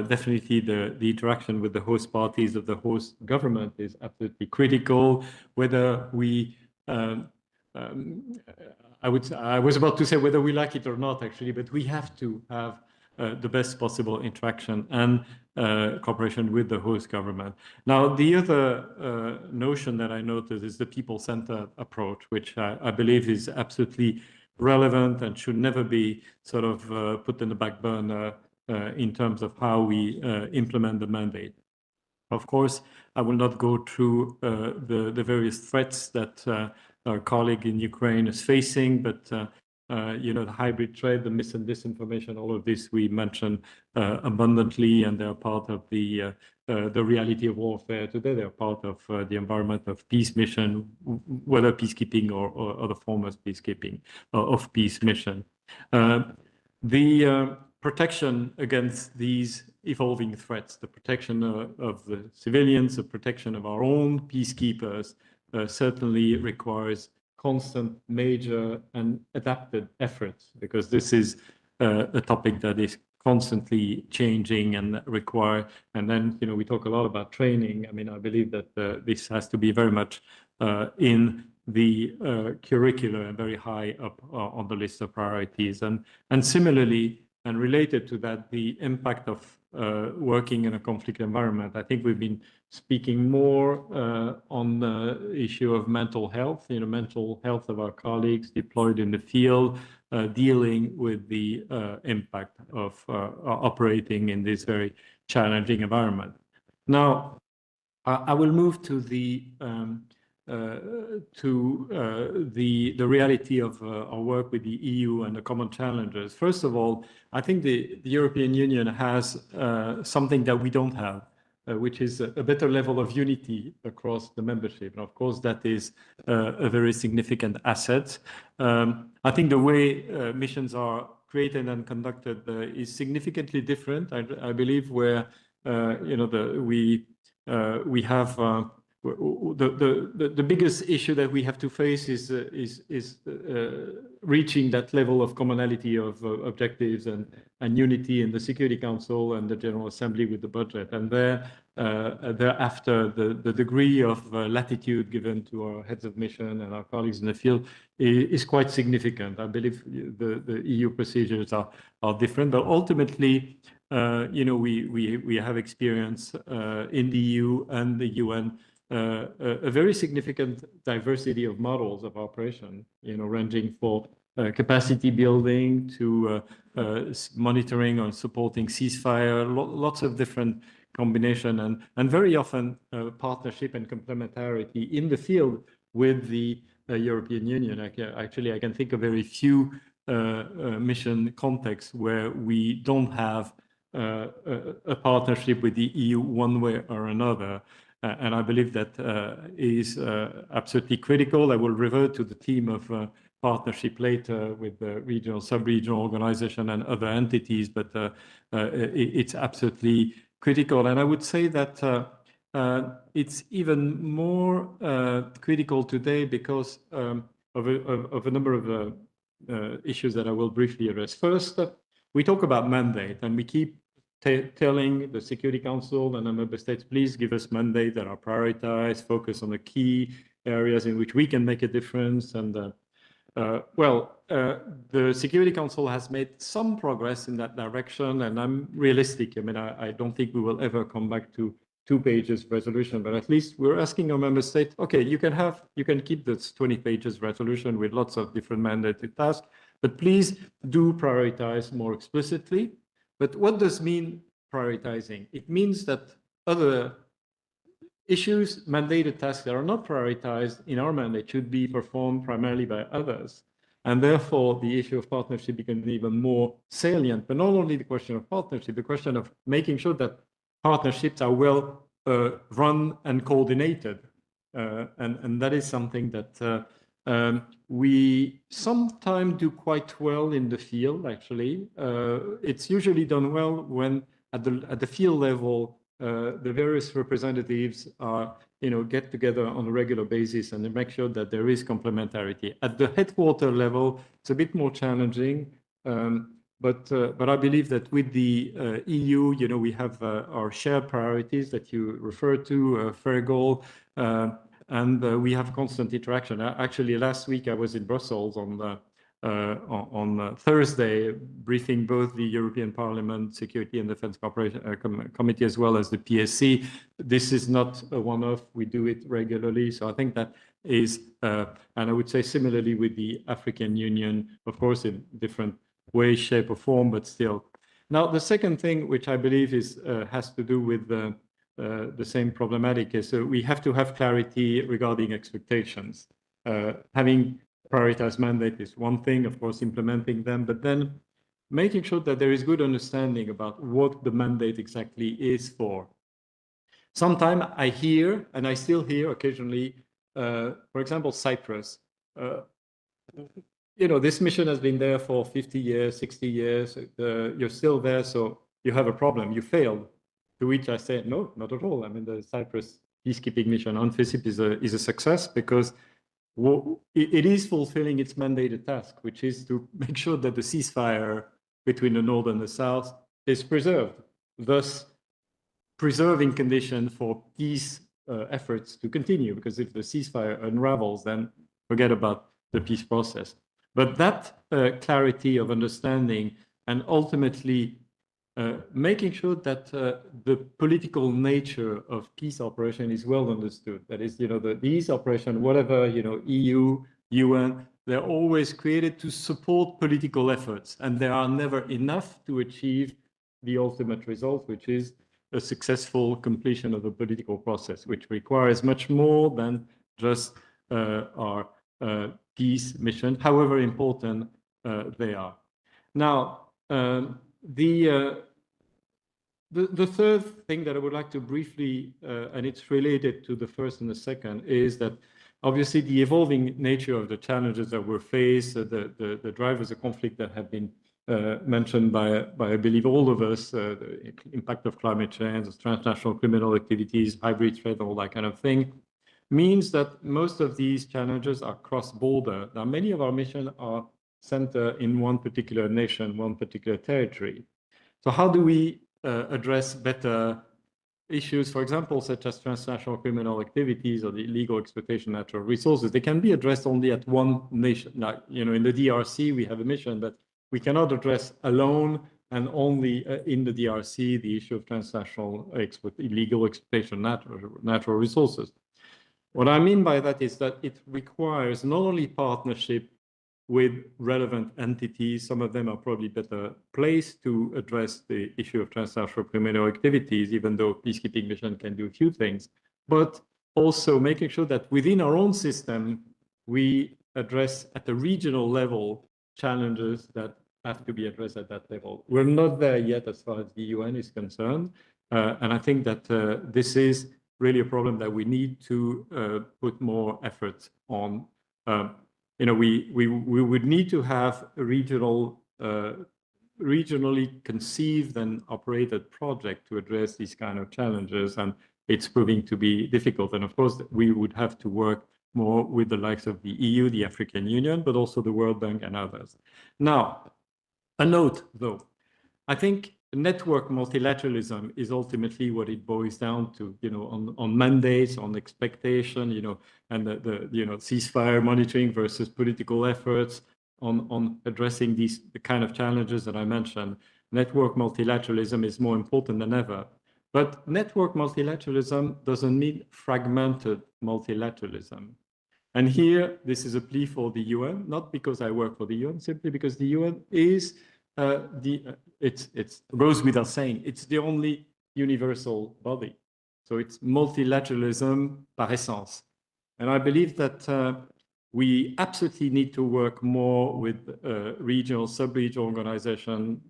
G: definitely the interaction with the host parties of the host government is absolutely critical. Whether we, I was about to say whether we like it or not, actually, but we have to have the best possible interaction and cooperation with the host government. Now, the other notion that I noted is the people-centered approach, which I believe is absolutely relevant and should never be sort of put in the back burner in terms of how we implement the mandate. Of course, I will not go through the various threats that our colleague in Ukraine is facing, but the hybrid threat, the mis and disinformation, all of this we mentioned abundantly, and they're part of the reality of warfare today. They're part of the environment of peace mission, whether peacekeeping or other forms of peacekeeping, of peace mission. The protection against these evolving threats, the protection of the civilians, the protection of our own peacekeepers certainly requires constant, major, and adapted efforts, because this is a topic that is constantly changing and require. And then, we talk a lot about training. I mean, I believe that this has to be very much in the curricula and very high up on the list of priorities. And similarly, and related to that, the impact of working in a conflict environment. I think we've been speaking more on the issue of mental health, mental health of our colleagues deployed in the field, dealing with the impact of operating in this very challenging environment. Now, I will move to the reality of our work with the EU and the common challenges. First of all, I think the European Union has something that we don't have, which is a better level of unity across the membership. And of course, that is a very significant asset. I think the way missions are created and conducted is significantly different. I believe where we have the biggest issue that we have to face is reaching that level of commonality of objectives and unity in the Security Council and the General Assembly with the budget. And thereafter, the degree of latitude given to our heads of mission and our colleagues in the field is quite significant. I believe the EU procedures are different, but ultimately, we have experience in the EU and the UN, a very significant diversity of models of operation, ranging for capacity building to monitoring or supporting ceasefire, lots of different combination and very often partnership and complementarity in the field with the European Union. Actually, I can think of very few mission contexts where we don't have a partnership with the EU one way or another. And I believe that is absolutely critical. I will revert to the theme of partnership later with the regional, sub-regional organization and other entities, but it's absolutely critical. And I would say that it's even more critical today because of a number of issues that I will briefly address. First, we talk about mandate, and we keep telling the Security Council and the member states, please give us mandate that are prioritized, focus on the key areas in which we can make a difference. And the Security Council has made some progress in that direction, and I'm realistic. I mean, I don't think we will ever come back to 2 pages resolution, but at least we're asking our member state, okay, you can keep this 20 pages resolution with lots of different mandated tasks, but please do prioritize more explicitly. But what does mean prioritizing? It means that other issues, mandated tasks that are not prioritized in our mandate should be performed primarily by others. And therefore, the issue of partnership becomes even more salient. But not only the question of partnership, the question of making sure that partnerships are well run and coordinated. And that is something that we sometimes do quite well in the field, actually. It's usually done well when at the field level, the various representatives are, get together on a regular basis and they make sure that there is complementarity. At the headquarter level, it's a bit more challenging. But I believe that with the EU, we have our shared priorities that you referred to, fair goal, and we have constant interaction. Actually, last week I was in Brussels on Thursday, briefing both the European Parliament Security and Defence Cooperation Committee as well as the PSC. This is not a one-off; we do it regularly. So I think that is, and I would say similarly with the African Union, of course, in different way, shape, or form, but still. Now, the second thing, which I believe has to do with the same problematic, is we have to have clarity regarding expectations. Having prioritized mandate is one thing, of course, implementing them, but then making sure that there is good understanding about what the mandate exactly is for. Sometimes I hear, and I still hear occasionally, for example, Cyprus. This mission has been there for 50 years, 60 years. You're still there, so you have a problem. You failed. To which I say, no, not at all. I mean, the Cyprus peacekeeping mission, UNFICIP, is a success because it is fulfilling its mandated task, which is to make sure that the ceasefire between the North and the South is preserved, thus preserving conditions for peace efforts to continue. Because if the ceasefire unravels, then forget about the peace process. But that clarity of understanding and ultimately making sure that the political nature of peace operation is well understood. That is, these operations, whatever, EU, UN, they're always created to support political efforts, and they are never enough to achieve the ultimate result, which is a successful completion of the political process, which requires much more than just our peace mission, however important they are. Now, the third thing that I would like to briefly, and it's related to the first and the second, is that obviously the evolving nature of the challenges that we're faced, the drivers of conflict that have been mentioned by I believe all of us, the impact of climate change, transnational criminal activities, hybrid threat, all that kind of thing, means that most of these challenges are cross-border. Now, many of our missions are centered in one particular nation, one particular territory. So how do we address better issues, for example, such as transnational criminal activities or the illegal exploitation of natural resources? They can be addressed only at one nation. Like, in the DRC, we have a mission, but we cannot address alone and only in the DRC the issue of transnational illegal exploitation of natural resources. What I mean by that is that it requires not only partnership with relevant entities, some of them are probably better placed to address the issue of transnational criminal activities, even though peacekeeping mission can do a few things, but also making sure that within our own system, we address at the regional level challenges that have to be addressed at that level. We're not there yet as far as the UN is concerned. And I think that this is really a problem that we need to put more effort on. We would need to have a regionally conceived and operated project to address these kind of challenges, and it's proving to be difficult. And of course, we would have to work more with the likes of the EU, the African Union, but also the World Bank and others. Now, a note though, I think network multilateralism is ultimately what it boils down to, on mandates, on expectation, and the ceasefire monitoring versus political efforts on addressing the kind of challenges that I mentioned. Network multilateralism is more important than ever. But network multilateralism doesn't mean fragmented multilateralism. And here, this is a plea for the UN, not because I work for the UN, simply because the UN is it goes without saying, it's the only universal body. So it's multilateralism par essence. And I believe that we absolutely need to work more with regional, sub-regional organizations,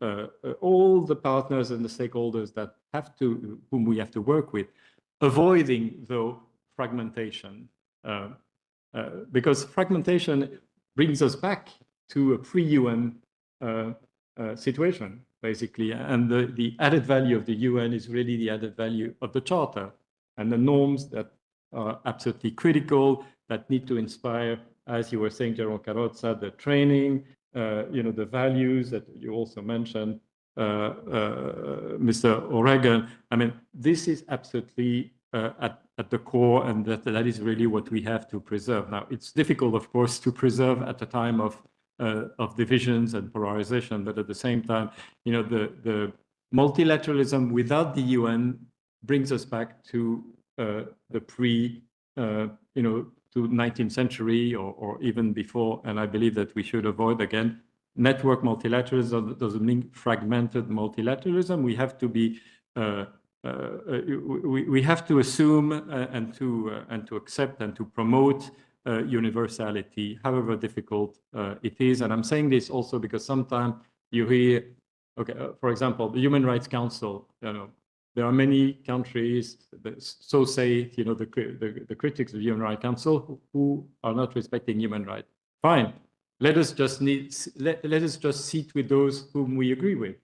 G: all the partners and the stakeholders that whom we have to work with, avoiding though fragmentation. Because fragmentation brings us back to a pre-UN situation, basically. And the added value of the UN is really the added value of the Charter and the norms that are absolutely critical, that need to inspire, as you were saying, General Carrozza, the training, the values that you also mentioned, Mr. O'Regan. I mean, this is absolutely at the core, and that is really what we have to preserve. Now, it's difficult, of course, to preserve at a time of divisions and polarization, but at the same time, the multilateralism without the UN brings us back to the to 19th century or even before, and I believe that we should avoid, again, network multilateralism doesn't mean fragmented multilateralism. We have to be we have to assume and to accept and to promote universality, however difficult it is. And I'm saying this also because sometimes you hear, okay, for example, the Human Rights Council, there are many countries that so say, the critics of the Human Rights Council who are not respecting human rights. Fine, let us just sit with those whom we agree with.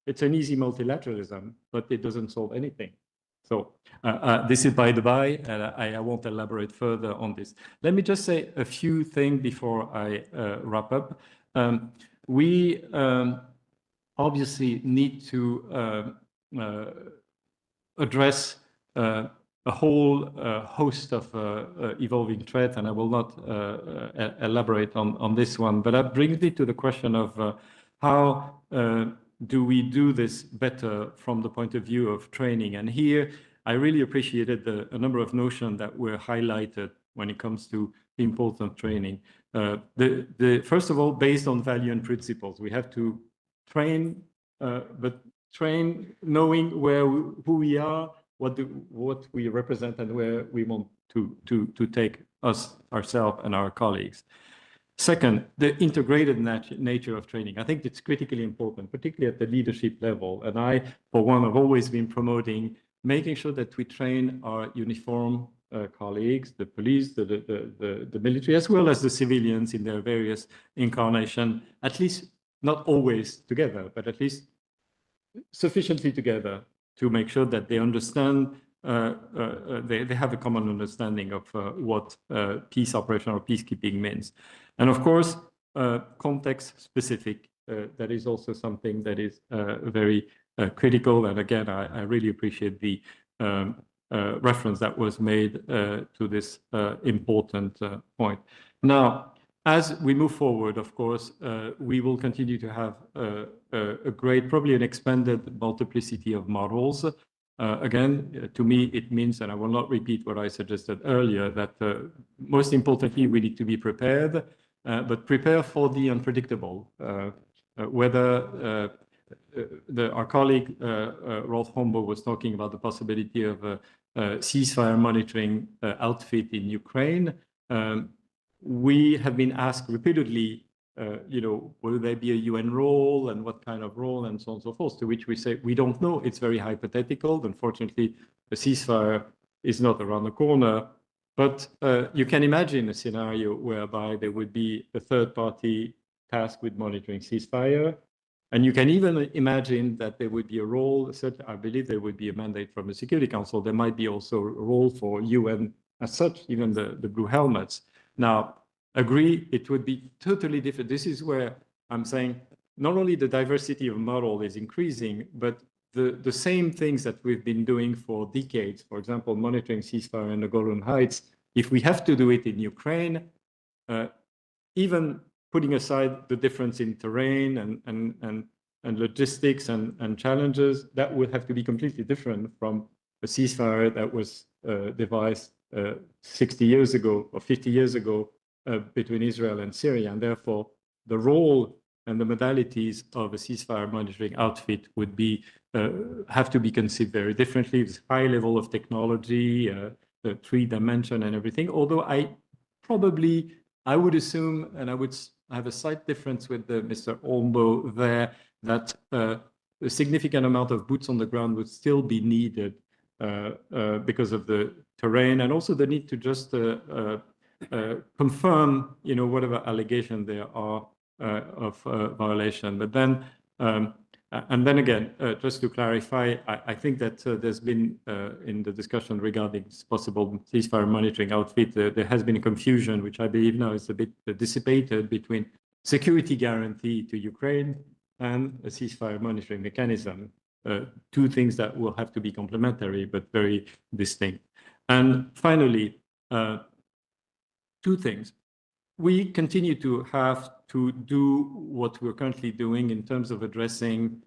G: It's an easy multilateralism, but it doesn't solve anything. So this is by the by, and I won't elaborate further on this. Let me just say a few things before I wrap up. We obviously need to address a whole host of evolving threats, and I will not elaborate on this one, but that brings me to the question of how do we do this better from the point of view of training? And here, I really appreciated a number of notions that were highlighted when it comes to important training. First of all, based on value and principles, we have to train, but train knowing who we are, what we represent, and where we want to take ourselves and our colleagues. Second, the integrated nature of training. I think it's critically important, particularly at the leadership level. And I, for one, have always been promoting making sure that we train our uniform colleagues, the police, the military, as well as the civilians in their various incarnations, at least not always together, but at least sufficiently together to make sure that they understand they have a common understanding of what peace operation or peacekeeping means. And of course, context specific, that is also something that is very critical. And again, I really appreciate the reference that was made to this important point. Now, as we move forward, of course, we will continue to have a great, probably an expanded multiplicity of models. Again, to me, it means, and I will not repeat what I suggested earlier, that most importantly, we need to be prepared, but prepare for the unpredictable. Whether our colleague Rolf Hombo was talking about the possibility of a ceasefire monitoring outfit in Ukraine. We have been asked repeatedly, will there be a UN role and what kind of role and so on and so forth, to which we say, we don't know. It's very hypothetical. Unfortunately, a ceasefire is not around the corner, but you can imagine a scenario whereby there would be a third party tasked with monitoring ceasefire. And you can even imagine that there would be a role, I believe there would be a mandate from the Security Council. There might be also a role for UN as such, even the blue helmets. Now, agree, it would be totally different. This is where I'm saying not only the diversity of model is increasing, but the same things that we've been doing for decades, for example, monitoring ceasefire in the Golan Heights, if we have to do it in Ukraine, even putting aside the difference in terrain and logistics and challenges, that would have to be completely different from a ceasefire that was devised 60 years ago or 50 years ago between Israel and Syria. And therefore, the role and the modalities of a ceasefire monitoring outfit would be have to be conceived very differently. With high level of technology, the 3-dimension and everything. Although I would assume, and I would have a slight difference with Mr. Olmo there, that a significant amount of boots on the ground would still be needed because of the terrain and also the need to just confirm, whatever allegation there are of violation. But then, and then again, just to clarify, I think that there's been in the discussion regarding possible ceasefire monitoring outfit, there has been a confusion, which I believe now is a bit dissipated, between security guarantee to Ukraine and a ceasefire monitoring mechanism. Two things that will have to be complementary, but very distinct. And finally, two things. We continue to have to do what we're currently doing in terms of addressing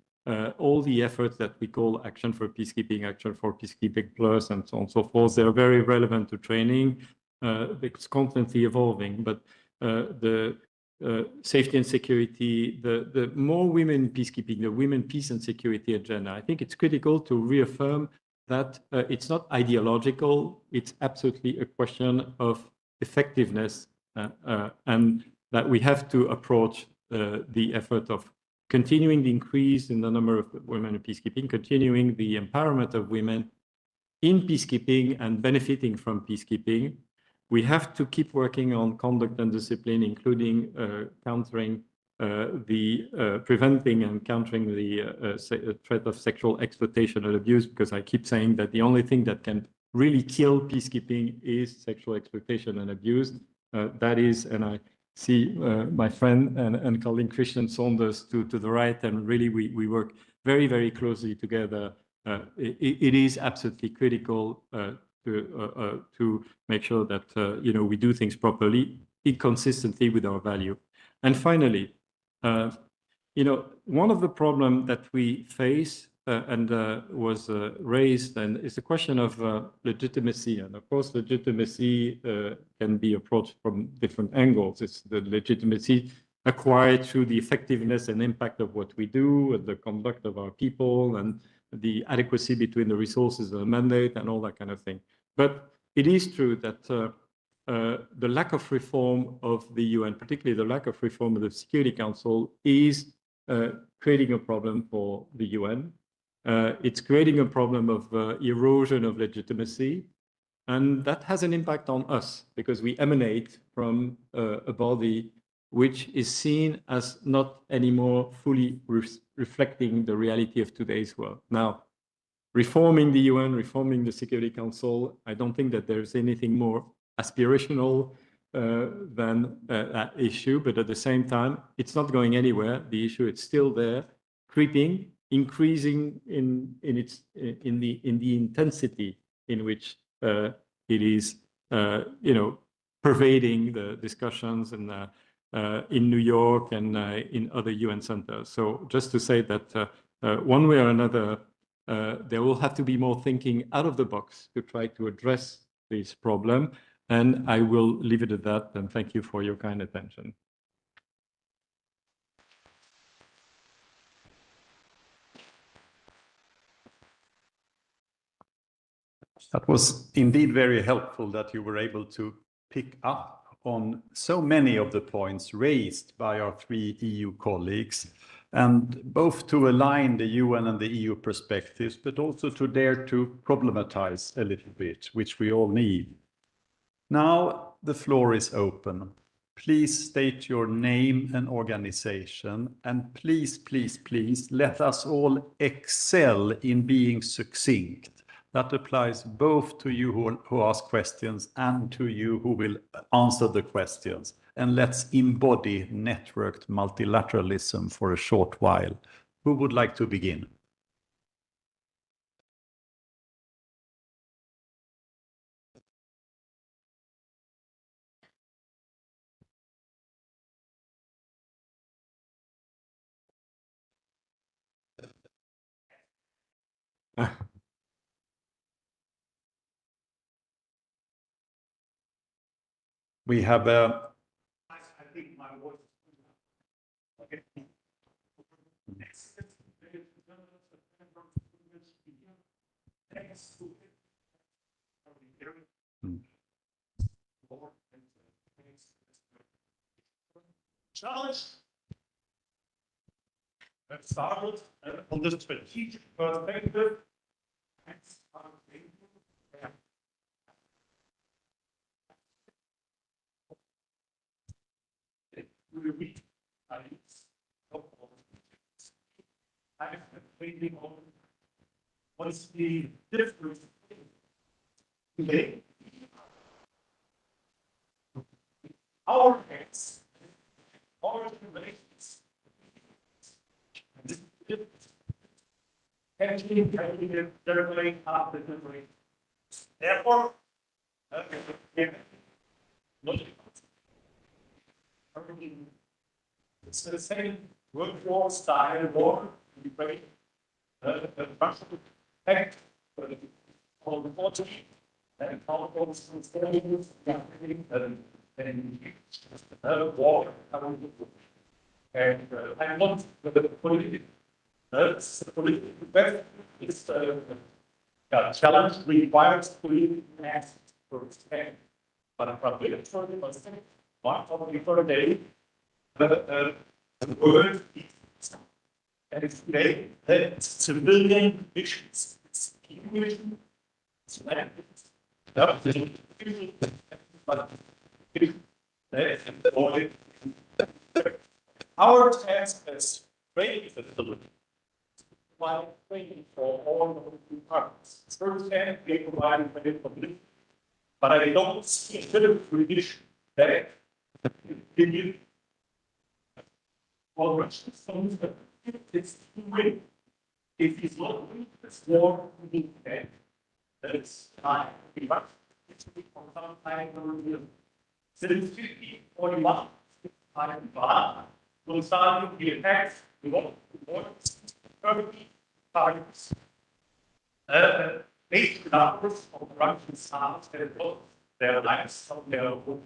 G: all the efforts that we call Action for Peacekeeping, Action for Peacekeeping Plus, and so on and so forth. They're very relevant to training. It's constantly evolving, but the safety and security, the more women in peacekeeping, the women, peace and security agenda, I think it's critical to reaffirm that it's not ideological, it's absolutely a question of effectiveness, and that we have to approach the effort of continuing the increase in the number of women in peacekeeping, continuing the empowerment of women in peacekeeping and benefiting from peacekeeping. We have to keep working on conduct and discipline, including countering preventing and countering the threat of sexual exploitation and abuse, because I keep saying that the only thing that can really kill peacekeeping is sexual exploitation and abuse. That is, and I see my friend and colleague Christian Saunders to the right, and really we work very, very closely together. It is absolutely critical to make sure that we do things properly, consistently with our value. And finally, one of the problems that we face and was raised, and is the question of legitimacy. And of course, legitimacy can be approached from different angles. It's the legitimacy acquired through the effectiveness and impact of what we do, and the conduct of our people, and the adequacy between the resources and the mandate, and all that kind of thing. But it is true that the lack of reform of the UN, particularly the lack of reform of the Security Council, is creating a problem for the UN. It's creating a problem of erosion of legitimacy, and that has an impact on us because we emanate from a body which is seen as not anymore fully reflecting the reality of today's world. Now, reforming the UN, reforming the Security Council. I don't think that there's anything more aspirational than that issue, but at the same time, it's not going anywhere. The issue is still there, creeping, increasing in the intensity in which it is, pervading the discussions and in New York and in other UN centers. So just to say that one way or another, there will have to be more thinking out of the box to try to address this problem. And I will leave it at that. And thank you for your kind attention.
J: That was indeed very helpful that you were able to pick up on so many of the points raised by our three EU colleagues, and both to align the UN and the EU perspectives, but also to dare to problematize a little bit, which we all need. Now the floor is open. Please state your name and organization, and please, please, please let us all excel in being succinct. That applies both to you who ask questions and to you who will answer the questions. And let's embody networked multilateralism for a short while. Who would like to begin? We have a...
L: I think my voice. Okay. Challenge. Let's start on the strategic perspective. What's the difference? Okay. Our heads, our relations, actually directly after the break. Therefore, it's the same workforce style war. Ukraine, Russia, act on the 40 and all those things and war. And I want the political best is challenge requires political action for stand. But from the perspective, one of the day, the world is and it's today that civilian missions, it's mission, it's land, our task as training facility provide training for all of the departments. First hand, they provide training for me, but I don't see a bit of tradition that continue all Russians that it's too late. If he's not weak, it's more weak than it's time. It's for some time over since 1541, will start the attacks more targets. Basic numbers of Russian stars that both their lives of their own.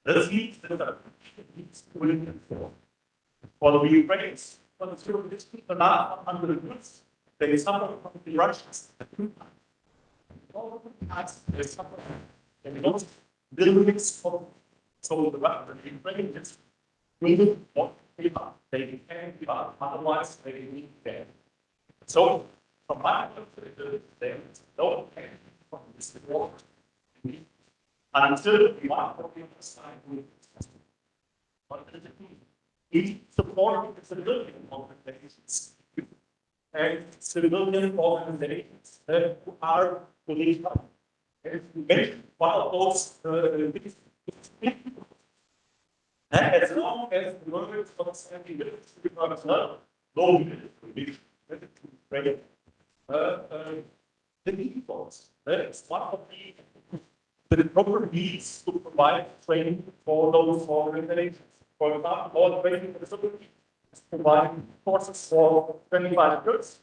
L: This means that the needs to win for the Ukrainians. But these people are under the goods. They suffer from the Russians. All they suffer. They lost billions of so the Ukrainians really want to give up. They can't give up, otherwise they need them. So from my perspective, there is no end from this war until we are on the other side with this. What does it mean? We support the civilian organizations and civilian organizations who are police. One of those as long as the words of sending becomes not low the defaults. It's one of the proper needs to provide training for those organizations. For example, all training facilities providing courses for 25 years.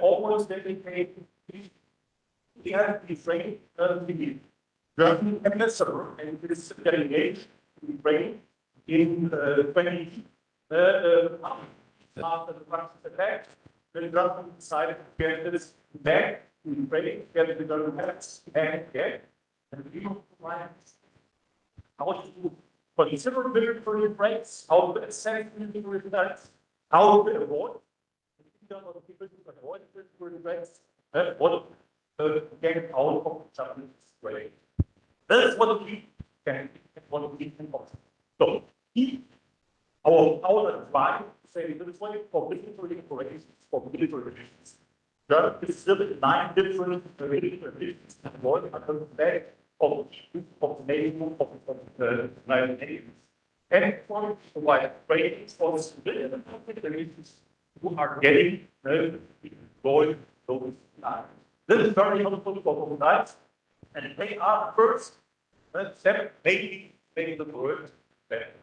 L: Almost dedicated. We have to be trained the German ambassador and this delegation to be trained in 20 after the Russian attack. The government decided to get this back to be trained, get the government back again, and we will provide how to consider military breaks, how to assess military threats, how to avoid military breaks, what get out of Chinese trade. That's what we can, what we can offer. So, our advice say this way for military operations, for military relations. There is still 9 different military relations employed under the flag of the Navy of the United Nations. And for provide training for the civilian and relations who are getting employed those lines. This is very helpful for both sides, and they are first step, maybe the word better.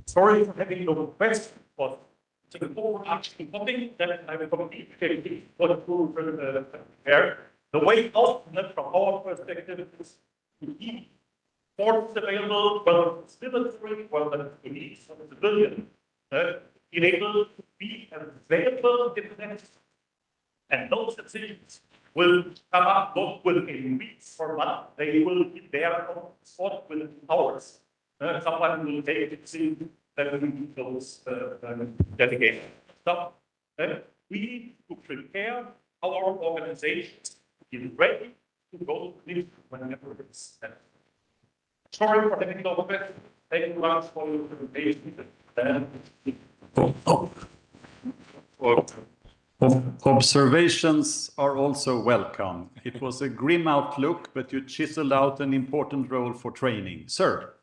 L: Sorry for having no question, but it's an overarching topic that I will communicate for the full prepare. The way out from our perspective is to keep forces available, whether it's military, whether it's police, or civilian, enabled to be available in the next. And those decisions will come up not within weeks or months, they will be there on the spot within hours. Someone will take a decision that will need those delegations. So we need to prepare our organizations to be ready to go to this whenever it's necessary. Sorry for having no question. Thank you very much for your presentation.
J: Observations are also welcome. It was a grim outlook, but you chiseled out an important role for training. Sir.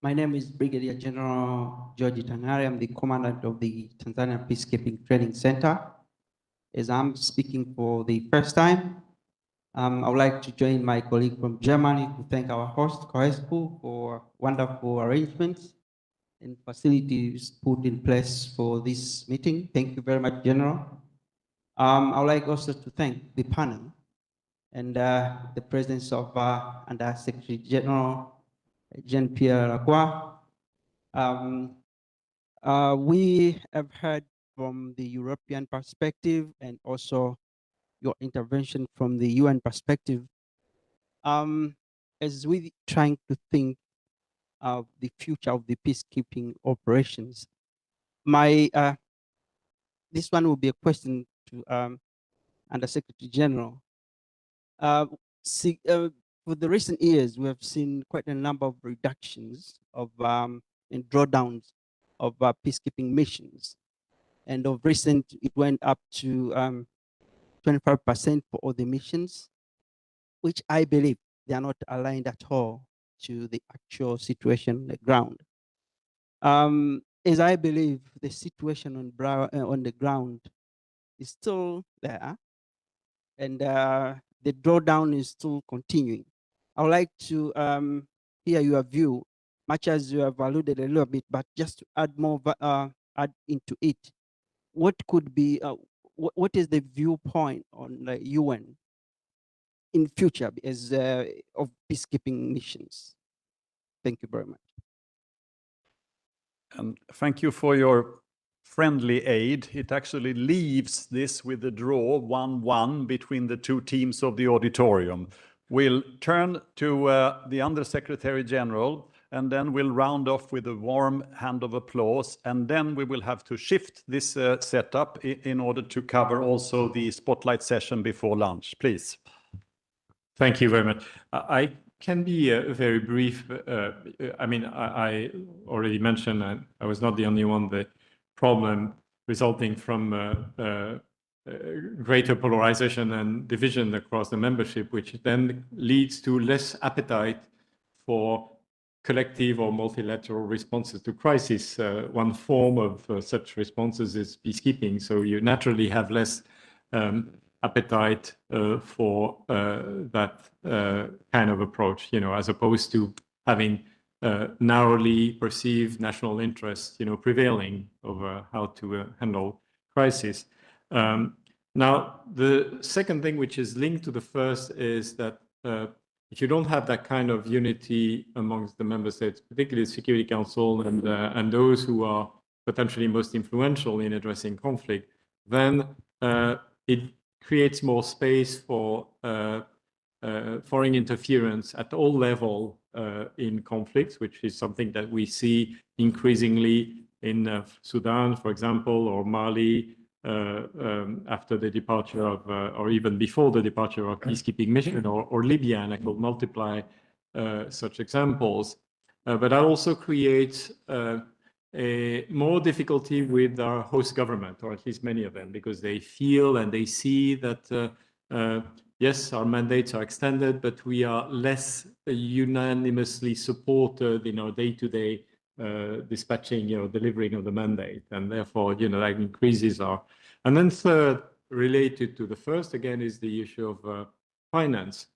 N: My name is Brigadier General George Tangari. I'm the commandant of the Tanzania Peacekeeping Training Center. As I'm speaking for the first time, I would like to join my colleague from Germany to thank our host, COESPU, for wonderful arrangements and facilities put in place for this meeting. Thank you very much, General. I would like also to thank the panel and the presence of Under Secretary General Jean-Pierre Lacroix. We have heard from the European perspective and also your intervention from the UN perspective. As we trying to think of the future of the peacekeeping operations, this one will be a question to Under Secretary General. For the recent years, we have seen quite a number of reductions of and drawdowns of peacekeeping missions. And of recent, it went up to 25% for all the missions, which I believe they are not aligned at all to the actual situation on the ground. As I believe the situation on the ground is still there, and the drawdown is still continuing. I would like to hear your view, much as you have alluded a little bit, but just to add more, add into it. What could be, what is the viewpoint on the UN in future as of peacekeeping missions? Thank you very much.
J: Thank you for your friendly aid. It actually leaves this with a draw 1-1 between the two teams of the auditorium. We'll turn to the Under Secretary General and then we'll round off with a warm hand of applause, and then we will have to shift this setup in order to cover also the spotlight session before lunch. Please.
G: Thank you very much. I can be very brief. I mean, I already mentioned, I was not the only one, the problem resulting from greater polarization and division across the membership, which then leads to less appetite for collective or multilateral responses to crisis. One form of such responses is peacekeeping. So you naturally have less appetite for that kind of approach, as opposed to having narrowly perceived national interests, prevailing over how to handle crisis. Now, the second thing which is linked to the first is that if you don't have that kind of unity amongst the member states, particularly the Security Council and those who are potentially most influential in addressing conflict, then it creates more space for foreign interference at all levels in conflicts, which is something that we see increasingly in Sudan, for example, or Mali, after the departure of, or even before the departure of peacekeeping mission, or Libya, and I could multiply such examples. But that also creates a more difficulty with our host government, or at least many of them, because they feel and they see that, yes, our mandates are extended, but we are less unanimously supported in our day-to-day dispatching, delivering of the mandate, and therefore, that increases our. And then third, related to the first, again, is the issue of finance,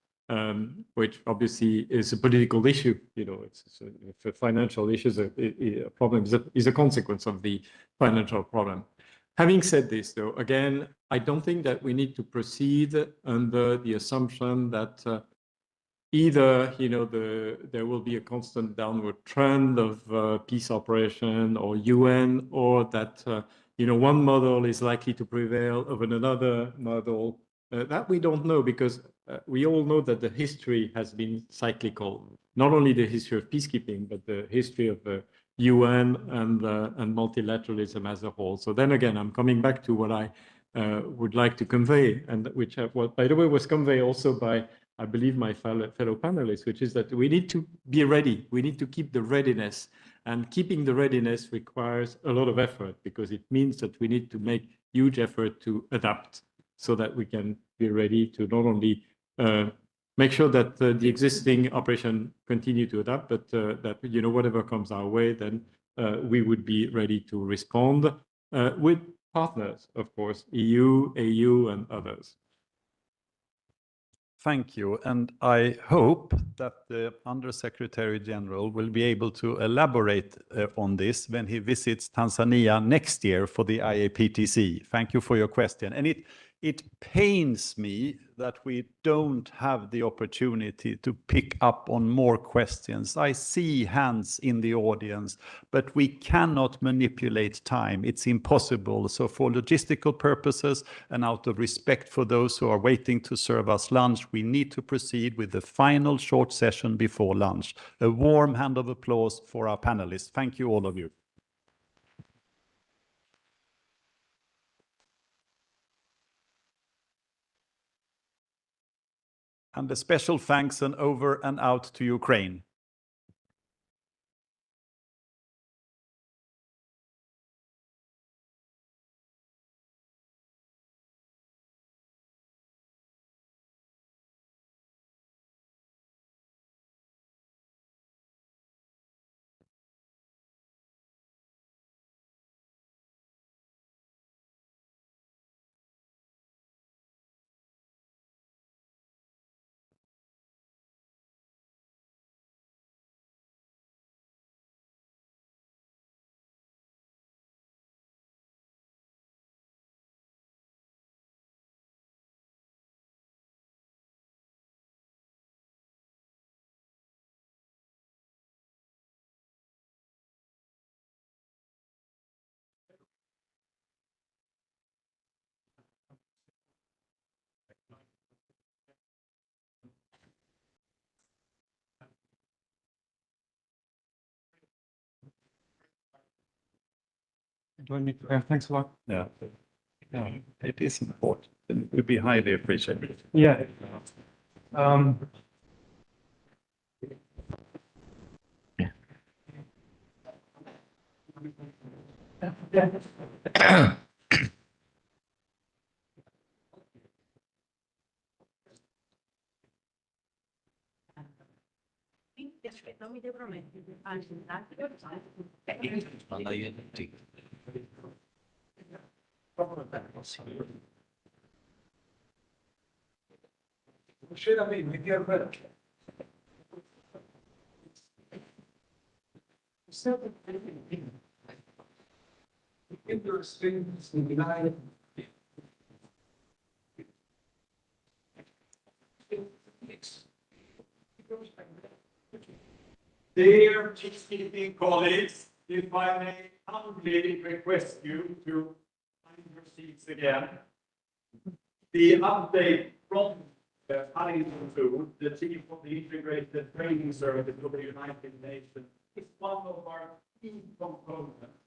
G: which obviously is a political issue. It's a financial issue, a problem is a consequence of the financial problem. Having said this, though, again, I don't think that we need to proceed under the assumption that either, there will be a constant downward trend of peace operation or UN, or that, one model is likely to prevail over another model. That we don't know, because we all know that the history has been cyclical. Not only the history of peacekeeping, but the history of the UN and multilateralism as a whole. So then again, I'm coming back to what I would like to convey, and which, by the way, was conveyed also by, I believe, my fellow panelists, which is that we need to be ready. We need to keep the readiness, and keeping the readiness requires a lot of effort, because it means that we need to make huge effort to adapt, so that we can be ready to not only make sure that the existing operation continue to adapt, but that, whatever comes our way, then we would be ready to respond with partners, of course, EU, AU, and others.
J: Thank you. And I hope that the Undersecretary General will be able to elaborate on this when he visits Tanzania next year for the IAPTC. Thank you for your question. And it pains me that we don't have the opportunity to pick up on more questions. I see hands in the audience, but we cannot manipulate time. It's impossible. So for logistical purposes and out of respect for those who are waiting to serve us lunch, we need to proceed with the final short session before lunch. A warm hand of applause for our panelists. Thank you, all of you. And a special thanks and over and out to Ukraine.
L: Do I need to? Thanks a lot.
J: Yeah. Yeah, it is important. It would be highly appreciated.
L: Yeah. Um,
J: Dear peacekeeping colleagues, if I may humbly request you to find your seats again. The update from Paddington 2, the chief of the Integrated Training Service of the United Nations, is one of our key components.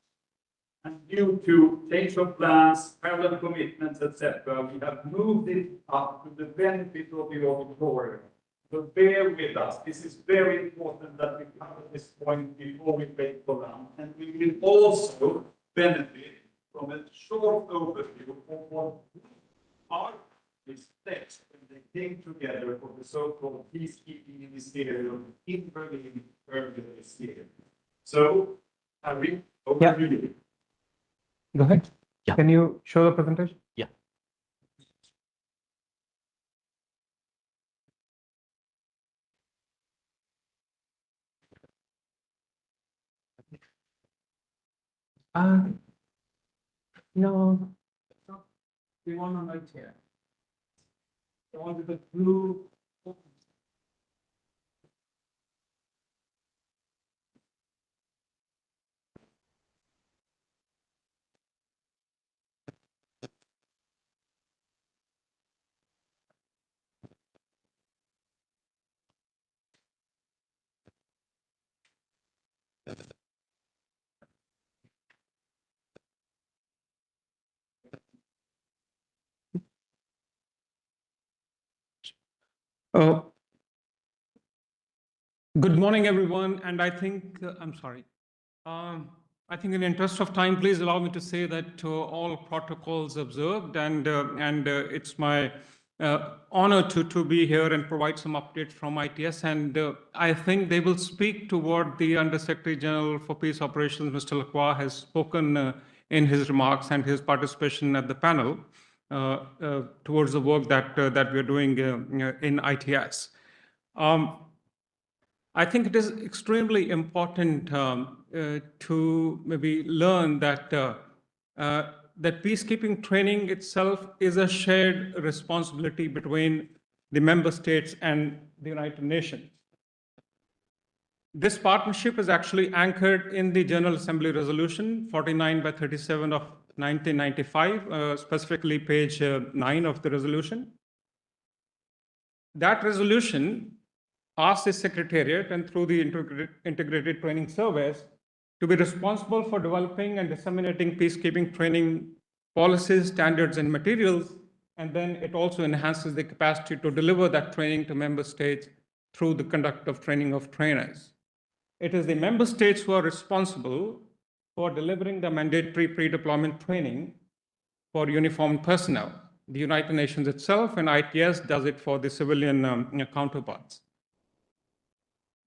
J: And due to change of plans, parallel commitments, etc., we have moved it up to the benefit of the auditorium. So bear with us. This is very important that we cover this point before we break for lunch. And we will also benefit from a short overview of what our steps when they came together for the so-called peacekeeping ministerium in Berlin earlier this year. So, Harry, over to you.
L: Go ahead.
H: Yeah.
L: Can you show the presentation?
H: Yeah.
L: No. We want to right here. I wanted the blue. Good morning, everyone. And I think, I'm sorry. I think in the interest of time, please allow me to say that all protocols observed, and it's my honor to be here and provide some updates from ITS. And I think they will speak to what the Undersecretary General for Peace Operations, Mr. Lacroix, has spoken in his remarks and his participation at the panel towards the work that we're doing in ITS. I think it is extremely important to maybe learn that that peacekeeping training itself is a shared responsibility between the member states and the United Nations. This partnership is actually anchored in the General Assembly Resolution 49/37 of 1995, specifically page 9 of the resolution. That resolution asked the Secretariat and through the Integrated Training Service to be responsible for developing and disseminating peacekeeping training policies, standards, and materials. And then it also enhances the capacity to deliver that training to member states through the conduct of training of trainers. It is the member states who are responsible for delivering the mandatory pre-deployment training for uniformed personnel. The United Nations itself and ITS does it for the civilian counterparts.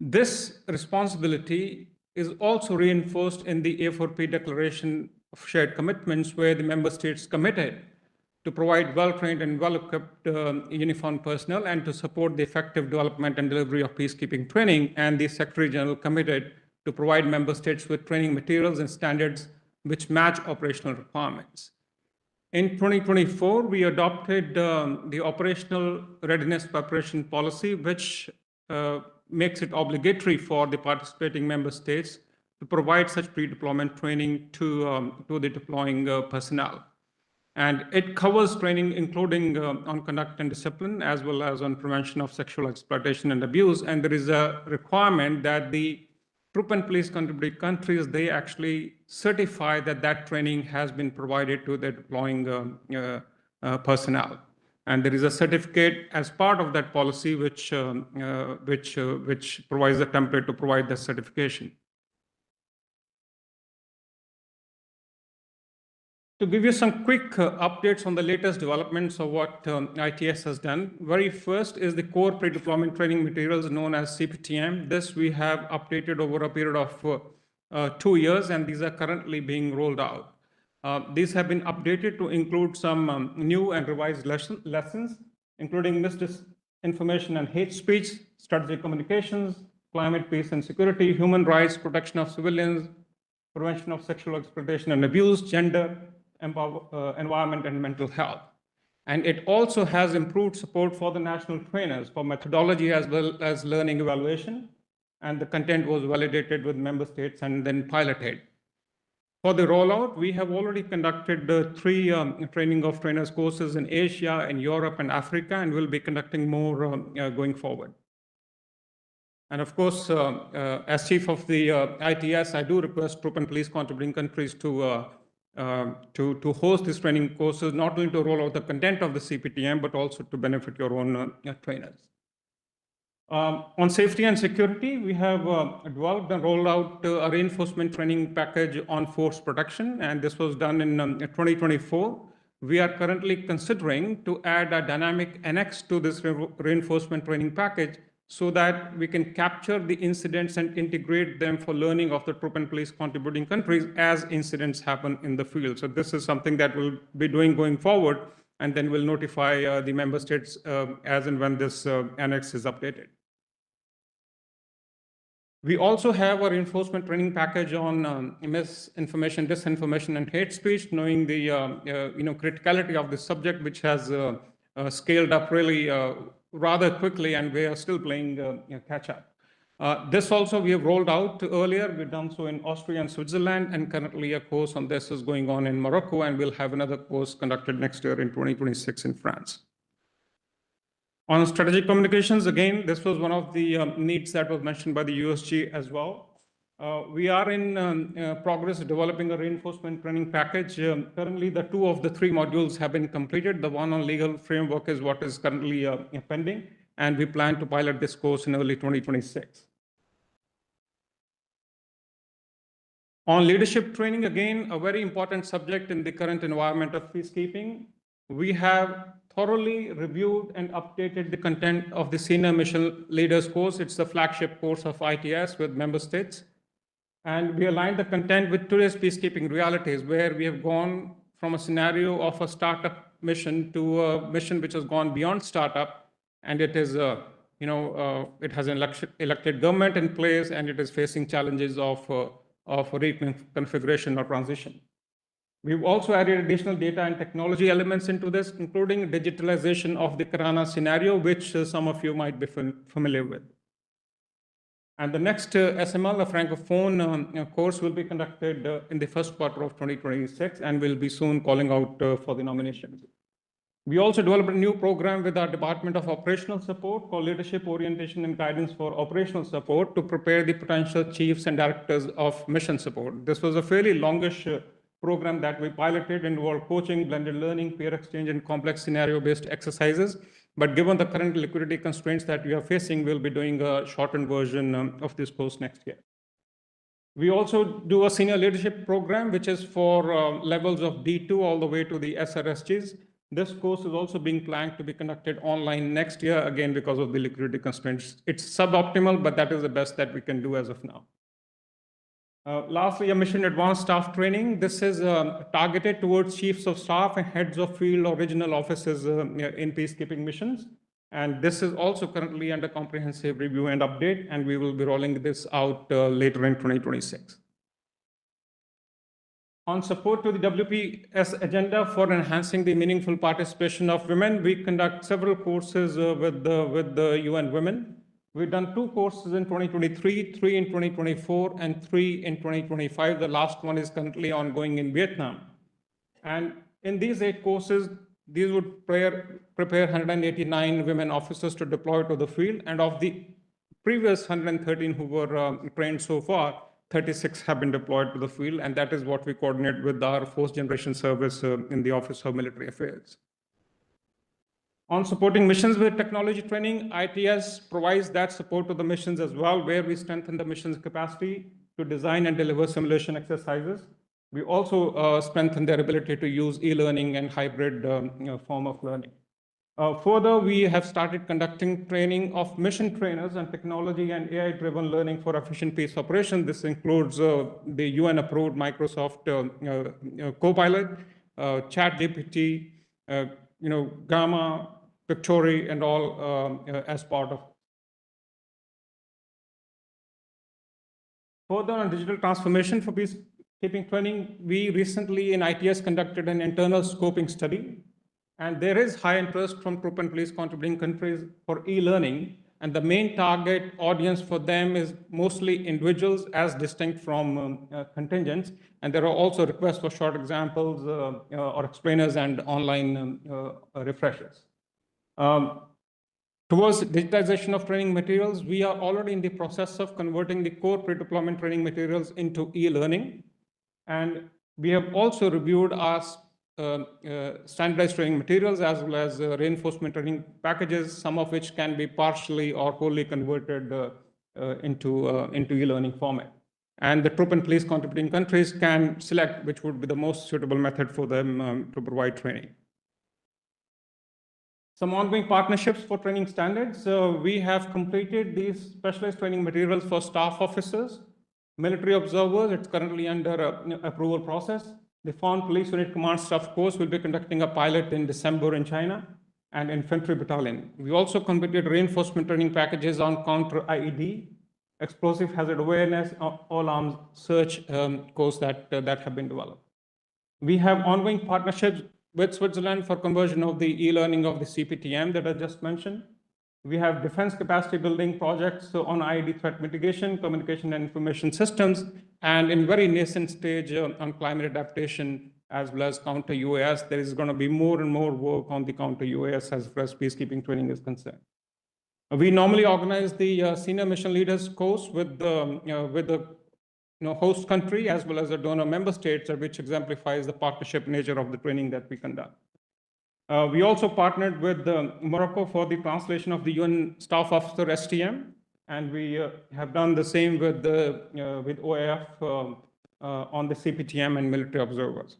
L: This responsibility is also reinforced in the A4P Declaration of Shared Commitments, where the member states committed to provide well-trained and well-equipped uniformed personnel and to support the effective development and delivery of peacekeeping training. And the Secretary General committed to provide member states with training materials and standards which match operational requirements. In 2024, we adopted the Operational Readiness Preparation Policy, which makes it obligatory for the participating member states to provide such pre-deployment training to the deploying personnel. And it covers training including on conduct and discipline, as well as on prevention of sexual exploitation and abuse. And there is a requirement that the
O: troop and police contributing countries, they actually certify that that training has been provided to the deploying personnel. And there is a certificate as part of that policy which provides the template to provide the certification. To give you some quick updates on the latest developments of what ITS has done. Very first is the core pre-deployment training materials known as CPTM. This we have updated over a period of 2 years, and these are currently being rolled out. These have been updated to include some new and revised lessons, including misinformation and hate speech, strategic communications, climate, peace and security, human rights, protection of civilians, prevention of sexual exploitation and abuse, gender, environment and mental health. And it also has improved support for the national trainers for methodology as well as learning evaluation. And the content was validated with member states and then piloted. For the rollout, we have already conducted 3 training of trainers courses in Asia, in Europe and Africa, and we'll be conducting more going forward. And of course, as chief of the ITS, I do request troop and police contributing countries to host these training courses, not only to roll out the content of the CPTM, but also to benefit your own trainers. On safety and security, we have developed and rolled out a reinforcement training package on force protection, and this was done in 2024. We are currently considering to add a dynamic annex to this reinforcement training package so that we can capture the incidents and integrate them for learning of the troop and police contributing countries as incidents happen in the field. So this is something that we'll be doing going forward, and then we'll notify the member states as and when this annex is updated. We also have a reinforcement training package on misinformation, disinformation, and hate speech, knowing the criticality of this subject, which has scaled up really rather quickly, and we are still playing catch up. This also we have rolled out earlier. We've done so in Austria and Switzerland, and currently a course on this is going on in Morocco, and we'll have another course conducted next year in 2026 in France. On strategic communications, again, this was one of the needs that was mentioned by the USG as well. We are in progress of developing a reinforcement training package. Currently, the 2 of the 3 modules have been completed. The one on legal framework is what is currently pending, and we plan to pilot this course in early 2026. On leadership training, again, a very important subject in the current environment of peacekeeping. We have thoroughly reviewed and updated the content of the Senior Mission Leaders course. It's the flagship course of ITS with member states. And we aligned the content with today's peacekeeping realities, where we have gone from a scenario of a startup mission to a mission which has gone beyond startup, and it is, it has an elected government in place, and it is facing challenges of reconfiguration or transition. We've also added additional data and technology elements into this, including digitalization of the Karana scenario, which some of you might be familiar with. And the next SML, a Francophone course, will be conducted in the first quarter of 2026, and will be soon calling out for the nominations. We also developed a new program with our Department of Operational Support called Leadership Orientation and Guidance for Operational Support to prepare the potential chiefs and directors of mission support. This was a fairly longish program that we piloted, involved coaching, blended learning, peer exchange, and complex scenario-based exercises. But given the current liquidity constraints that we are facing, we'll be doing a shortened version of this course next year. We also do a senior leadership program, which is for levels of D2 all the way to the SRSGs. This course is also being planned to be conducted online next year, again, because of the liquidity constraints. It's suboptimal, but that is the best that we can do as of now. Lastly, a mission advanced staff training. This is targeted towards chiefs of staff and heads of field or regional offices in peacekeeping missions. And this is also currently under comprehensive review and update, and we will be rolling this out later in 2026. On support to the WPS agenda for enhancing the meaningful participation of women, we conduct several courses with the UN Women. We've done 2 courses in 2023, 3 in 2024, and 3 in 2025. The last one is currently ongoing in Vietnam. And in these 8 courses, these would prepare 189 women officers to deploy to the field. And of the previous 113 who were trained so far, 36 have been deployed to the field, and that is what we coordinate with our fourth generation service in the Office of Military Affairs. On supporting missions with technology training, ITS provides that support to the missions as well, where we strengthen the mission's capacity to design and deliver simulation exercises. We also strengthen their ability to use e-learning and hybrid form of learning. Further, we have started conducting training of mission trainers and technology and AI-driven learning for efficient peace operations. This includes the UN-approved Microsoft Copilot, ChatGPT, Gamma, Pictory, and all as part of. Further on digital transformation for peacekeeping training, we recently in ITS conducted an internal scoping study. And there is high interest from troop and police contributing countries for e-learning. And the main target audience for them is mostly individuals as distinct from contingents. And there are also requests for short examples or explainers and online refreshers. Towards digitization of training materials, we are already in the process of converting the core pre-deployment training materials into e-learning. And we have also reviewed our standardized training materials as well as reinforcement training packages, some of which can be partially or wholly converted into e-learning format. And the troop and police contributing countries can select which would be the most suitable method for them to provide training. Some ongoing partnerships for training standards. We have completed these specialized training materials for staff officers, military observers. It's currently under approval process. The Foreign Police Unit Command Staff course will be conducting a pilot in December in China and infantry battalion. We also completed reinforcement training packages on counter IED, explosive hazard awareness, all arms search course that have been developed. We have ongoing partnerships with Switzerland for conversion of the e-learning of the CPTM that I just mentioned. We have defense capacity building projects on IED threat mitigation, communication and information systems, and in very nascent stage on climate adaptation as well as counter UAS. There is going to be more and more work on the counter UAS as far as peacekeeping training is concerned. We normally organize the senior mission leaders course with the host country as well as the donor member states, which exemplifies the partnership nature of the training that we conduct. We also partnered with Morocco for the translation of the UN Staff Officer STM, and we have done the same with OAF on the CPTM and military observers.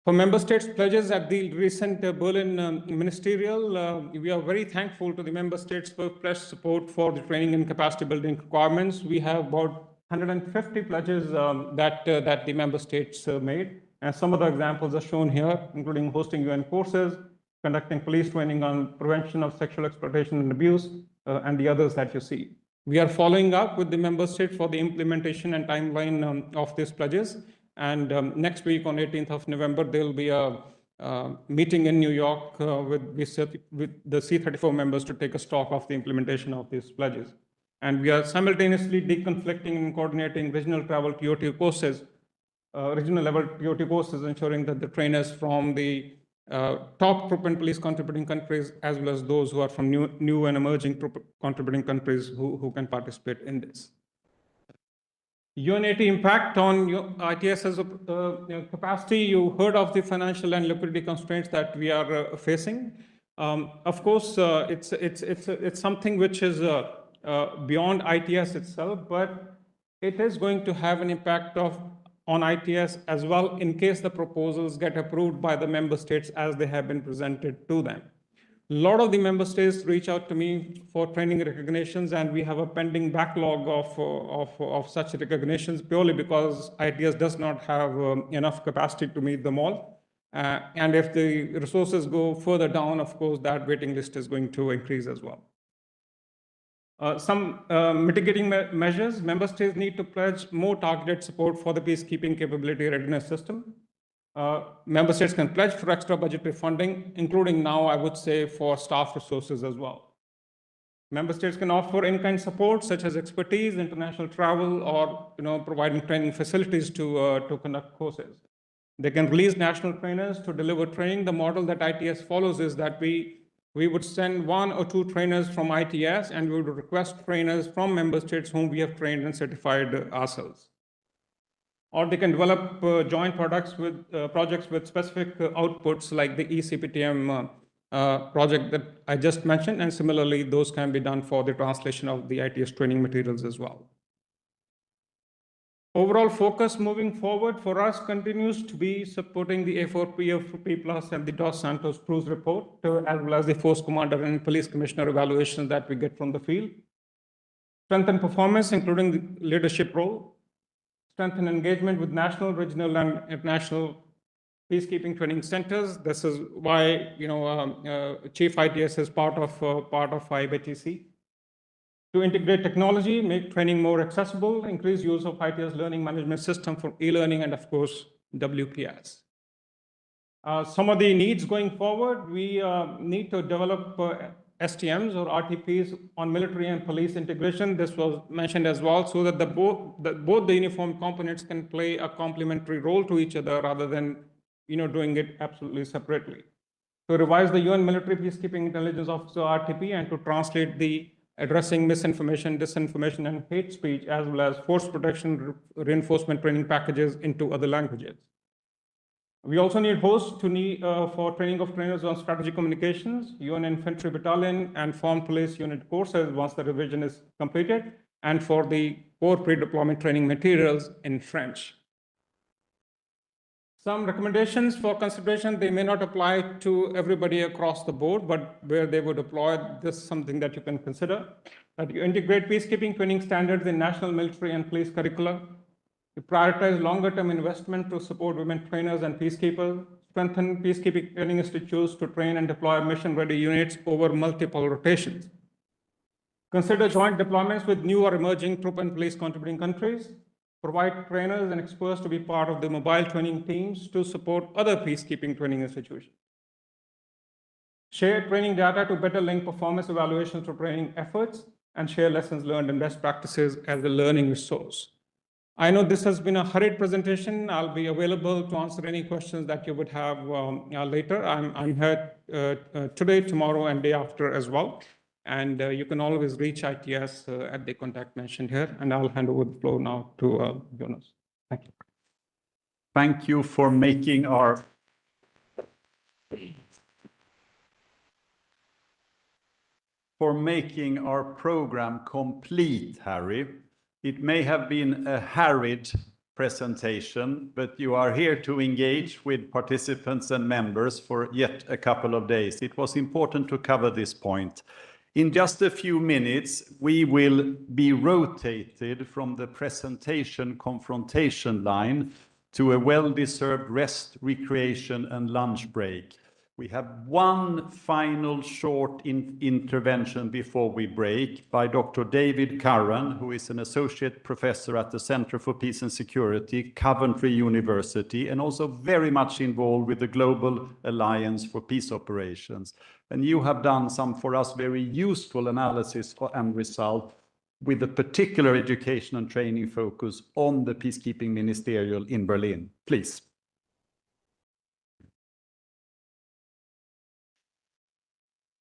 O: For member states' pledges at the recent Berlin Ministerial, we are very thankful to the member states for pledge support for the training and capacity building requirements. We have about 150 pledges that the member states made. And some of the examples are shown here, including hosting UN courses, conducting police training on prevention of sexual exploitation and abuse, and the others that you see. We are following up with the member states for the implementation and timeline of these pledges. And next week on 18th of November, there will be a meeting in New York with the C-34 members to take a stock of the implementation of these pledges. And we are simultaneously deconflicting and coordinating regional travel TOT courses, regional level TOT courses, ensuring that the trainers from the top troop and police contributing countries, as well as those who are from new and emerging troop contributing countries who can participate in this. UNAT impact on ITS's capacity. You heard of the financial and liquidity constraints that we are facing. Of course, it's something which is beyond ITS itself, but it is going to have an impact on ITS as well in case the proposals get approved by the member states as they have been presented to them. A lot of the member states reach out to me for training recognitions, and we have a pending backlog of such recognitions purely because ITS does not have enough capacity to meet them all. And if the resources go further down, of course, that waiting list is going to increase as well. Some mitigating measures. Member states need to pledge more targeted support for the peacekeeping capability readiness system. Member states can pledge for extra budgetary funding, including now, I would say, for staff resources as well. Member states can offer in-kind support, such as expertise, international travel, or providing training facilities to conduct courses. They can release national trainers to deliver training. The model that ITS follows is that we we would send 1 or 2 trainers from ITS, and we would request trainers from member states whom we have trained and certified ourselves. Or they can develop joint projects with specific outputs like the eCPTM project that I just mentioned, and similarly, those can be done for the translation of the ITS training materials as well. Overall focus moving forward for us continues to be supporting the A4P of P Plus and the Dos Santos Cruz report, as well as the Force Commander and Police Commissioner evaluations that we get from the field. Strengthen performance, including the leadership role. Strengthen engagement with national, regional, and international peacekeeping training centers. This is why Chief ITS is part of IAPTC. To integrate technology, make training more accessible, increase use of ITS learning management system for e-learning, and of course, WPS. Some of the needs going forward, we need to develop STMs or RTPs on military and police integration. This was mentioned as well, so that both the uniform components can play a complementary role to each other rather than doing it absolutely separately. To revise the UN Military Peacekeeping Intelligence Officer RTP and to translate the addressing misinformation, disinformation, and hate speech, as well as force protection reinforcement training packages into other languages. We also need hosts for training of trainers on strategic communications, UN Infantry Battalion, and Foreign Police Unit courses once the revision is completed, and for the core pre-deployment training materials in French. Some recommendations for consideration, they may not apply to everybody across the board, but where they would apply, this is something that you can consider. That you integrate peacekeeping training standards in national military and police curricula. You prioritize longer-term investment to support women trainers and peacekeepers. Strengthen peacekeeping training institutes to train and deploy mission-ready units over multiple rotations. Consider joint deployments with new or emerging troop and police contributing countries. Provide trainers and experts to be part of the mobile training teams to support other peacekeeping training institutions. Share training data to better link performance evaluations to training efforts, and share lessons learned and best practices as a learning resource. I know this has been a hurried presentation. I'll be available to answer any questions that you would have later. I'm here today, tomorrow, and day after as well. And you can always reach ITS at the contact mentioned here. And I'll hand over the floor now to Jonas. Thank you.
J: Thank you for making our program complete, Harry. It may have been a harried presentation, but you are here to engage with participants and members for yet a couple of days. It was important to cover this point. In just a few minutes, we will be rotated from the presentation confrontation line to a well-deserved rest, recreation, and lunch break. We have one final short intervention before we break by Dr. David Curran, who is an associate professor at the Center for Peace and Security, Coventry University, and also very much involved with the Global Alliance for Peace Operations. And you have done some, for us, very useful analysis and result with a particular education and training focus on the peacekeeping ministerial in Berlin. Please.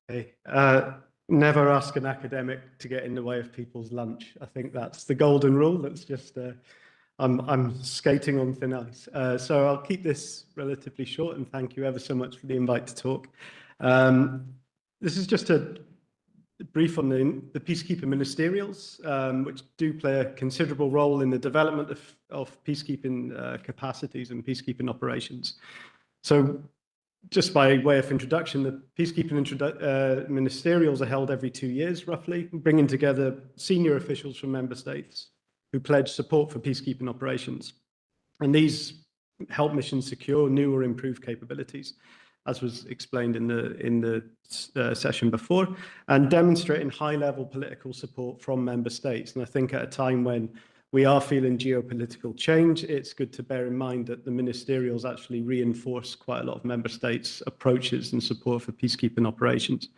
P: Hey, never ask an academic to get in the way of people's lunch. I think that's the golden rule. That's just, I'm skating on thin ice. So I'll keep this relatively short, and thank you ever so much for the invite to talk. This is just a brief on the peacekeeper ministerials, which do play a considerable role in the development of peacekeeping capacities and peacekeeping operations. So just by way of introduction, the peacekeeping ministerials are held every 2 years, roughly, bringing together senior officials from member states who pledge support for peacekeeping operations. And these help missions secure new or improved capabilities, as was explained in the session before, and demonstrating high-level political support from member states. And I think at a time when we are feeling geopolitical change, it's good to bear in mind that the ministerials actually reinforce quite a lot of member states' approaches and support for peacekeeping operations.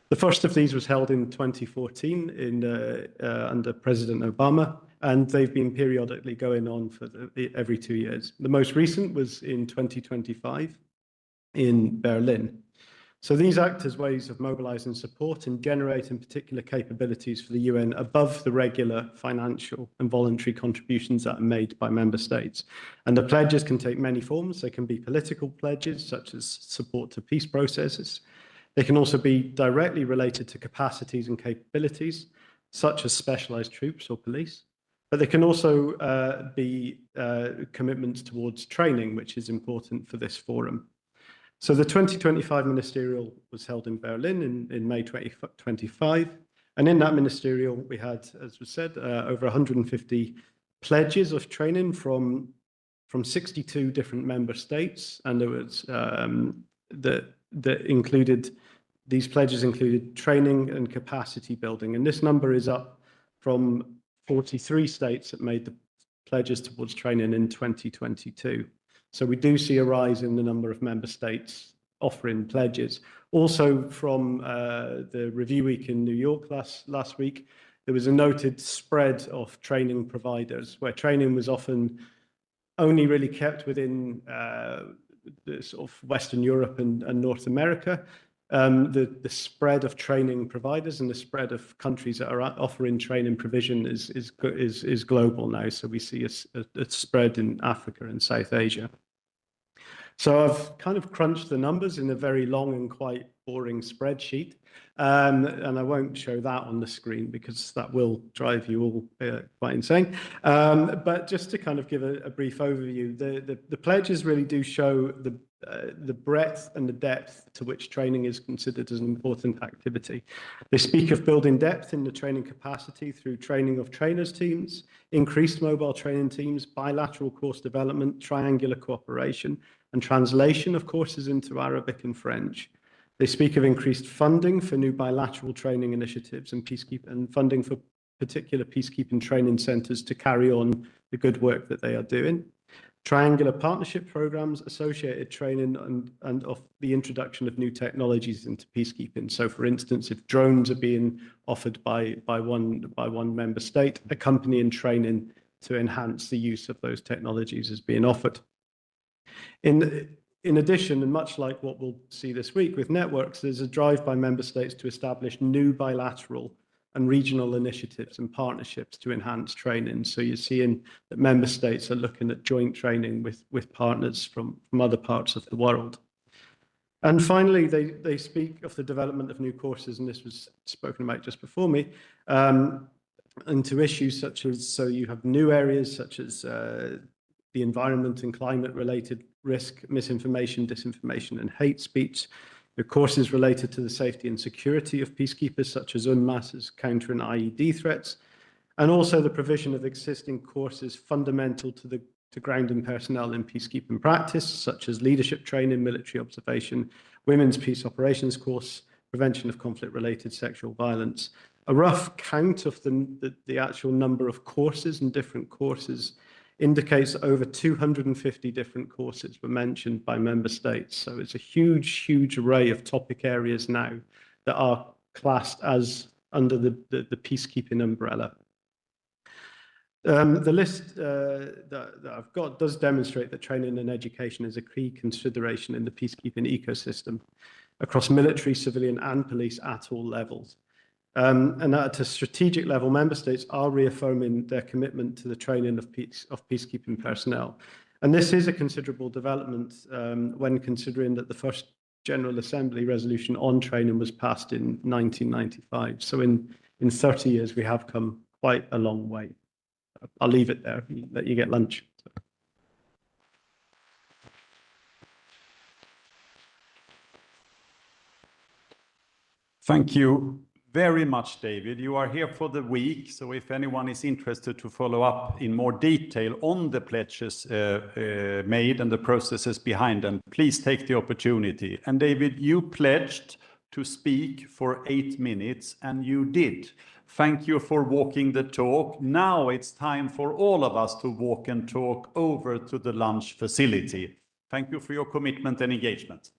P: The first of these was held in 2014 under President Obama, and they've been periodically going on for every 2 years. The most recent was in 2025 in Berlin. So these act as ways of mobilizing support and generating particular capabilities for the UN above the regular financial and voluntary contributions that are made by member states. And the pledges can take many forms. They can be political pledges, such as support to peace processes. They can also be directly related to capacities and capabilities, such as specialized troops or police. But they can also be commitments towards training, which is important for this forum. So the 2025 ministerial was held in Berlin in May 2025. And in that ministerial, we had, as was said, over 150 pledges of training from 62 different member states. And there was these pledges included training and capacity building. And this number is up from 43 states that made the pledges towards training in 2022. So we do see a rise in the number of member states offering pledges. Also from the Review Week in New York last week, there was a noted spread of training providers where training was often only really kept within the sort of Western Europe and North America. The spread of training providers and the spread of countries that are offering training provision is global now. So we see a spread in Africa and South Asia. So I've kind of crunched the numbers in a very long and quite boring spreadsheet. And I won't show that on the screen because that will drive you all quite insane. But just to kind of give a brief overview, the pledges really do show the breadth and the depth to which training is considered as an important activity. They speak of building depth in the training capacity through training of trainers teams, increased mobile training teams, bilateral course development, triangular cooperation, and translation of courses into Arabic and French. They speak of increased funding for new bilateral training initiatives and funding for particular peacekeeping training centers to carry on the good work that they are doing. Triangular partnership programs, associated training, and of the introduction of new technologies into peacekeeping. So, for instance, if drones are being offered by one member state, accompanying training to enhance the use of those technologies is being offered. In addition, and much like what we'll see this week with networks, there's a drive by member states to establish new bilateral and regional initiatives and partnerships to enhance training. So you're seeing that member states are looking at joint training with partners from other parts of the world. And finally, they speak of the development of new courses, and this was spoken about just before me, into issues such as, so you have new areas such as the environment and climate related risk, misinformation, disinformation, and hate speech. The courses related to the safety and security of peacekeepers, such as UNMAS's countering IED threats, and also the provision of existing courses fundamental to grounding personnel in peacekeeping practice, such as leadership training, military observation, women's peace operations course, prevention of conflict-related sexual violence. A rough count of the actual number of courses and different courses indicates that over 250 different courses were mentioned by member states. So it's a huge, huge array of topic areas now that are classed as under the peacekeeping umbrella. The list that I've got does demonstrate that training and education is a key consideration in the peacekeeping ecosystem across military, civilian, and police at all levels. And at a strategic level, member states are reaffirming their commitment to the training of peacekeeping personnel. And this is a considerable development when considering that the first General Assembly resolution on training was passed in 1995. So in 30 years, we have come quite a long way. I'll leave it there, let you get lunch.
J: Thank you very much, David. You are here for the week, so if anyone is interested to follow up in more detail on the pledges made and the processes behind them, please take the opportunity. And David, you pledged to speak for 8 minutes, and you did. Thank you for walking the talk. Now it's time for all of us to walk and talk over to the lunch facility. Thank you for your commitment and engagement.